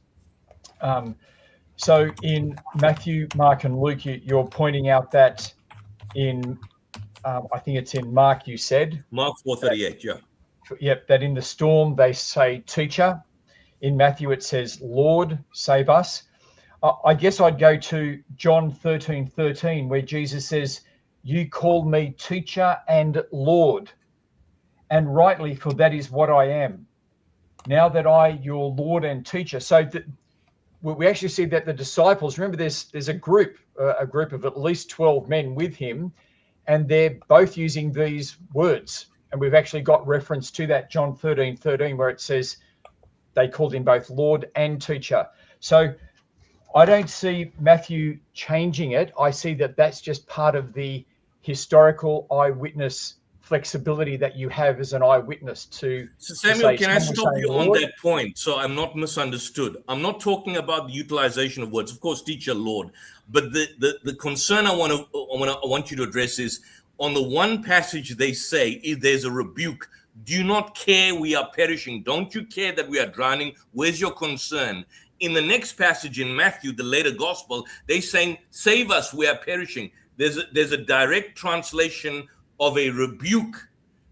So in Matthew, Mark, and Luke, you're pointing out that in, I think it's in Mark, you said. Mark 4:38, yeah. Yep, that in the storm they say, teacher. In Matthew, it says, Lord, save us. I guess I'd go to John 13:13, where Jesus says, you call me teacher and Lord, and rightly, for that is what I am. Now that I, your Lord and teacher. So we actually see that the disciples, remember there's a group of at least 12 men with him, and they're both using these words. And we've actually got reference to that, John 13:13, where it says they called him both Lord and teacher. So I don't see Matthew changing it. I see that that's just part of the historical eyewitness flexibility that you have as an eyewitness to. So Samuel, can I stop you on that point so I'm not misunderstood? I'm not talking about the utilization of words, of course, teacher, Lord, but the concern I want you to address is, on the one passage they say, if there's a rebuke, do you not care we are perishing? Don't you care that we are drowning? Where's your concern? In the next passage in Matthew, the later gospel, they're saying, save us, we are perishing. There's a direct translation of a rebuke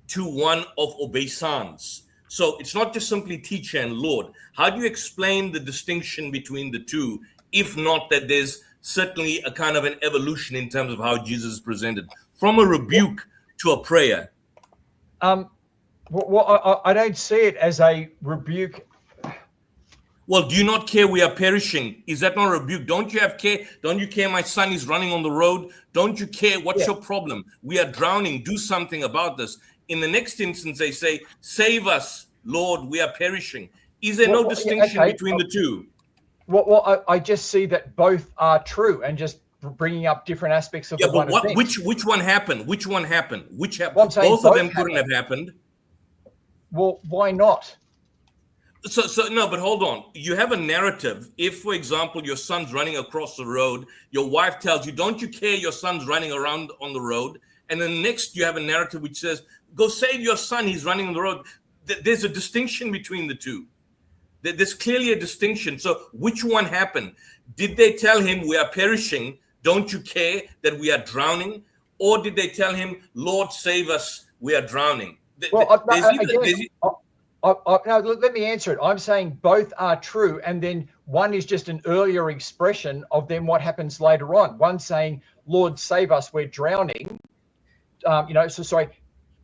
to one of obeisance. So it's not just simply teacher and Lord. How do you explain the distinction between the two, if not that there's certainly a kind of an evolution in terms of how Jesus is presented, from a rebuke to a prayer? Well, I don't see it as a rebuke. Well, do you not care we are perishing? Is that not a rebuke? Don't you have care? Don't you care my son is running on the road? Don't you care? What's your problem? We are drowning. Do something about this. In the next instance, they say, save us, Lord, we are perishing. Is there no distinction between the two? Well, I just see that both are true, and just bringing up different aspects of the one event. Which one happened? Which one happened? Which happened? Well, both of them couldn't have happened. Well, why not? So no, but hold on. You have a narrative. If, for example, your son's running across the road, your wife tells you, don't you care your son's running around on the road? And then next you have a narrative which says, go save your son, he's running on the road. There's a distinction between the two. There's clearly a distinction. So which one happened? Did they tell him we are perishing? Don't you care that we are drowning? Or did they tell him, Lord, save us, we are drowning? No, let me answer it. I'm saying both are true, and then one is just an earlier expression of then what happens later on. One saying, Lord, save us, we're drowning. So sorry,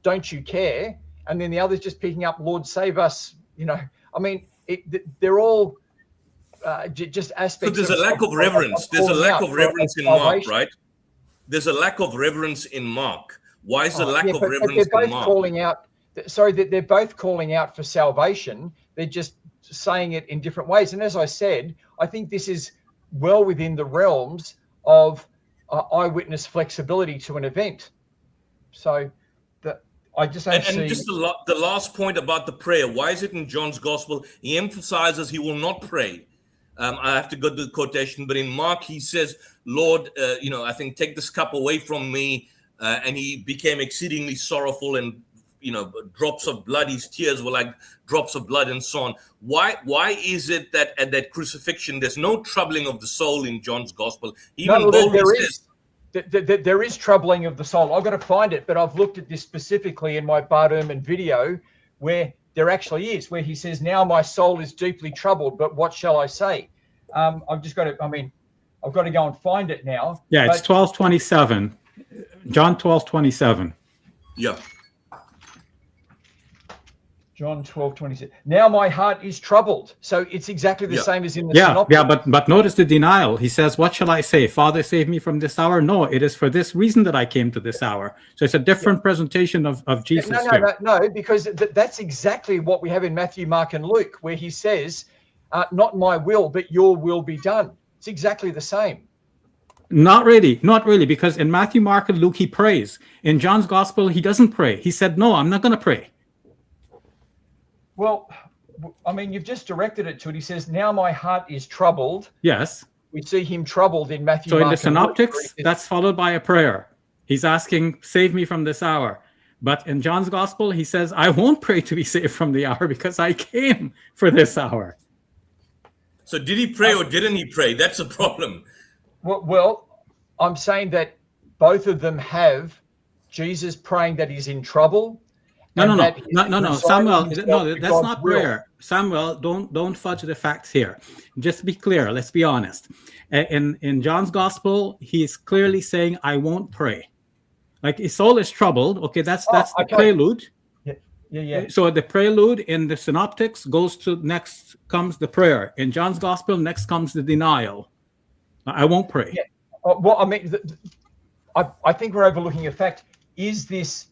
don't you care? And then the other's just picking up, Lord, save us. I mean, they're all just aspects. So there's a lack of reverence. There's a lack of reverence in Mark, right? There's a lack of reverence in Mark. Why is the lack of reverence in Mark? They're both calling out for salvation. They're just saying it in different ways. And as I said, I think this is well within the realms of eyewitness flexibility to an event. So I just don't see. And just the last point about the prayer. Why is it in John's gospel he emphasizes he will not pray? I have to go to the quotation, but in Mark he says, Lord, I think take this cup away from me. And he became exceedingly sorrowful, and drops of blood, his tears were like drops of blood, and so on. Why is it that at that crucifixion there's no troubling of the soul in John's gospel? There is troubling of the soul. I've got to find it, but I've looked at this specifically in my Bart Ehrman video, where there actually is, where he says, now my soul is deeply troubled, but what shall I say? I've got to go and find it now. Yeah, it's 12:27. John 12:27. Yeah. John 12:26. Now my heart is troubled. So it's exactly the same as in the synopsis. Yeah, but notice the denial. He says, what shall I say? Father, save me from this hour? No, it is for this reason that I came to this hour. So it's a different presentation of Jesus. No, because that's exactly what we have in Matthew, Mark, and Luke, where he says, not my will, but your will be done. It's exactly the same. Not really, because in Matthew, Mark, and Luke, he prays. In John's gospel, he doesn't pray. He said, no, I'm not going to pray. Well, you've just directed it to it. He says, now my heart is troubled. Yes. We see him troubled in Matthew, So Mark, in the synoptics, that's followed by a prayer. He's asking, save me from this hour. But in John's gospel, he says, I won't pray to be saved from the hour because I came for this hour. So did he pray or didn't he pray? That's a problem. Well, I'm saying that both of them have Jesus praying that he's in trouble. No, Samuel. No, that's not prayer. Samuel, don't fudge the facts here. Just to be clear, let's be honest. In John's gospel, he's clearly saying, "I won't pray." Like his soul is troubled. Okay, that's the prelude. Yeah. So the prelude in the synoptics goes to next comes the prayer. In John's gospel, next comes the denial. I won't pray. Yeah. Well, I mean, I think we're overlooking a fact. Is this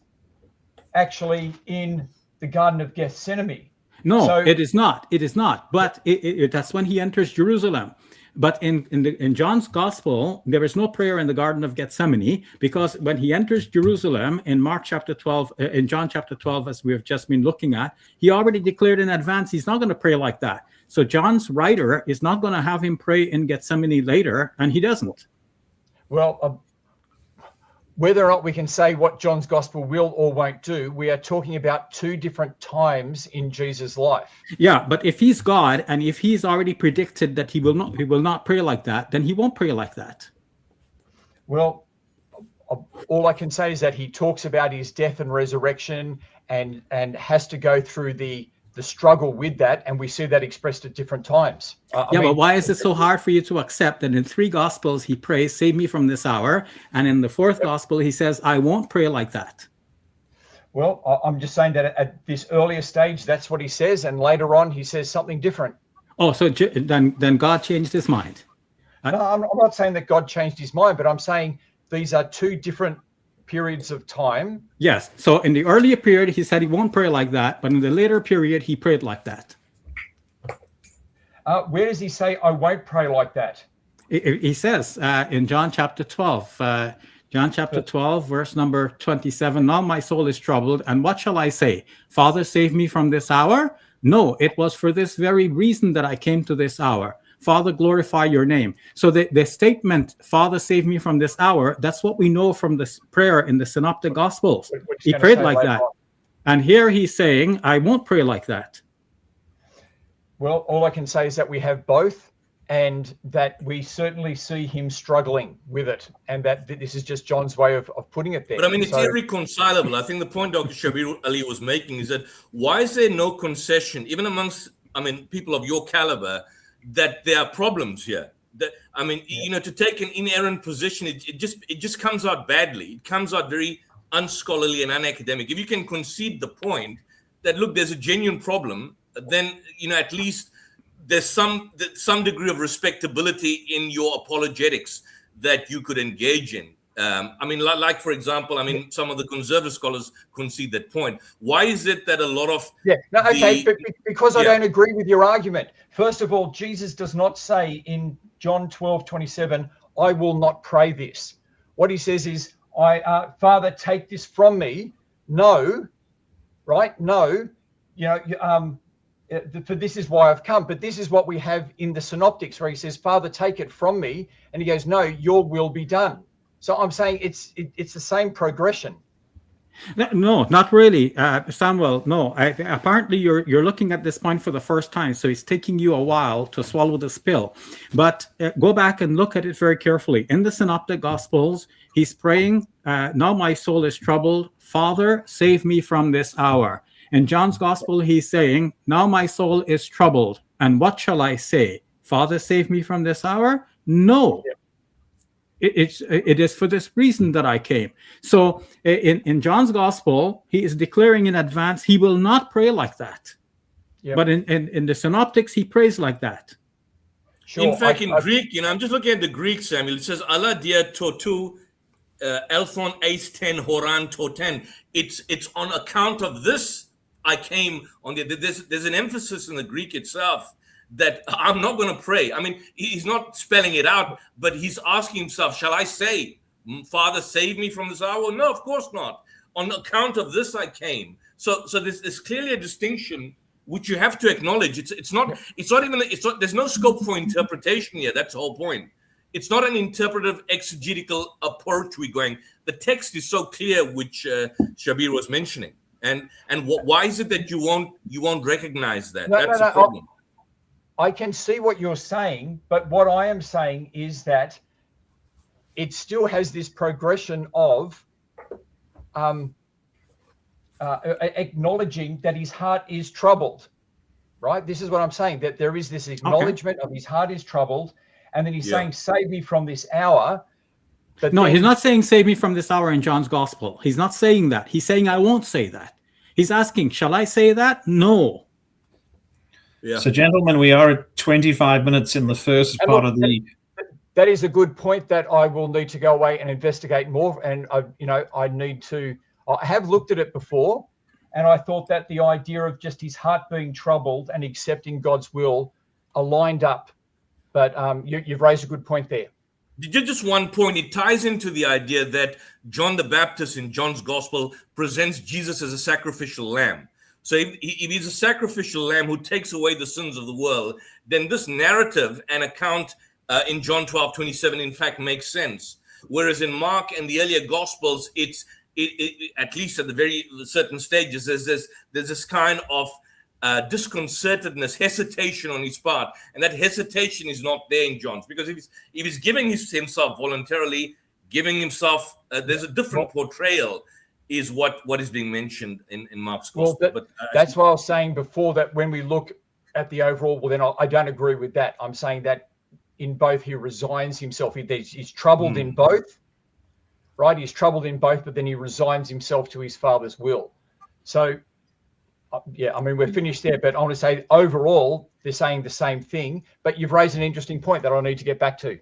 actually in the Garden of Gethsemane? No, it is not. It is not. But that's when he enters Jerusalem. But in John's gospel, there is no prayer in the Garden of Gethsemane, because when he enters Jerusalem in Mark chapter 12, in John chapter 12, as we have just been looking at, he already declared in advance he's not going to pray like that. So John's writer is not going to have him pray in Gethsemane later, and he doesn't. Well, whether or not we can say what John's gospel will or won't do, we are talking about two different times in Jesus' life. Yeah, but if he's God and if he's already predicted that he will not pray like that, then he won't pray like that. Well, all I can say is that he talks about his death and resurrection and has to go through the struggle with that, and we see that expressed at different times. But why is it so hard for you to accept that in 3 gospels he prays, "Save me from this hour," and in the 4th gospel he says, "I won't pray like that"? Well, I'm just saying that at this earlier stage, that's what he says, and later on he says something different. Oh, so then God changed his mind? No, I'm not saying that God changed his mind, but I'm saying these are two different periods of time. Yes. So in the earlier period, he said he won't pray like that, but in the later period, he prayed like that. Where does he say, "I won't pray like that"? He says in John chapter 12, John chapter 12, verse number 27, "Now my soul is troubled, and what shall I say? Father, save me from this hour? No, it was for this very reason that I came to this hour. Father, glorify your name." So the statement, "Father, save me from this hour," that's what we know from this prayer in the Synoptic Gospels. He prayed like that. And here he's saying, "I won't pray like that." Well, all I can say is that we have both, and that we certainly see him struggling with it, and that this is just John's way of putting it there. But I mean, it's irreconcilable. I think the point Dr. Shabir Ali was making is that why is there no concession, even amongst, people of your caliber, that there are problems here? That to take an inerrant position, it just comes out badly. It comes out very unscholarly and unacademic. If you can concede the point that, look, there's a genuine problem, then at least there's some degree of respectability in your apologetics that you could engage in. Like for example, some of the conservative scholars concede that point. Why is it that a lot of because I don't agree with your argument. First of all, Jesus does not say in John 12:27, "I will not pray this." What he says is, "Father, take this from me." No, right? No, for this is why I've come. But this is what we have in the Synoptics, where he says, "Father, take it from me," and he goes, "No, your will be done." So I'm saying it's the same progression. No, not really, Samuel. No, apparently you're looking at this point for the first time, so it's taking you a while to swallow the spill. But go back and look at it very carefully. In the Synoptic Gospels, he's praying, "Now my soul is troubled. Father, save me from this hour." In John's Gospel, he's saying, "Now my soul is troubled, and what shall I say? Father, save me from this hour? No." Yeah. It is for this reason that I came. So in John's gospel, he is declaring in advance he will not pray like that. Yep. But in the Synoptics, he prays like that. Sure. In fact, in Greek, I'm just looking at the Greek, Samuel. It says Allah dia totu elthon eis ten horan toten. It's on account of this I came on the. There's an emphasis in the Greek itself that I'm not going to pray. He's not spelling it out, but he's asking himself, shall I say, "Father, save me from this hour"? No, of course not. On account of this I came. So there's clearly a distinction which you have to acknowledge. There's no scope for interpretation here. That's the whole point. It's not an interpretive exegetical approach we're going. The text is so clear, which Shabir was mentioning. And why is it that you won't recognize that? That's the problem. I can see what you're saying, but what I am saying is that it still has this progression of acknowledging that his heart is troubled, right? This is what I'm saying, that there is this acknowledgement of his heart is troubled, and then he's saying, save me from this hour. But no, he's not saying save me from this hour in John's gospel. He's not saying that. He's saying I won't say that. He's asking, shall I say that? No. Yeah. So, gentlemen, we are at 25 minutes in the first part of the... That is a good point that I will need to go away and investigate more. And, I have looked at it before, and I thought that the idea of just his heart being troubled and accepting God's will are lined up. But you've raised a good point there. Just one point, it ties into the idea that John the Baptist in John's gospel presents Jesus as a sacrificial lamb. So if he's a sacrificial lamb who takes away the sins of the world, then this narrative and account in John 12:27, in fact, makes sense. Whereas in Mark and the earlier gospels, it at least at the very certain stages, there's this kind of disconcertedness, hesitation on his part, and that hesitation is not there in John's, because if he's giving himself voluntarily, giving himself, there's a different portrayal, is what is being mentioned in Mark's gospel. Well, that's why I was saying before that when we look at the overall, well, then I don't agree with that. I'm saying that in both he resigns himself. He's troubled in both, right? He's troubled in both, but then he resigns himself to his Father's will. So, yeah, I mean, we're finished there, but I want to say overall, they're saying the same thing, but you've raised an interesting point that I need to get back to.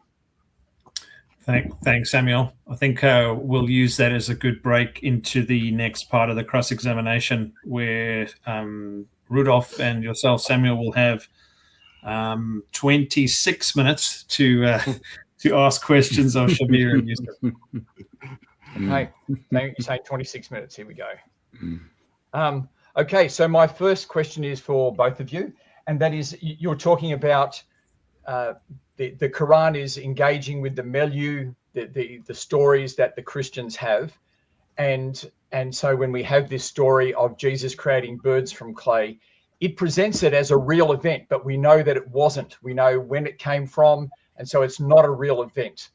Thanks, Samuel. I think we'll use that as a good break into the next part of the cross-examination, where Rudolph and yourself, Samuel, will have 26 minutes to ask questions of Shabir and Yusuf. Okay, you're saying 26 minutes. Here we go. Okay, so my first question is for both of you, and that is, you're talking about the Qur'an is engaging with the milieu, the stories that the Christians have, and so when we have this story of Jesus creating birds from clay, it presents it as a real event, but we know that it wasn't. We know when it came from, and so it's not a real event.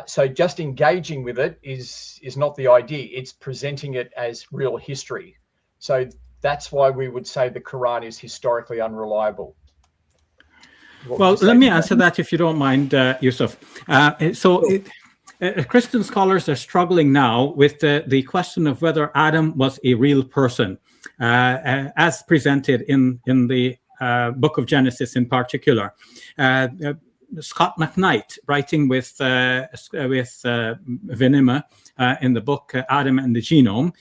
So just engaging with it is not the idea. It's presenting it as real history. So that's why we would say the Qur'an is historically unreliable. Well, let me answer that if you don't mind, Yusuf. Christian scholars are struggling now with the question of whether Adam was a real person, as presented in the book of Genesis in particular. Scott McKnight, writing with Venema in the book Adam and the Genome,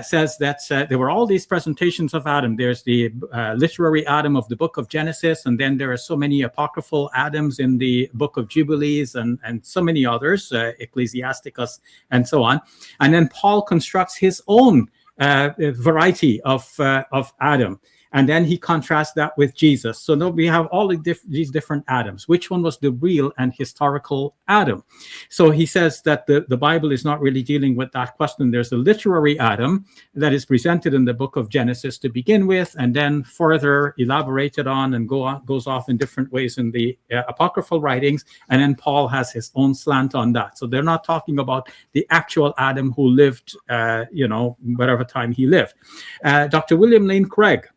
says that there were all these presentations of Adam. There's the literary Adam of the book of Genesis, and then there are so many apocryphal Adams in the book of Jubilees and so many others, Ecclesiasticus and so on. And then Paul constructs his own variety of Adam. And then he contrasts that with Jesus. So now we have all these different Adams. Which one was the real and historical Adam? So he says that the Bible is not really dealing with that question. There's a literary Adam that is presented in the book of Genesis to begin with, and then further elaborated on and goes off in different ways in the apocryphal writings. And then Paul has his own slant on that. So they're not talking about the actual Adam who lived, whatever time he lived. Dr. William Lane Craig,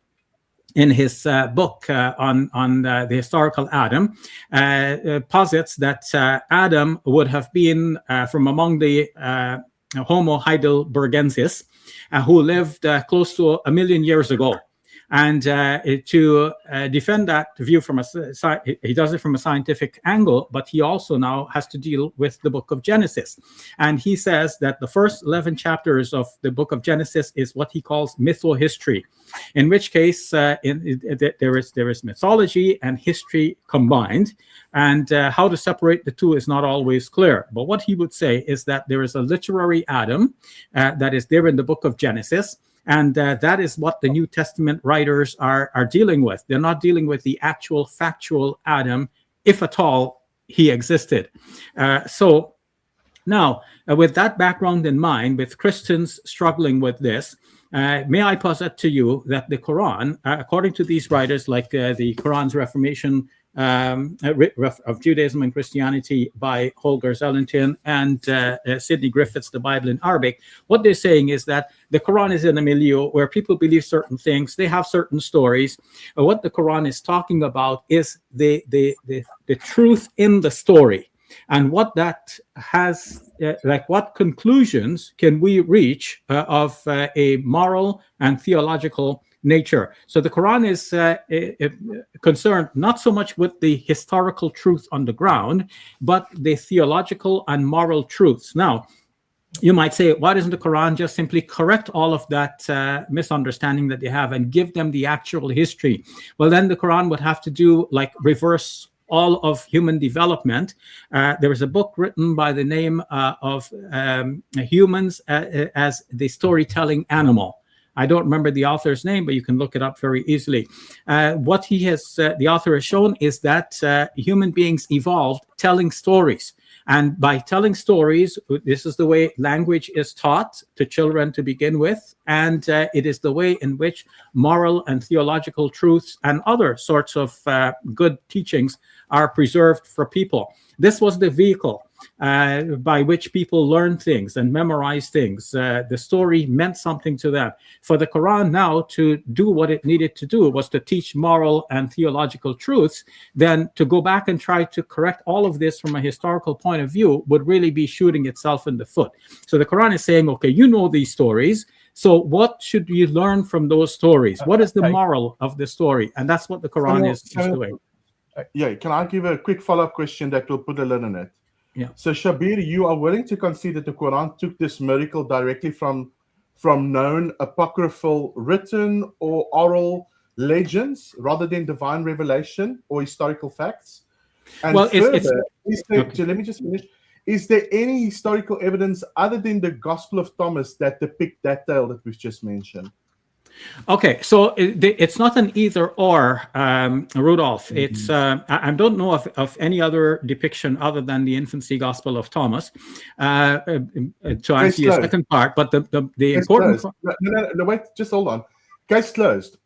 in his book on the historical Adam, posits that Adam would have been from among the Homo heidelbergensis, who lived close to 1 million years ago. And to defend that view he does it from a scientific angle, but he also now has to deal with the book of Genesis. And he says that the first 11 chapters of the book of Genesis is what he calls mythohistory, in which case there is mythology and history combined. And how to separate the two is not always clear. But what he would say is that there is a literary Adam that is there in the book of Genesis. And that is what the New Testament writers are dealing with. They're not dealing with the actual factual Adam, if at all he existed. So now, with that background in mind, with Christians struggling with this, may I posit to you that the Quran, according to these writers, like the Quran's Reformation of Judaism and Christianity by Holger Zellington and Sidney Griffiths, The Bible in Arabic, what they're saying is that the Quran is in a milieu where people believe certain things, they have certain stories. What the Quran is talking about is the truth in the story. And what that has, like what conclusions can we reach of a moral and theological nature. So the Quran is concerned not so much with the historical truth on the ground, but the theological and moral truths. Now, you might say, why doesn't the Quran just simply correct all of that misunderstanding that they have and give them the actual history? Well, then the Quran would have to do like reverse all of human development. There was a book written by the name of Humans as the Storytelling Animal. I don't remember the author's name, but you can look it up very easily. What he has, the author has shown is that human beings evolved telling stories. And by telling stories, this is the way language is taught to children to begin with. And it is the way in which moral and theological truths and other sorts of good teachings are preserved for people. This was the vehicle by which people learn things and memorize things. The story meant something to them. For the Quran now to do what it needed to do was to teach moral and theological truths. Then to go back and try to correct all of this from a historical point of view would really be shooting itself in the foot. So the Quran is saying, okay, you know these stories. So what should you learn from those stories? What is the moral of the story? And that's what the Quran is doing. Yeah, can I give a quick follow-up question that will put a lid on it? Yeah. So Shabir, you are willing to concede that the Quran took this miracle directly from known apocryphal written or oral legends rather than divine revelation or historical facts? And well, further, let me just finish. Is there any historical evidence other than the Gospel of Thomas that depict that tale that we've just mentioned? Okay, so it's not an either or, Rudolph. It's I don't know of any other depiction other than the infancy Gospel of Thomas. To answer your second part, but the important no, wait, just hold on. Case closed.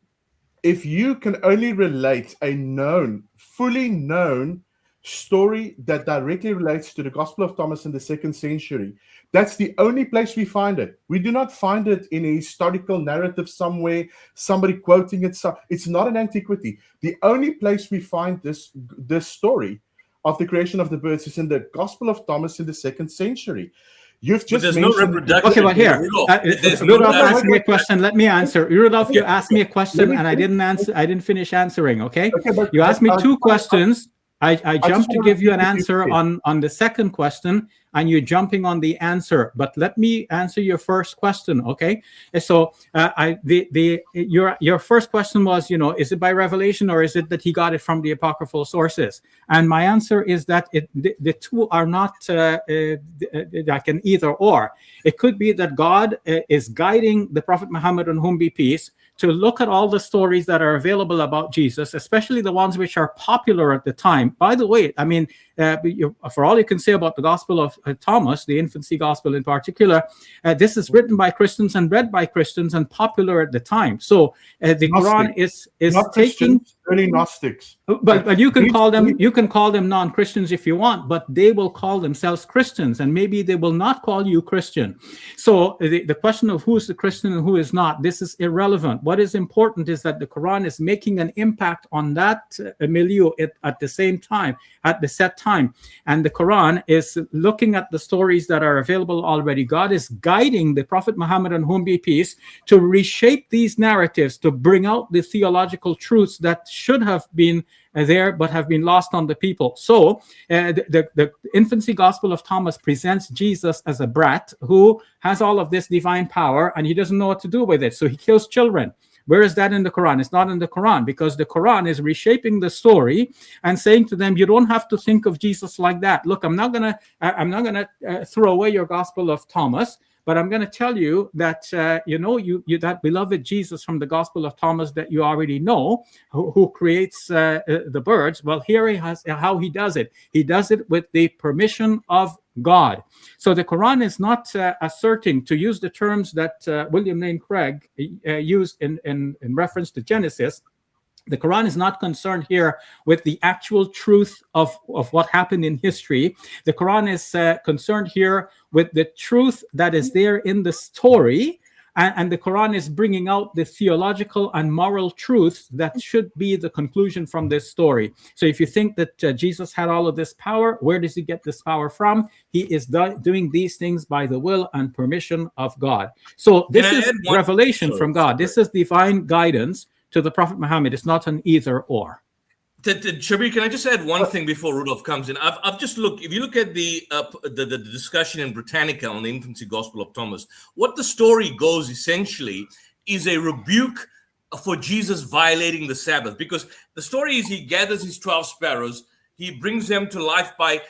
If you can only relate a known, fully known story that directly relates to the Gospel of Thomas in the 2nd century, that's the only place we find it. We do not find it in a historical narrative somewhere, somebody quoting it. It's not an antiquity. The only place we find this story of the creation of the birds is in the Gospel of Thomas in the 2nd century. You've just there's mentioned... no reproduction. Okay, but here, Rudolph asked me a question. Let me answer. Rudolph, you asked me a question and I didn't answer. I didn't finish answering. Okay, you asked me two questions. I jumped to give you an answer on the second question, and you're jumping on the answer. But let me answer your first question, okay? So your first question was, is it by revelation or is it that he got it from the apocryphal sources? And my answer is that the two are not like an either or. It could be that God is guiding the Prophet Muhammad, on whom be peace, to look at all the stories that are available about Jesus, especially the ones which are popular at the time. By the way, I mean, for all you can say about the Gospel of Thomas, the infancy Gospel in particular, this is written by Christians and read by Christians and popular at the time. So the Quran is not taking early Gnostics. But you can call them non-Christians if you want, but they will call themselves Christians, and maybe they will not call you Christian. So the question of who is the Christian and who is not, this is irrelevant. What is important is that the Quran is making an impact on that milieu at the same time, at the set time. And the Quran is looking at the stories that are available already. God is guiding the Prophet Muhammad, on whom be peace, to reshape these narratives, to bring out the theological truths that should have been there but have been lost on the people. So the infancy Gospel of Thomas presents Jesus as a brat who has all of this divine power and he doesn't know what to do with it, so he kills children. Where is that in the Quran? It's not in the Quran, because the Quran is reshaping the story and saying to them, you don't have to think of Jesus like that. Look, I'm not gonna throw away your Gospel of Thomas, but I'm going to tell you that, you that beloved Jesus from the Gospel of Thomas that you already know, who creates the birds. Well, here he has how he does it. He does it with the permission of God. So the Quran is not asserting, to use the terms that William Lane Craig used in reference to Genesis. The Quran is not concerned here with the actual truth of what happened in history. The Quran is concerned here with the truth that is there in the story. And the Quran is bringing out the theological and moral truths that should be the conclusion from this story. So if you think that Jesus had all of this power, where does he get this power from? He is doing these things by the will and permission of God. So this is revelation from God. This is divine guidance to the Prophet Muhammad. It's not an either or. Shabir, can I just add one thing before Rudolph comes in? I've just looked. If you look at the discussion in Britannica on the infancy gospel of Thomas, what the story goes essentially is a rebuke for Jesus violating the Sabbath, because the story is he gathers his 12 sparrows, he brings them to life by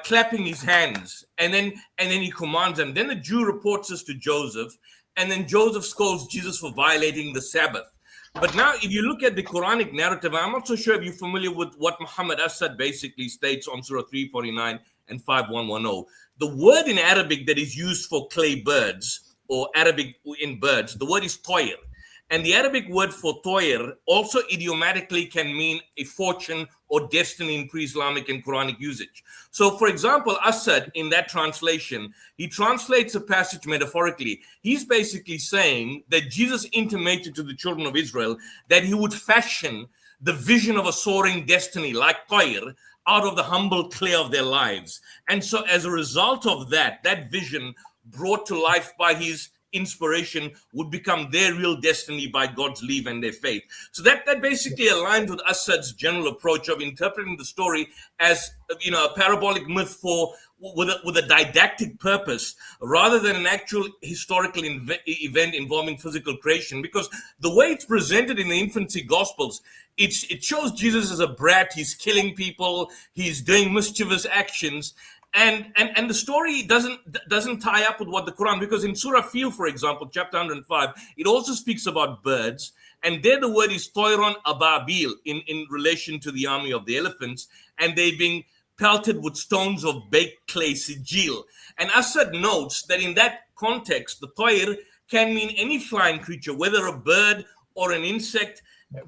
clapping his hands, and then he commands them. Then the Jew reports this to Joseph, and then Joseph scolds Jesus for violating the Sabbath. But now, if you look at the Quranic narrative, I'm not so sure if you're familiar with what Muhammad Asad basically states on Surah 349 and 5110. The word in Arabic that is used for clay birds, or Arabic in birds, the word is toyer. And the Arabic word for toyer also idiomatically can mean a fortune or destiny in pre-Islamic and Quranic usage. So, for example, Asad, in that translation, he translates a passage metaphorically. He's basically saying that Jesus intimated to the children of Israel that he would fashion the vision of a soaring destiny like toyer out of the humble clay of their lives. And so as a result of that vision brought to life by his inspiration would become their real destiny by God's leave and their faith. So that basically aligns with Asad's general approach of interpreting the story as, you know, a parabolic myth with a didactic purpose rather than an actual historical event involving physical creation. Because the way it's presented in the infancy gospels, it shows Jesus as a brat. He's killing people, he's doing mischievous actions. And the story doesn't tie up with what the Quran, because in Surah Fil, for example, chapter 105, it also speaks about birds, and there the word is toiron ababil in relation to the army of the elephants, and they being pelted with stones of baked clay sijil. And Asad notes that in that context, the toir can mean any flying creature, whether a bird or an insect,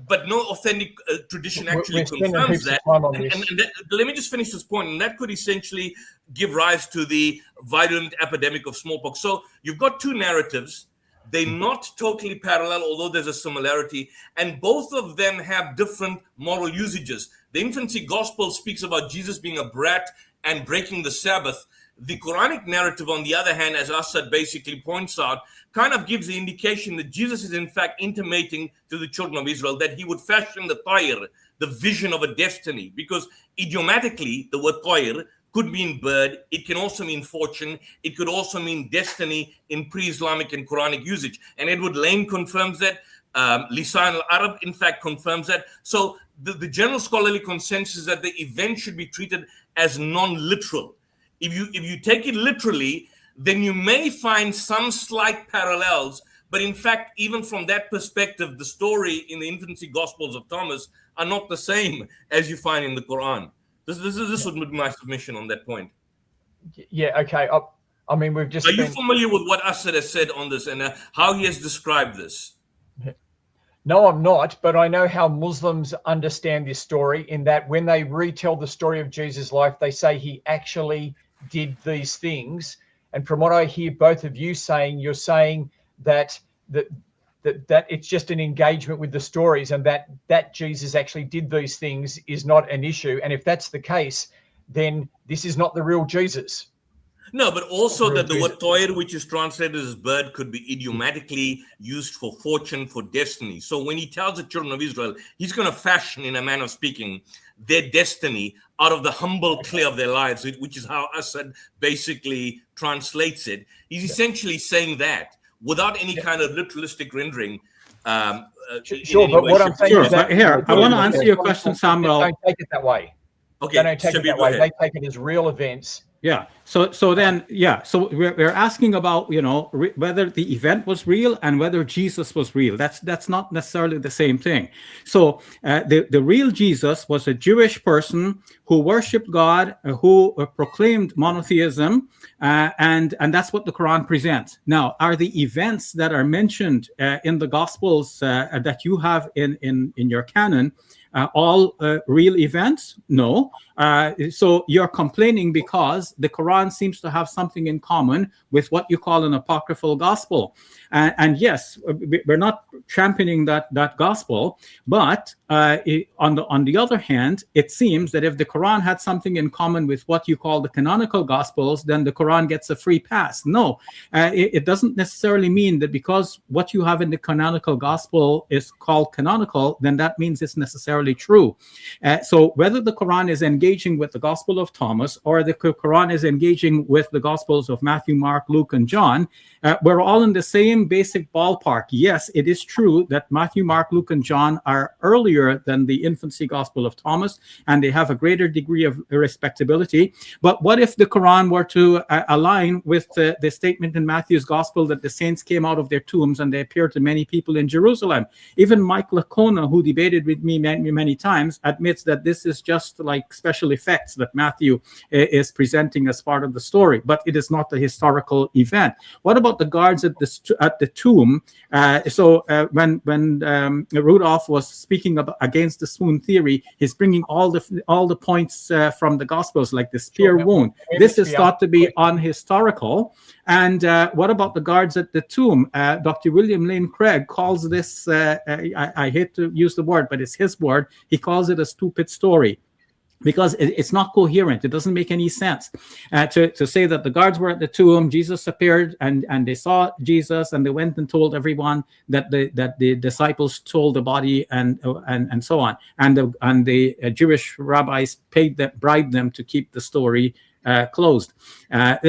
but no authentic tradition actually confirms that. And let me just finish this point. And that could essentially give rise to the virulent epidemic of smallpox. So you've got two narratives. They're not totally parallel, although there's a similarity. And both of them have different moral usages. The infancy gospel speaks about Jesus being a brat and breaking the Sabbath. The Quranic narrative, on the other hand, as Asad basically points out, kind of gives the indication that Jesus is in fact intimating to the children of Israel that he would fashion the toyer, the vision of a destiny, because idiomatically the word toyer could mean bird, it can also mean fortune, it could also mean destiny in pre-Islamic and Quranic usage. And Edward Lane confirms that, Lisan al-Arab in fact confirms that. So the general scholarly consensus is that the event should be treated as non-literal. If you take it literally, then you may find some slight parallels, but in fact, even from that perspective, the story in the infancy gospels of Thomas are not the same as you find in the Quran. This would be my submission on that point. Yeah, okay. I mean, we've just... Are you familiar with what Asad has said on this and how he has described this? No, I'm not, but I know how Muslims understand this story, in that when they retell the story of Jesus' life, they say he actually did these things. And from what I hear both of you saying, you're saying that it's just an engagement with the stories, and that Jesus actually did these things is not an issue. And if that's the case, then this is not the real Jesus. No, but also that the word toyer, which is translated as bird, could be idiomatically used for fortune, for destiny. So when he tells the children of Israel, he's going to fashion, in a manner of speaking, their destiny out of the humble clay of their lives, which is how Asad basically translates it. He's essentially saying that without any kind of literalistic rendering. Sure, but what I'm saying is that... Here, I want to answer your question, Samuel. They don't take it that way. Okay, they don't take it that way. Ahead. They take it as real events Yeah. So we're asking about, whether the event was real and whether Jesus was real. That's not necessarily the same thing. So the real Jesus was a Jewish person who worshipped God, who proclaimed monotheism, and that's what the Quran presents. Now, are the events that are mentioned in the Gospels that you have in your canon all real events? No. So you're complaining because the Quran seems to have something in common with what you call an apocryphal gospel. And yes, we're not championing that gospel, but on the other hand, it seems that if the Quran had something in common with what you call the canonical gospels, then the Quran gets a free pass. No, it doesn't necessarily mean that because what you have in the canonical gospel is called canonical, then that means it's necessarily true. So whether the Quran is engaging with the Gospel of Thomas or the Quran is engaging with the Gospels of Matthew, Mark, Luke, and John, we're all in the same basic ballpark. Yes, it is true that Matthew, Mark, Luke, and John are earlier than the infancy Gospel of Thomas, and they have a greater degree of respectability. But what if the Quran were to align with the statement in Matthew's Gospel that the saints came out of their tombs and they appeared to many people in Jerusalem? Even Mike Lacona, who debated with me many times, admits that this is just like special effects that Matthew is presenting as part of the story, but it is not a historical event. What about the guards at the tomb? When Rudolph was speaking against the swoon theory, he's bringing all the points from the Gospels, like the spear wound. This is thought to be unhistorical. And what about the guards at the tomb? Dr. William Lane Craig calls this, I hate to use the word, but it's his word. He calls it a stupid story, because it's not coherent. It doesn't make any sense to say that the guards were at the tomb, Jesus appeared, and they saw Jesus, and they went and told everyone that the disciples stole the body, and so on. And the Jewish rabbis bribed them to keep the story closed.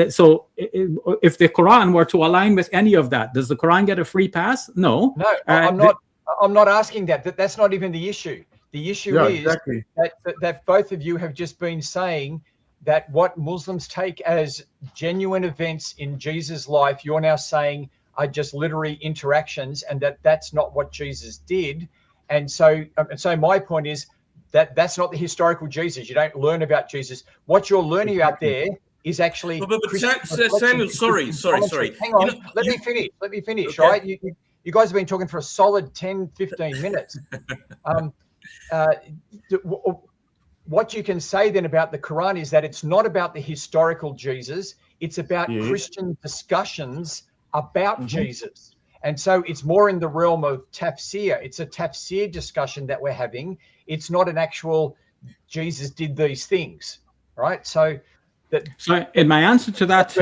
So if the Quran were to align with any of that, does the Quran get a free pass? No. No, I'm not asking that. That's not even the issue. The issue is exactly that both of you have just been saying that what Muslims take as genuine events in Jesus' life, you're now saying are just literary interactions, and that's not what Jesus did. And so my point is that's not the historical Jesus. You don't learn about Jesus. What you're learning about there is actually. But Samuel, sorry. Hang on, let me finish. Okay. Right? You guys have been talking for a solid 10, 15 minutes. What you can say then about the Quran is that it's not about the historical Jesus. It's about Christian discussions about Jesus. And so it's more in the realm of tafsir. It's a tafsir discussion that we're having. It's not an actual Jesus did these things, right? So in my answer to that,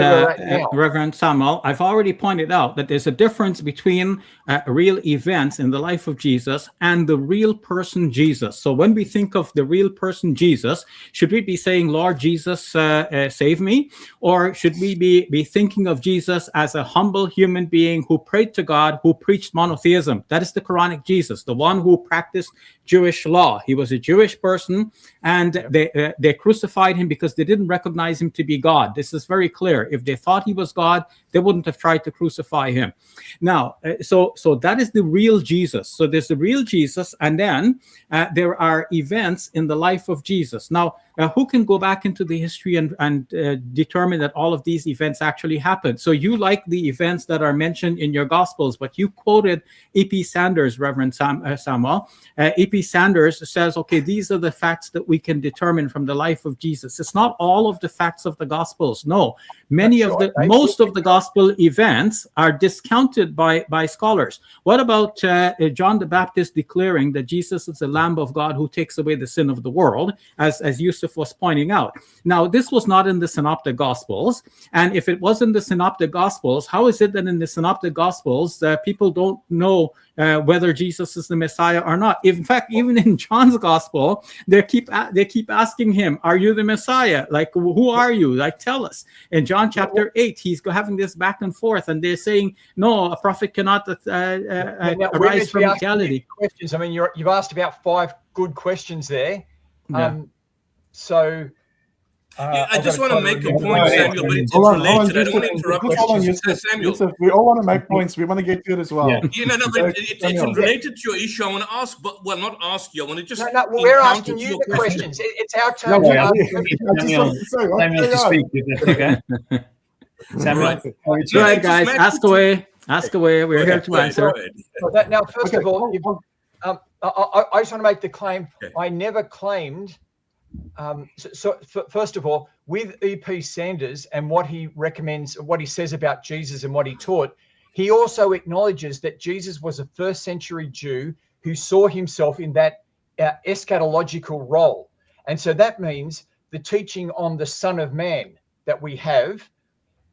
Reverend Samuel, I've already pointed out that there's a difference between real events in the life of Jesus and the real person Jesus. So when we think of the real person Jesus, should we be saying, Lord Jesus, save me? Or should we be thinking of Jesus as a humble human being who prayed to God, who preached monotheism? That is the Quranic Jesus, the one who practiced Jewish law. He was a Jewish person, and they crucified him because they didn't recognize him to be God. This is very clear. If they thought he was God, they wouldn't have tried to crucify him. Now, so that is the real Jesus. So there's the real Jesus, and then there are events in the life of Jesus. Now, who can go back into the history and determine that all of these events actually happened? So you like the events that are mentioned in your Gospels, but you quoted E.P. Sanders, Reverend Samuel. E.P. Sanders says, okay, these are the facts that we can determine from the life of Jesus. It's not all of the facts of the Gospels. No, most of the Gospel events are discounted by scholars. What about John the Baptist declaring that Jesus is the Lamb of God who takes away the sin of the world, as Yusuf was pointing out? Now, this was not in the Synoptic Gospels, and if it was in the Synoptic Gospels, how is it that in the Synoptic Gospels people don't know whether Jesus is the Messiah or not? In fact, even in John's Gospel, they keep asking him, "Are you the Messiah? Like, who are you? Like, tell us." In John chapter 8, he's having this back and forth, and they're saying, "No, a prophet cannot arise from reality." Questions. I mean, you've asked about 5 good questions there. Yeah. So I just want to make a point, Go ahead. Samuel, but it's Hold on, related. I don't want to Yusuf. interrupt Hold on, you. Yusuf. Samuel. Yusuf, we all want to make points. We want to get to it as well. Yeah. No, but it's Samuel. related to your issue. I want to ask, but well, not ask you. I want to just. No, we're encounter asking to you your the question. questions. It's our No, turn to I ask. just wanted to say, what? Samuel to speak. Is that okay? Samuel, Right. over to Go you. ahead, guys. Ask away. Ask away. We're here to Go ahead, answer. go ahead. Now, first Okay. of all, I just want to make the claim. Okay. I never claimed. First of all, with E.P. Sanders and what he recommends, what he says about Jesus and what he taught, he also acknowledges that Jesus was a first century Jew who saw himself in that eschatological role. And so that means the teaching on the Son of Man that we have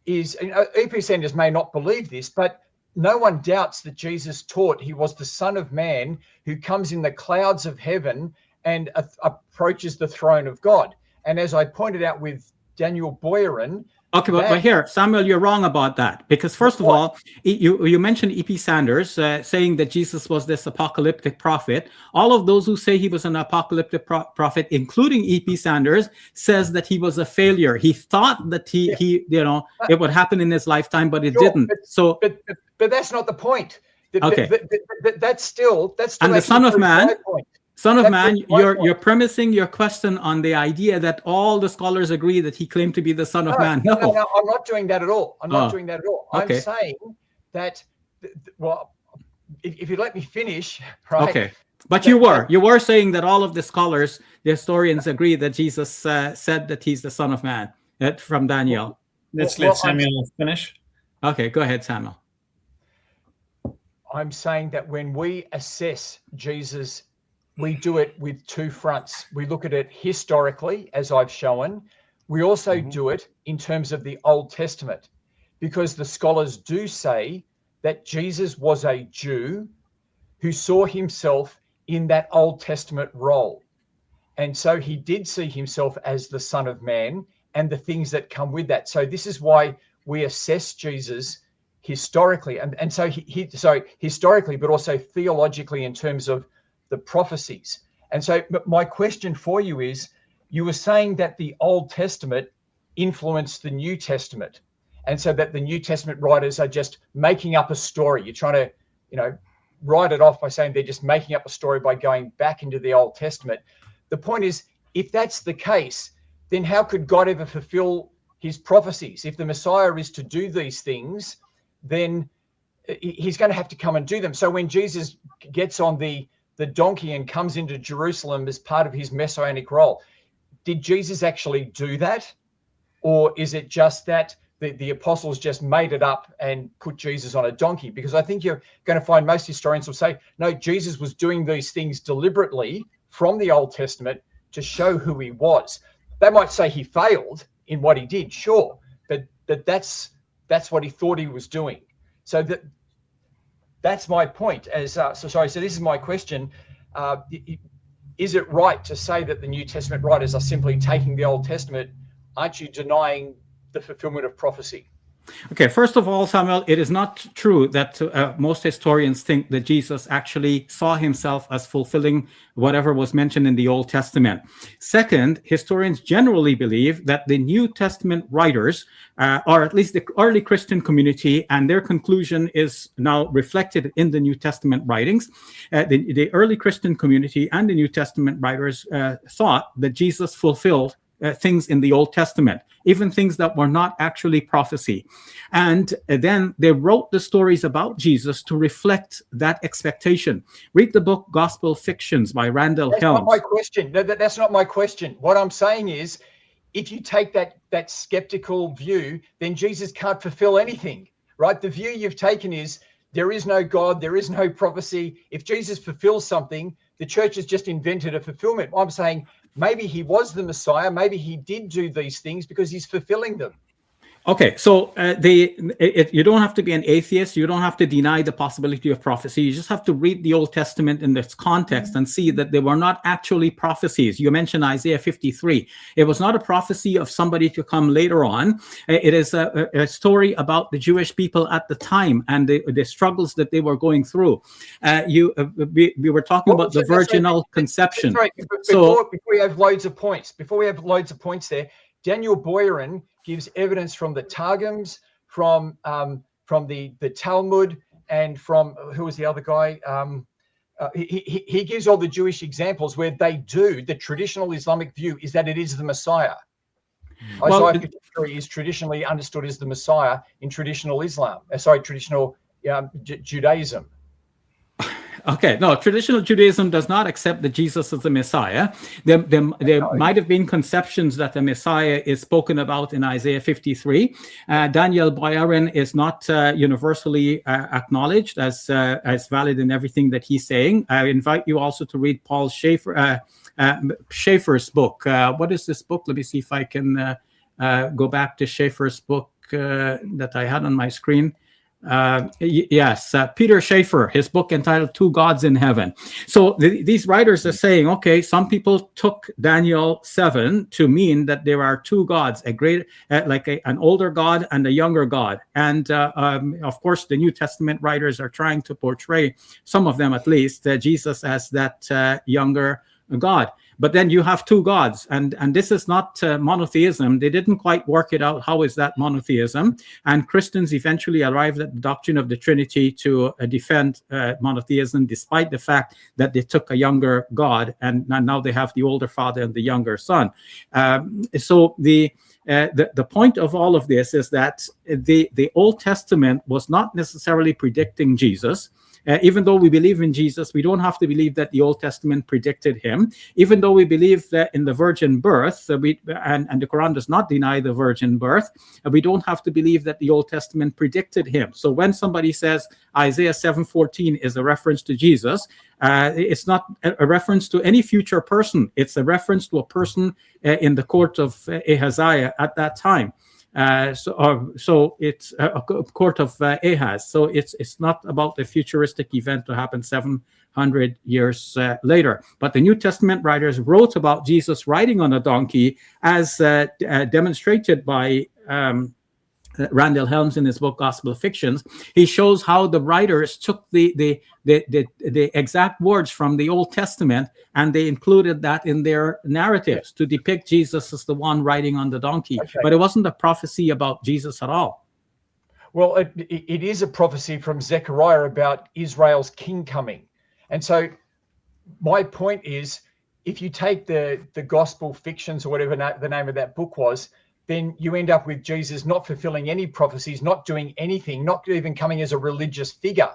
is, E.P. Sanders may not believe this, but no one doubts that Jesus taught he was the Son of Man who comes in the clouds of heaven and approaches the throne of God. And as I pointed out with Daniel Boyarin, Okay, but here, Samuel, you're wrong about that. Because first of all, you mentioned E.P. Sanders saying that Jesus was this apocalyptic prophet. All of those who say he was an apocalyptic prophet, including E.P. Sanders, says that he was a failure. He thought that it would happen in his lifetime, but it didn't. But that's not the point. Okay. That's still and the Son of Man. Son of Man, That's you're premising your question on the idea that all the scholars agree that he claimed to be the Son of Man. No, I'm not doing that at all. I'm not doing that at all. Okay. I'm saying that, well, if you let me finish, right? Okay. But you were saying that all of the scholars, the historians, agree that Jesus said that he's the Son of Man from Daniel. Let's let Samuel finish. Okay, go ahead, Samuel. I'm saying that when we assess Jesus, we do it with two fronts. We look at it historically, as I've shown. We also do it in terms of the Old Testament, because the scholars do say that Jesus was a Jew who saw himself in that Old Testament role. And so he did see himself as the Son of Man and the things that come with that. So this is why we assess Jesus historically. And so historically, but also theologically in terms of the prophecies. And so my question for you is, you were saying that the Old Testament influenced the New Testament, and so that the New Testament writers are just making up a story. You're trying to, write it off by saying they're just making up a story by going back into the Old Testament. The point is, if that's the case, then how could God ever fulfill his prophecies? If the Messiah is to do these things, then he's going to have to come and do them. So when Jesus gets on the donkey and comes into Jerusalem as part of his messianic role, did Jesus actually do that? Or is it just that the apostles just made it up and put Jesus on a donkey? Because I think you're going to find most historians will say, no, Jesus was doing these things deliberately from the Old Testament to show who he was. They might say he failed in what he did, sure, but that's what he thought he was doing. So that's my point. So this is my question. Is it right to say that the New Testament writers are simply taking the Old Testament? Aren't you denying the fulfillment of prophecy? Okay, first of all, Samuel, it is not true that most historians think that Jesus actually saw himself as fulfilling whatever was mentioned in the Old Testament. Second, historians generally believe that the New Testament writers, or at least the early Christian community, and their conclusion is now reflected in the New Testament writings, the early Christian community and the New Testament writers thought that Jesus fulfilled things in the Old Testament, even things that were not actually prophecy. And then they wrote the stories about Jesus to reflect that expectation. Read the book Gospel Fictions by Randall Helms. That's not my question. That's not my question. What I'm saying is, if you take that skeptical view, then Jesus can't fulfill anything, right? The view you've taken is there is no God, there is no prophecy. If Jesus fulfills something, the church has just invented a fulfillment. I'm saying maybe he was the Messiah. Maybe he did do these things because he's fulfilling them. Okay, so you don't have to be an atheist. You don't have to deny the possibility of prophecy. You just have to read the Old Testament in its context and see that they were not actually prophecies. You mentioned Isaiah 53. It was not a prophecy of somebody to come later on. It is a story about the Jewish people at the time and the struggles that they were going through. We were talking about the virginal conception. Sorry, before we have loads of points there, Daniel Boyarin gives evidence from the Targums, from the Talmud, and from, who was the other guy? He gives all the Jewish examples where they do. The traditional Islamic view is that it is the Messiah. Well, Isaiah 53 is traditionally understood as the Messiah in traditional Islam. Traditional Judaism. Okay, no, traditional Judaism does not accept that Jesus is the Messiah. There might have been conceptions that the Messiah is spoken about in Isaiah 53. Daniel Boyarin is not universally acknowledged as valid in everything that he's saying. I invite you also to read Paul Schaeffer's book. What is this book? Let me see if I can go back to Schaeffer's book that I had on my screen. Yes, Peter Schaeffer, his book entitled Two Gods in Heaven. So these writers are saying, okay, some people took Daniel 7 to mean that there are two gods, a great, an older God and a younger God. And of course, the New Testament writers are trying to portray, some of them at least, Jesus as that younger God. But then you have two gods, and this is not monotheism. They didn't quite work it out. How is that monotheism? And Christians eventually arrived at the doctrine of the Trinity to defend monotheism, despite the fact that they took a younger God, and now they have the older Father and the younger Son. So the point of all of this is that the Old Testament was not necessarily predicting Jesus. Even though we believe in Jesus, we don't have to believe that the Old Testament predicted him. Even though we believe that in the virgin birth, and the Quran does not deny the virgin birth, we don't have to believe that the Old Testament predicted him. So when somebody says Isaiah 7:14 is a reference to Jesus, it's not a reference to any future person. It's a reference to a person in the court of Ahaziah at that time. So it's a court of Ahaz. So it's not about the futuristic event to happen 700 years later. But the New Testament writers wrote about Jesus riding on a donkey, as demonstrated by Randall Helms in his book Gospel Fictions. He shows how the writers took the exact words from the Old Testament and they included that in their narratives to depict Jesus as the one riding on the donkey. Okay. But it wasn't a prophecy about Jesus at all. Well, it is a prophecy from Zechariah about Israel's king coming. And so my point is, if you take the Gospel Fictions, or whatever the name of that book was, then you end up with Jesus not fulfilling any prophecies, not doing anything, not even coming as a religious figure.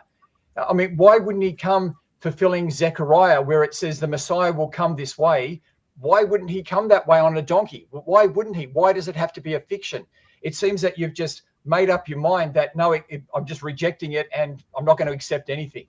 I mean, why wouldn't he come fulfilling Zechariah, where it says the Messiah will come this way? Why wouldn't he come that way on a donkey? Why wouldn't he? Why does it have to be a fiction? It seems that you've just made up your mind that, no, I'm just rejecting it and I'm not going to accept anything.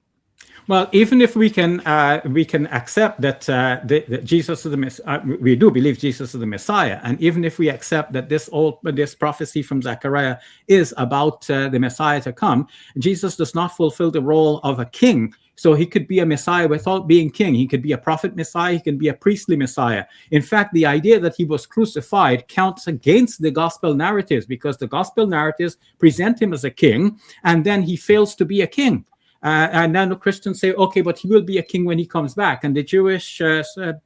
Well, even if we can accept that Jesus is the Messiah, we do believe Jesus is the Messiah, and even if we accept that this prophecy from Zechariah is about the Messiah to come, Jesus does not fulfill the role of a king. So he could be a Messiah without being king. He could be a prophet Messiah. He can be a priestly Messiah. In fact, the idea that he was crucified counts against the gospel narratives, because the gospel narratives present him as a king, and then he fails to be a king. And then the Christians say, okay, but he will be a king when he comes back. And the Jewish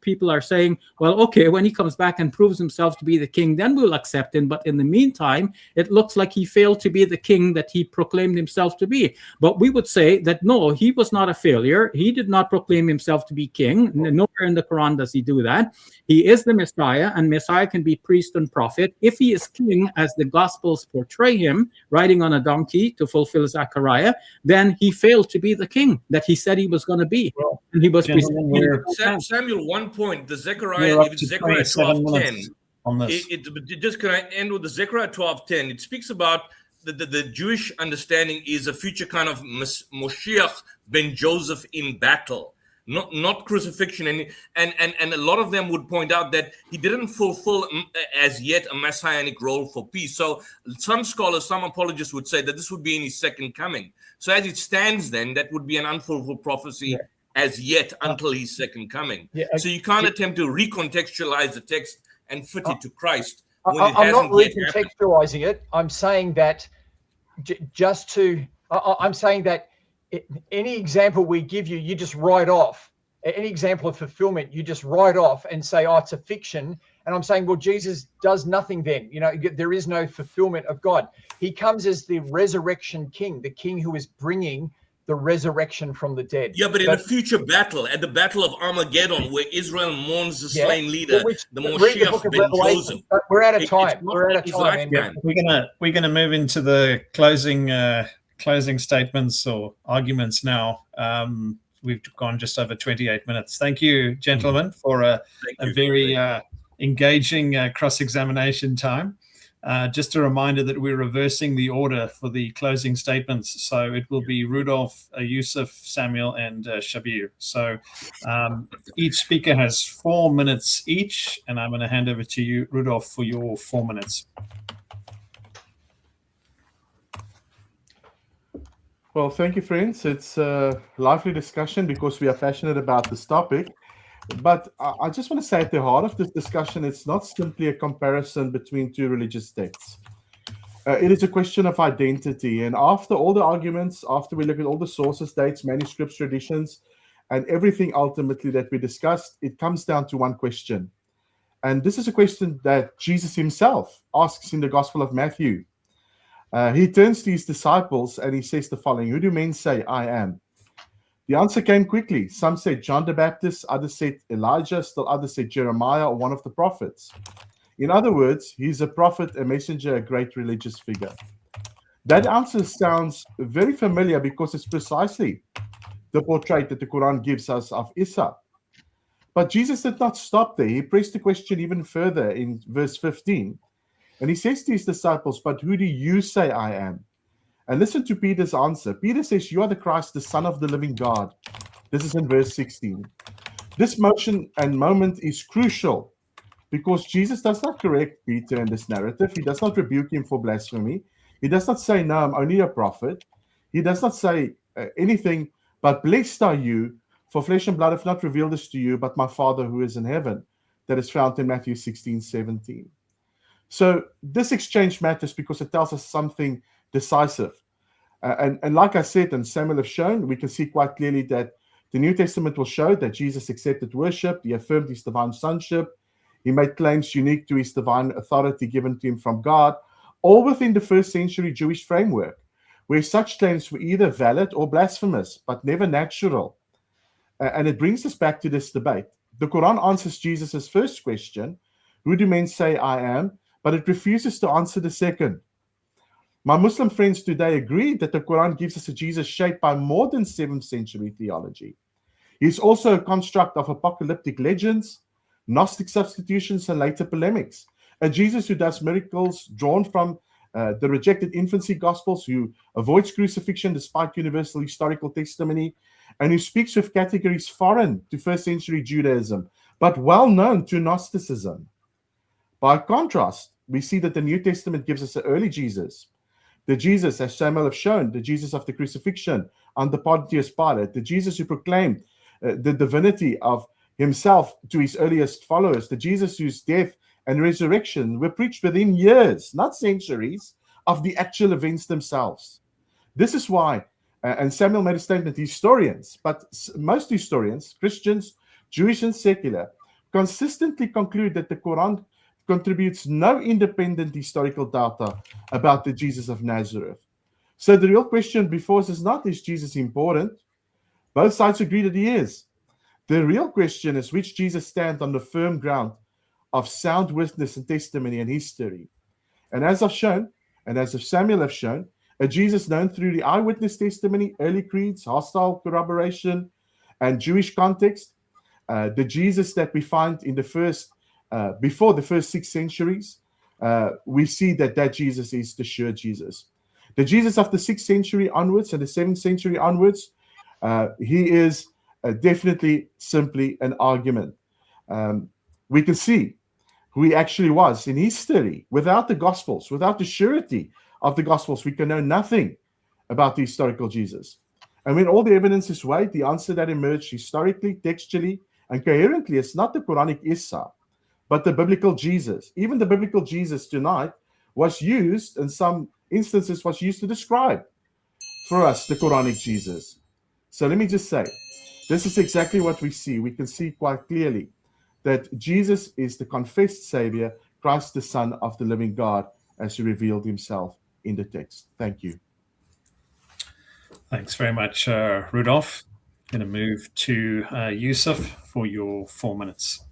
people are saying, well, okay, when he comes back and proves himself to be the king, then we'll accept him. But in the meantime, it looks like he failed to be the king that he proclaimed himself to be. But we would say that, no, he was not a failure. He did not proclaim himself to be king. Nowhere in the Quran does he do that. He is the Messiah, and Messiah can be priest and prophet. If he is king, as the Gospels portray him, riding on a donkey to fulfill Zechariah, then he failed to be the king that he said he was going to be. Well, and he was Samuel, one point, the Zechariah 12:10. Just can I end with the Zechariah 12:10? It speaks about the Jewish understanding is a future kind of Moshiach ben Joseph in battle. Not crucifixion, and a lot of them would point out that he didn't fulfill as yet a messianic role for peace. So some scholars, some apologists would say that this would be in his second coming. So as it stands, then that would be an unfulfilled prophecy as yet until his second coming. So you can't attempt to recontextualize the text and fit it to Christ. I'm not recontextualizing it. I'm saying that I'm saying that any example we give you, you just write off. Any example of fulfillment, you just write off and say, oh, it's a fiction. And I'm saying, well, Jesus does nothing then. You know, there is no fulfillment of God. He comes as the resurrection king, the king who is bringing the resurrection from the dead. Yeah, but in a future battle, at the Battle of Armageddon, where Israel mourns the slain leader, the read the book Moshiach of ben Revelation. chosen. We're out of time. We're out of His time. lifetime. We're gonna move into the closing statements or arguments now. We've gone just over 28 minutes. Thank you, gentlemen, for a very engaging cross-examination time. Just a reminder that we're reversing the order for the closing statements. So it will be Rudolph, Yusuf, Samuel, and Shabir. So each speaker has 4 minutes each, and I'm going to hand over to you, Rudolph, for your 4 minutes. Well, thank you, friends. It's a lively discussion because we are passionate about this topic. But I just want to say at the heart of this discussion, it's not simply a comparison between two religious texts. It is a question of identity. And after all the arguments, after we look at all the sources, dates, manuscripts, traditions, and everything ultimately that we discussed, it comes down to one question. And this is a question that Jesus himself asks in the Gospel of Matthew. He turns to his disciples and he says the following: "Who do men say I am?" The answer came quickly. Some said John the Baptist, others said Elijah, still others said Jeremiah or one of the prophets. In other words, he's a prophet, a messenger, a great religious figure. That answer sounds very familiar because it's precisely the portrait that the Quran gives us of Isa. But Jesus did not stop there. He pressed the question even further in verse 15. And he says to his disciples, "But who do you say I am?" And listen to Peter's answer. Peter says, "You are the Christ, the Son of the living God." This is in verse 16. This motion and moment is crucial because Jesus does not correct Peter in this narrative. He does not rebuke him for blasphemy. He does not say, "No, I'm only a prophet." He does not say anything but, "Blessed are you, for flesh and blood have not revealed this to you, but my Father who is in heaven." That is found in Matthew 16:17. So this exchange matters because it tells us something decisive. And like I said, and Samuel have shown, we can see quite clearly that the New Testament will show that Jesus accepted worship, he affirmed his divine sonship, he made claims unique to his divine authority given to him from God, all within the first century Jewish framework, where such claims were either valid or blasphemous, but never natural. And it brings us back to this debate. The Quran answers Jesus' first question, "Who do men say I am?" but it refuses to answer the second. My Muslim friends today agree that the Quran gives us a Jesus shaped by more than 7th century theology. He's also a construct of apocalyptic legends, Gnostic substitutions, and later polemics. A Jesus who does miracles drawn from the rejected infancy gospels, who avoids crucifixion despite universal historical testimony, and who speaks with categories foreign to 1st century Judaism, but well known to Gnosticism. By contrast, we see that the New Testament gives us an early Jesus. The Jesus, as Samuel have shown, the Jesus of the crucifixion under Pontius Pilate, the Jesus who proclaimed the divinity of himself to his earliest followers, the Jesus whose death and resurrection were preached within years, not centuries, of the actual events themselves. This is why, and Samuel made a statement, historians, but most historians, Christians, Jewish and secular, consistently conclude that the Quran contributes no independent historical data about the Jesus of Nazareth. So the real question before us is not, is Jesus important? Both sides agree that he is. The real question is, which Jesus stands on the firm ground of sound witness and testimony and history? And as I've shown, and as Samuel have shown, a Jesus known through the eyewitness testimony, early creeds, hostile corroboration, and Jewish context, the Jesus that we find in the first before the first 6 centuries, we see that Jesus is the sure Jesus. The Jesus of the 6th century onwards and the 7th century onwards, he is definitely simply an argument. We can see who he actually was in history. Without the Gospels, without the surety of the Gospels, we can know nothing about the historical Jesus. And when all the evidence is weighed, the answer that emerged historically, textually, and coherently is not the Quranic Isa, but the biblical Jesus. Even the biblical Jesus tonight was used, in some instances, was used to describe for us the Quranic Jesus. So let me just say, this is exactly what we see. We can see quite clearly that Jesus is the confessed Savior, Christ the Son of the living God, as he revealed himself in the text. Thank you. Thanks very much, Rudolph. Going to move to Yusuf for your 4 minutes.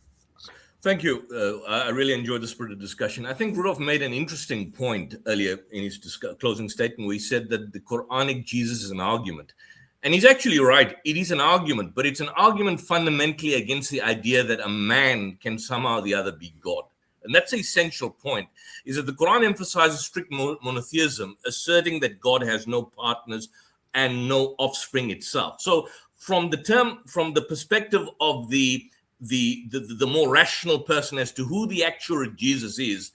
Thank you. I really enjoyed the spirit of discussion. I think Rudolph made an interesting point earlier in his closing statement, where he said that the Qur'anic Jesus is an argument. And he's actually right. It is an argument, but it's an argument fundamentally against the idea that a man can somehow or the other be God. And that's the essential point, is that the Quran emphasizes strict monotheism, asserting that God has no partners and no offspring itself. So from the perspective of the more rational person as to who the actual Jesus is,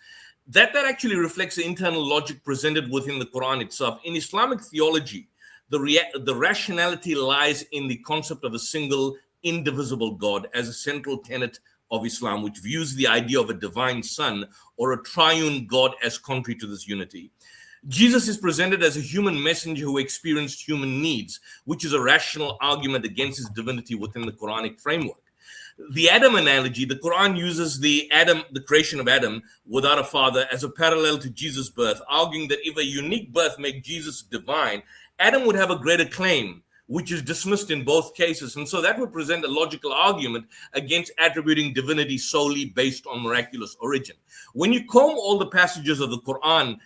that actually reflects the internal logic presented within the Quran itself. In Islamic theology, the rationality lies in the concept of a single, indivisible God as a central tenet of Islam, which views the idea of a divine son or a triune God as contrary to this unity. Jesus is presented as a human messenger who experienced human needs, which is a rational argument against his divinity within the Quranic framework. The Adam analogy, the Quran uses the creation of Adam without a father as a parallel to Jesus' birth, arguing that if a unique birth made Jesus divine, Adam would have a greater claim, which is dismissed in both cases. And so that would present a logical argument against attributing divinity solely based on miraculous origin. When you comb all the passages of the Quran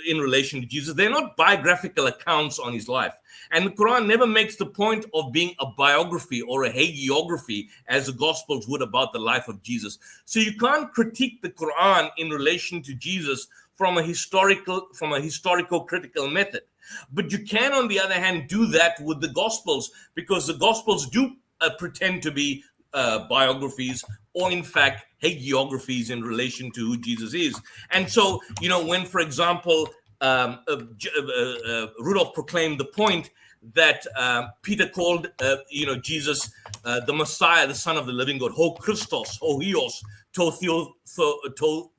in relation to Jesus, they're not biographical accounts on his life. And the Quran never makes the point of being a biography or a hagiography as the Gospels would about the life of Jesus. So you can't critique the Quran in relation to Jesus from a historical critical method. But you can, on the other hand, do that with the Gospels, because the Gospels do pretend to be biographies or, in fact, hagiographies in relation to who Jesus is. And so, when, for example, Rudolph proclaimed the point that Peter called, Jesus the Messiah, the Son of the living God, ho Christos, ho Hios, to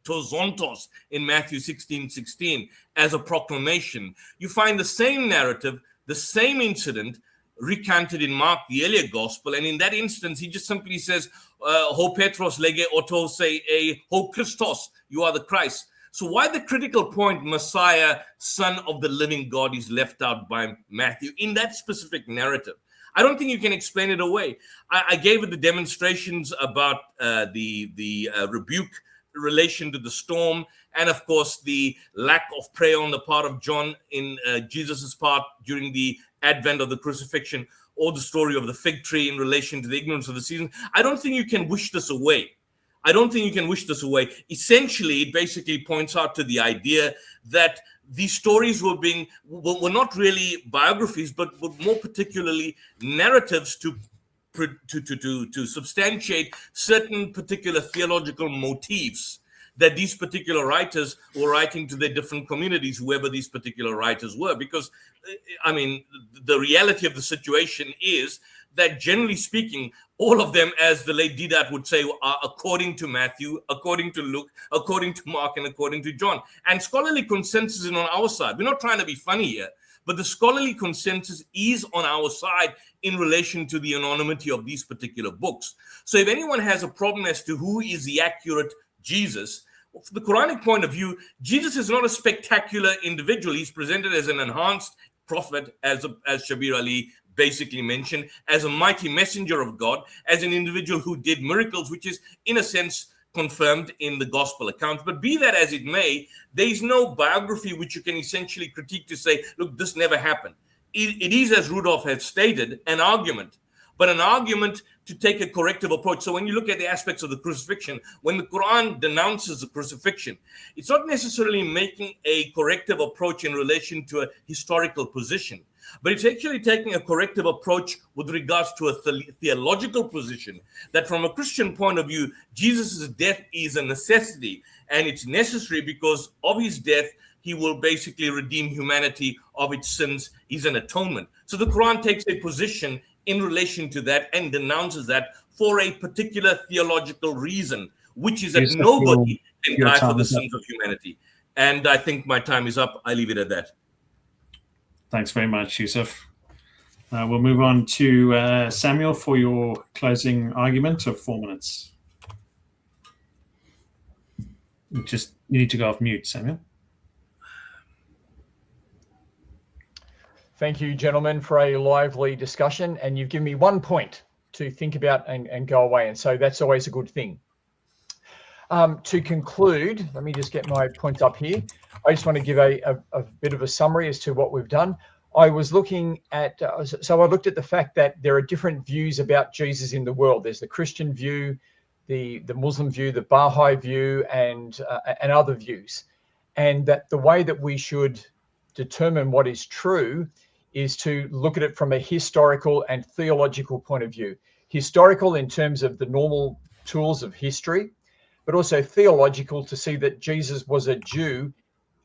zontos in Matthew 16:16 as a proclamation. You find the same narrative, the same incident recanted in Mark, the earlier gospel, and in that instance, he just simply says, ho Petros lege auto say ho Christos, you are the Christ. So why the critical point, Messiah, Son of the living God, is left out by Matthew in that specific narrative? I don't think you can explain it away. I gave it the demonstrations about the rebuke in relation to the storm, and of course the lack of prayer on the part of John in Jesus's part during the advent of the crucifixion, or the story of the fig tree in relation to the ignorance of the season. I don't think you can wish this away. Essentially, it basically points out to the idea that these stories were not really biographies, but more particularly narratives to substantiate certain particular theological motifs that these particular writers were writing to their different communities, whoever these particular writers were. Because, the reality of the situation is that, generally speaking, all of them, as the late Didat would say, are according to Matthew, according to Luke, according to Mark, and according to John. And scholarly consensus is on our side. We're not trying to be funny here, but the scholarly consensus is on our side in relation to the anonymity of these particular books. So if anyone has a problem as to who is the accurate Jesus, from the Quranic point of view, Jesus is not a spectacular individual. He's presented as an enhanced prophet, as Shabir Ali basically mentioned, as a mighty messenger of God, as an individual who did miracles, which is, in a sense, confirmed in the gospel accounts. But be that as it may, there is no biography which you can essentially critique to say, look, this never happened. It is, as Rudolph has stated, an argument, but an argument to take a corrective approach. So when you look at the aspects of the crucifixion, when the Quran denounces the crucifixion, it's not necessarily making a corrective approach in relation to a historical position, but it's actually taking a corrective approach with regards to a theological position, that from a Christian point of view, Jesus' death is a necessity, and it's necessary because of his death, he will basically redeem humanity of its sins. He's an atonement. So the Quran takes a position in relation to that and denounces that for a particular theological reason, which is that nobody can die for the sins of humanity. And I think my time is up. I leave it at that. Thanks very much, Yusuf. We'll move on to Samuel for your closing argument of 4 minutes. You need to go off mute, Samuel. Thank you, gentlemen, for a lively discussion. And you've given me 1 point to think about and go away. And so that's always a good thing. To conclude, let me just get my points up here. I just want to give a bit of a summary as to what we've done. I was looking at, so I looked at the fact that there are different views about Jesus in the world. There's the Christian view, the Muslim view, the Baha'i view, and other views. And that the way that we should determine what is true is to look at it from a historical and theological point of view. Historical in terms of the normal tools of history, but also theological to see that Jesus was a Jew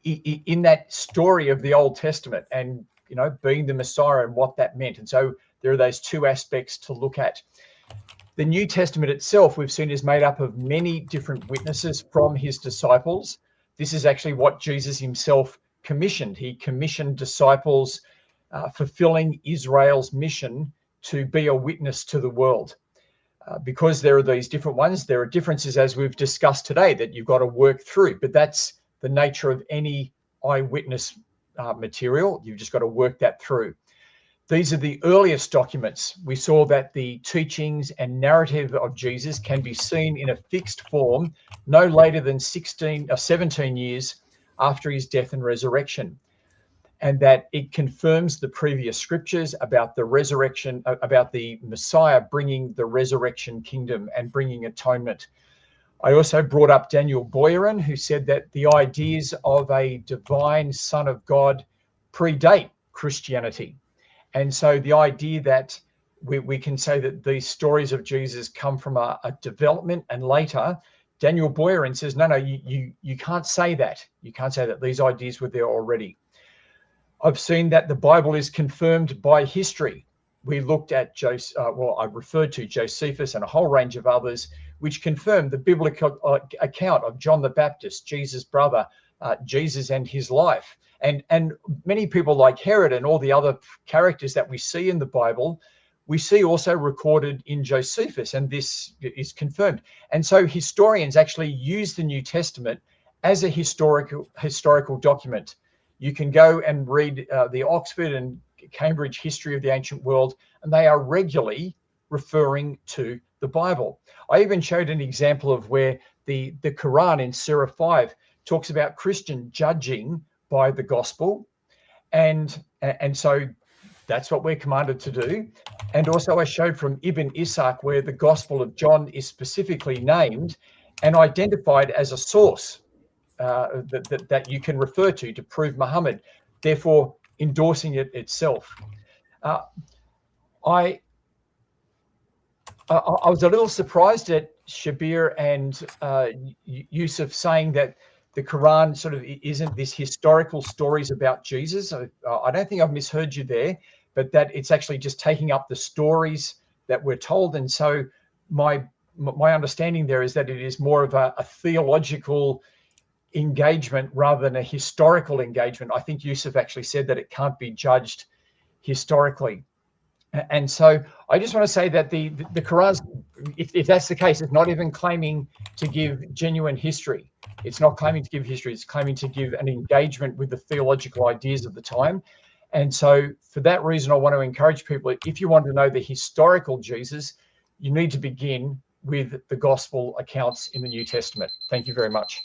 in that story of the Old Testament and, being the Messiah and what that meant. And so there are those two aspects to look at. The New Testament itself, we've seen, is made up of many different witnesses from his disciples. This is actually what Jesus himself commissioned. He commissioned disciples fulfilling Israel's mission to be a witness to the world. Because there are these different ones, there are differences, as we've discussed today, that you've got to work through. But that's the nature of any eyewitness material. You've just got to work that through. These are the earliest documents. We saw that the teachings and narrative of Jesus can be seen in a fixed form no later than 17 years after his death and resurrection, and that it confirms the previous scriptures about the resurrection, about the Messiah bringing the resurrection kingdom and bringing atonement. I also brought up Daniel Boyarin, who said that the ideas of a divine Son of God predate Christianity. And so the idea that we can say that these stories of Jesus come from a development and later, Daniel Boyarin says, no, you can't say that. You can't say that. These ideas were there already. I've seen that the Bible is confirmed by history. We looked at I referred to Josephus and a whole range of others, which confirm the biblical account of John the Baptist, Jesus' brother, Jesus and his life. And many people like Herod and all the other characters that we see in the Bible, we see also recorded in Josephus, and this is confirmed. And so historians actually use the New Testament as a historical document. You can go and read the Oxford and Cambridge history of the ancient world, and they are regularly referring to the Bible. I even showed an example of where the Qur'an in Surah 5 talks about Christian judging by the gospel. And so that's what we're commanded to do. And also I showed from Ibn Ishaq where the Gospel of John is specifically named and identified as a source that you can refer to prove Muhammad, therefore endorsing it itself. I was a little surprised at Shabir and Yusuf saying that the Quran sort of isn't this historical stories about Jesus. I don't think I've misheard you there, but that it's actually just taking up the stories that we're told. And so my understanding there is that it is more of a theological engagement rather than a historical engagement. I think Yusuf actually said that it can't be judged historically. And so I just want to say that the Quran, if that's the case, it's not even claiming to give genuine history. It's not claiming to give history. It's claiming to give an engagement with the theological ideas of the time. And so for that reason, I want to encourage people, if you want to know the historical Jesus, you need to begin with the gospel accounts in the New Testament. Thank you very much.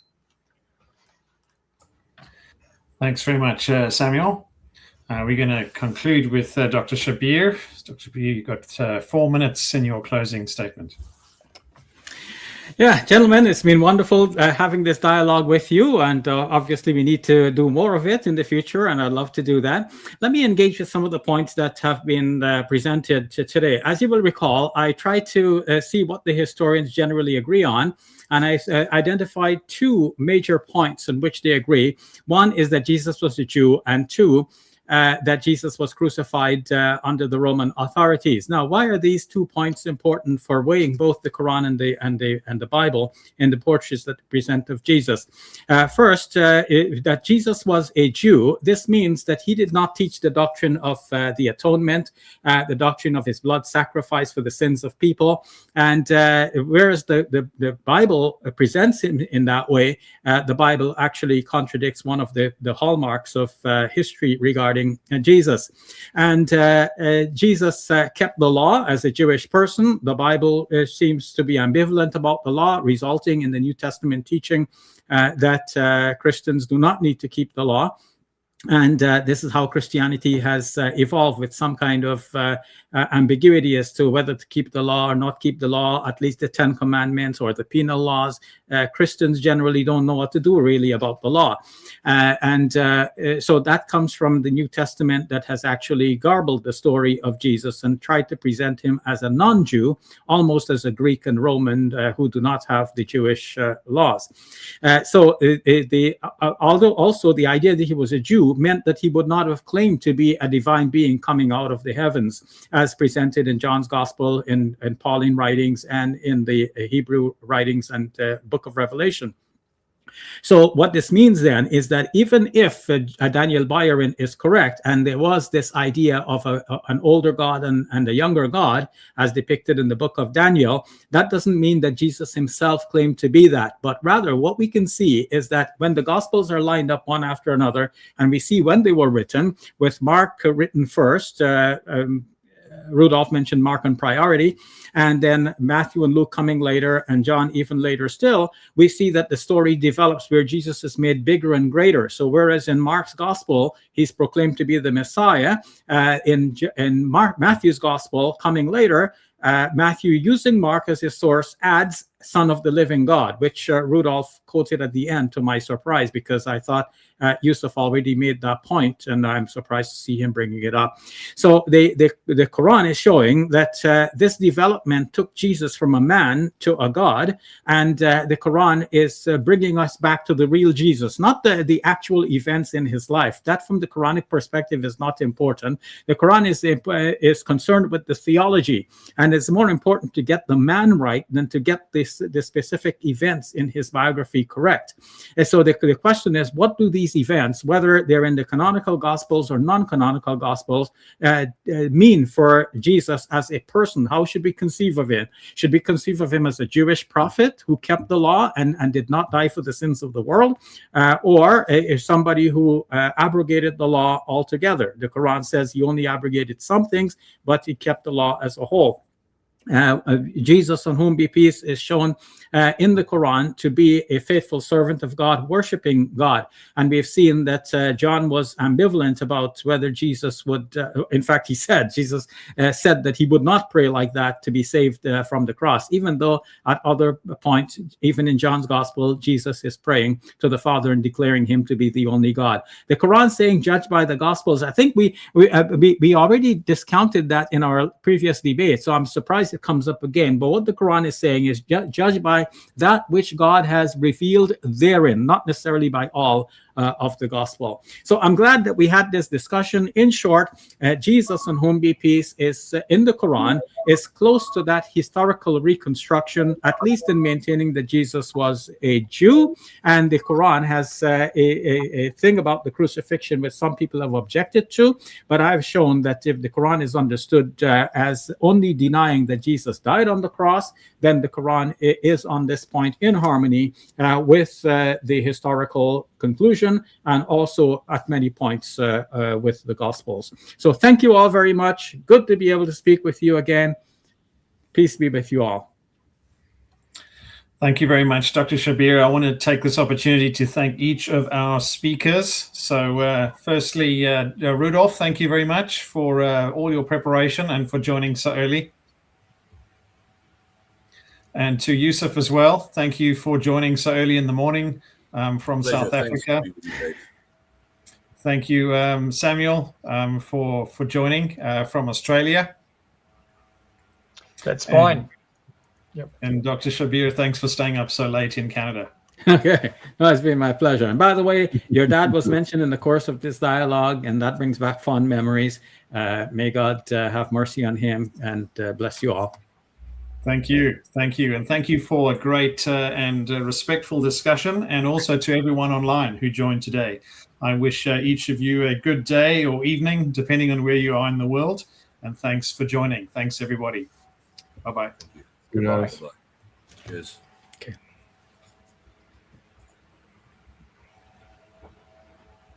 Thanks very much, Samuel. We're going to conclude with Dr. Shabir. Dr. Shabir, you've got 4 minutes in your closing statement. Yeah, gentlemen, it's been wonderful having this dialogue with you, and obviously we need to do more of it in the future, and I'd love to do that. Let me engage with some of the points that have been presented today. As you will recall, I tried to see what the historians generally agree on, and I identified 2 major points in which they agree. One is that Jesus was a Jew, and 2, that Jesus was crucified under the Roman authorities. Now, why are these 2 points important for weighing both the Quran and the Bible in the portraits that present of Jesus? First, that Jesus was a Jew. This means that he did not teach the doctrine of the atonement, the doctrine of his blood sacrifice for the sins of people. And whereas the Bible presents him in that way, the Bible actually contradicts one of the hallmarks of history regarding Jesus. And Jesus kept the law as a Jewish person. The Bible seems to be ambivalent about the law, resulting in the New Testament teaching that Christians do not need to keep the law. And this is how Christianity has evolved, with some kind of ambiguity as to whether to keep the law or not keep the law, at least the 10 Commandments or the penal laws. Christians generally don't know what to do really about the law. So that comes from the New Testament that has actually garbled the story of Jesus and tried to present him as a non-Jew, almost as a Greek and Roman who do not have the Jewish laws. Although also the idea that he was a Jew meant that he would not have claimed to be a divine being coming out of the heavens, as presented in John's Gospel, in Pauline writings, and in the Hebrew writings and book of Revelation. So what this means then is that even if Daniel Byron is correct, and there was this idea of an older God and a younger God, as depicted in the book of Daniel, that doesn't mean that Jesus himself claimed to be that. But rather, what we can see is that when the Gospels are lined up one after another, and we see when they were written, with Mark written first, Rudolph mentioned Mark on priority, and then Matthew and Luke coming later, and John even later still, we see that the story develops where Jesus is made bigger and greater. So whereas in Mark's gospel, he's proclaimed to be the Messiah, in Matthew's gospel coming later, Matthew, using Mark as his source, adds Son of the Living God, which Rudolph quoted at the end, to my surprise, because I thought Yusuf already made that point, and I'm surprised to see him bringing it up. So the Quran is showing that this development took Jesus from a man to a God, and the Quran is bringing us back to the real Jesus, not the actual events in his life. That, from the Quranic perspective, is not important. The Quran is concerned with the theology, and it's more important to get the man right than to get the specific events in his biography correct. And so the question is, what do these events, whether they're in the canonical Gospels or non-canonical Gospels, mean for Jesus as a person? How should we conceive of it? Should we conceive of him as a Jewish prophet who kept the law and did not die for the sins of the world, or somebody who abrogated the law altogether? The Quran says he only abrogated some things, but he kept the law as a whole. Jesus, on whom be peace, is shown in the Quran to be a faithful servant of God, worshiping God. And we've seen that John was ambivalent about whether Jesus would, in fact, Jesus said that he would not pray like that to be saved from the cross, even though at other points, even in John's gospel, Jesus is praying to the Father and declaring him to be the only God. The Quran saying, judge by the Gospels, I think we already discounted that in our previous debate, so I'm surprised it comes up again. But what the Quran is saying is judge by that which God has revealed therein, not necessarily by all of the gospel. So I'm glad that we had this discussion. In short, Jesus, on whom be peace, is in the Quran, is close to that historical reconstruction, at least in maintaining that Jesus was a Jew. And the Quran has a thing about the crucifixion which some people have objected to, but I've shown that if the Quran is understood as only denying that Jesus died on the cross, then the Quran is on this point in harmony with the historical conclusion, and also at many points with the Gospels. So thank you all very much. Good to be able to speak with you again. Peace be with you all. Thank you very much, Dr. Shabir. I want to take this opportunity to thank each of our speakers. So firstly, Rudolph, thank you very much for all your preparation and for joining so early. And to Yusuf as well, thank you for joining so early in the morning from South Africa. Thank you, Samuel, for joining from Australia. That's fine. Yep. And Dr. Shabir, thanks for staying up so late in Canada. Okay, no, it's been my pleasure. And by the way, your dad was mentioned in the course of this dialogue, and that brings back fond memories. May God have mercy on him and bless you all. Thank you. Thank you. And thank you for a great and respectful discussion, and also to everyone online who joined today. I wish each of you a good day or evening, depending on where you are in the world. And thanks for joining. Thanks, everybody. Bye-bye. Good Goodbye. night. Cheers. Okay.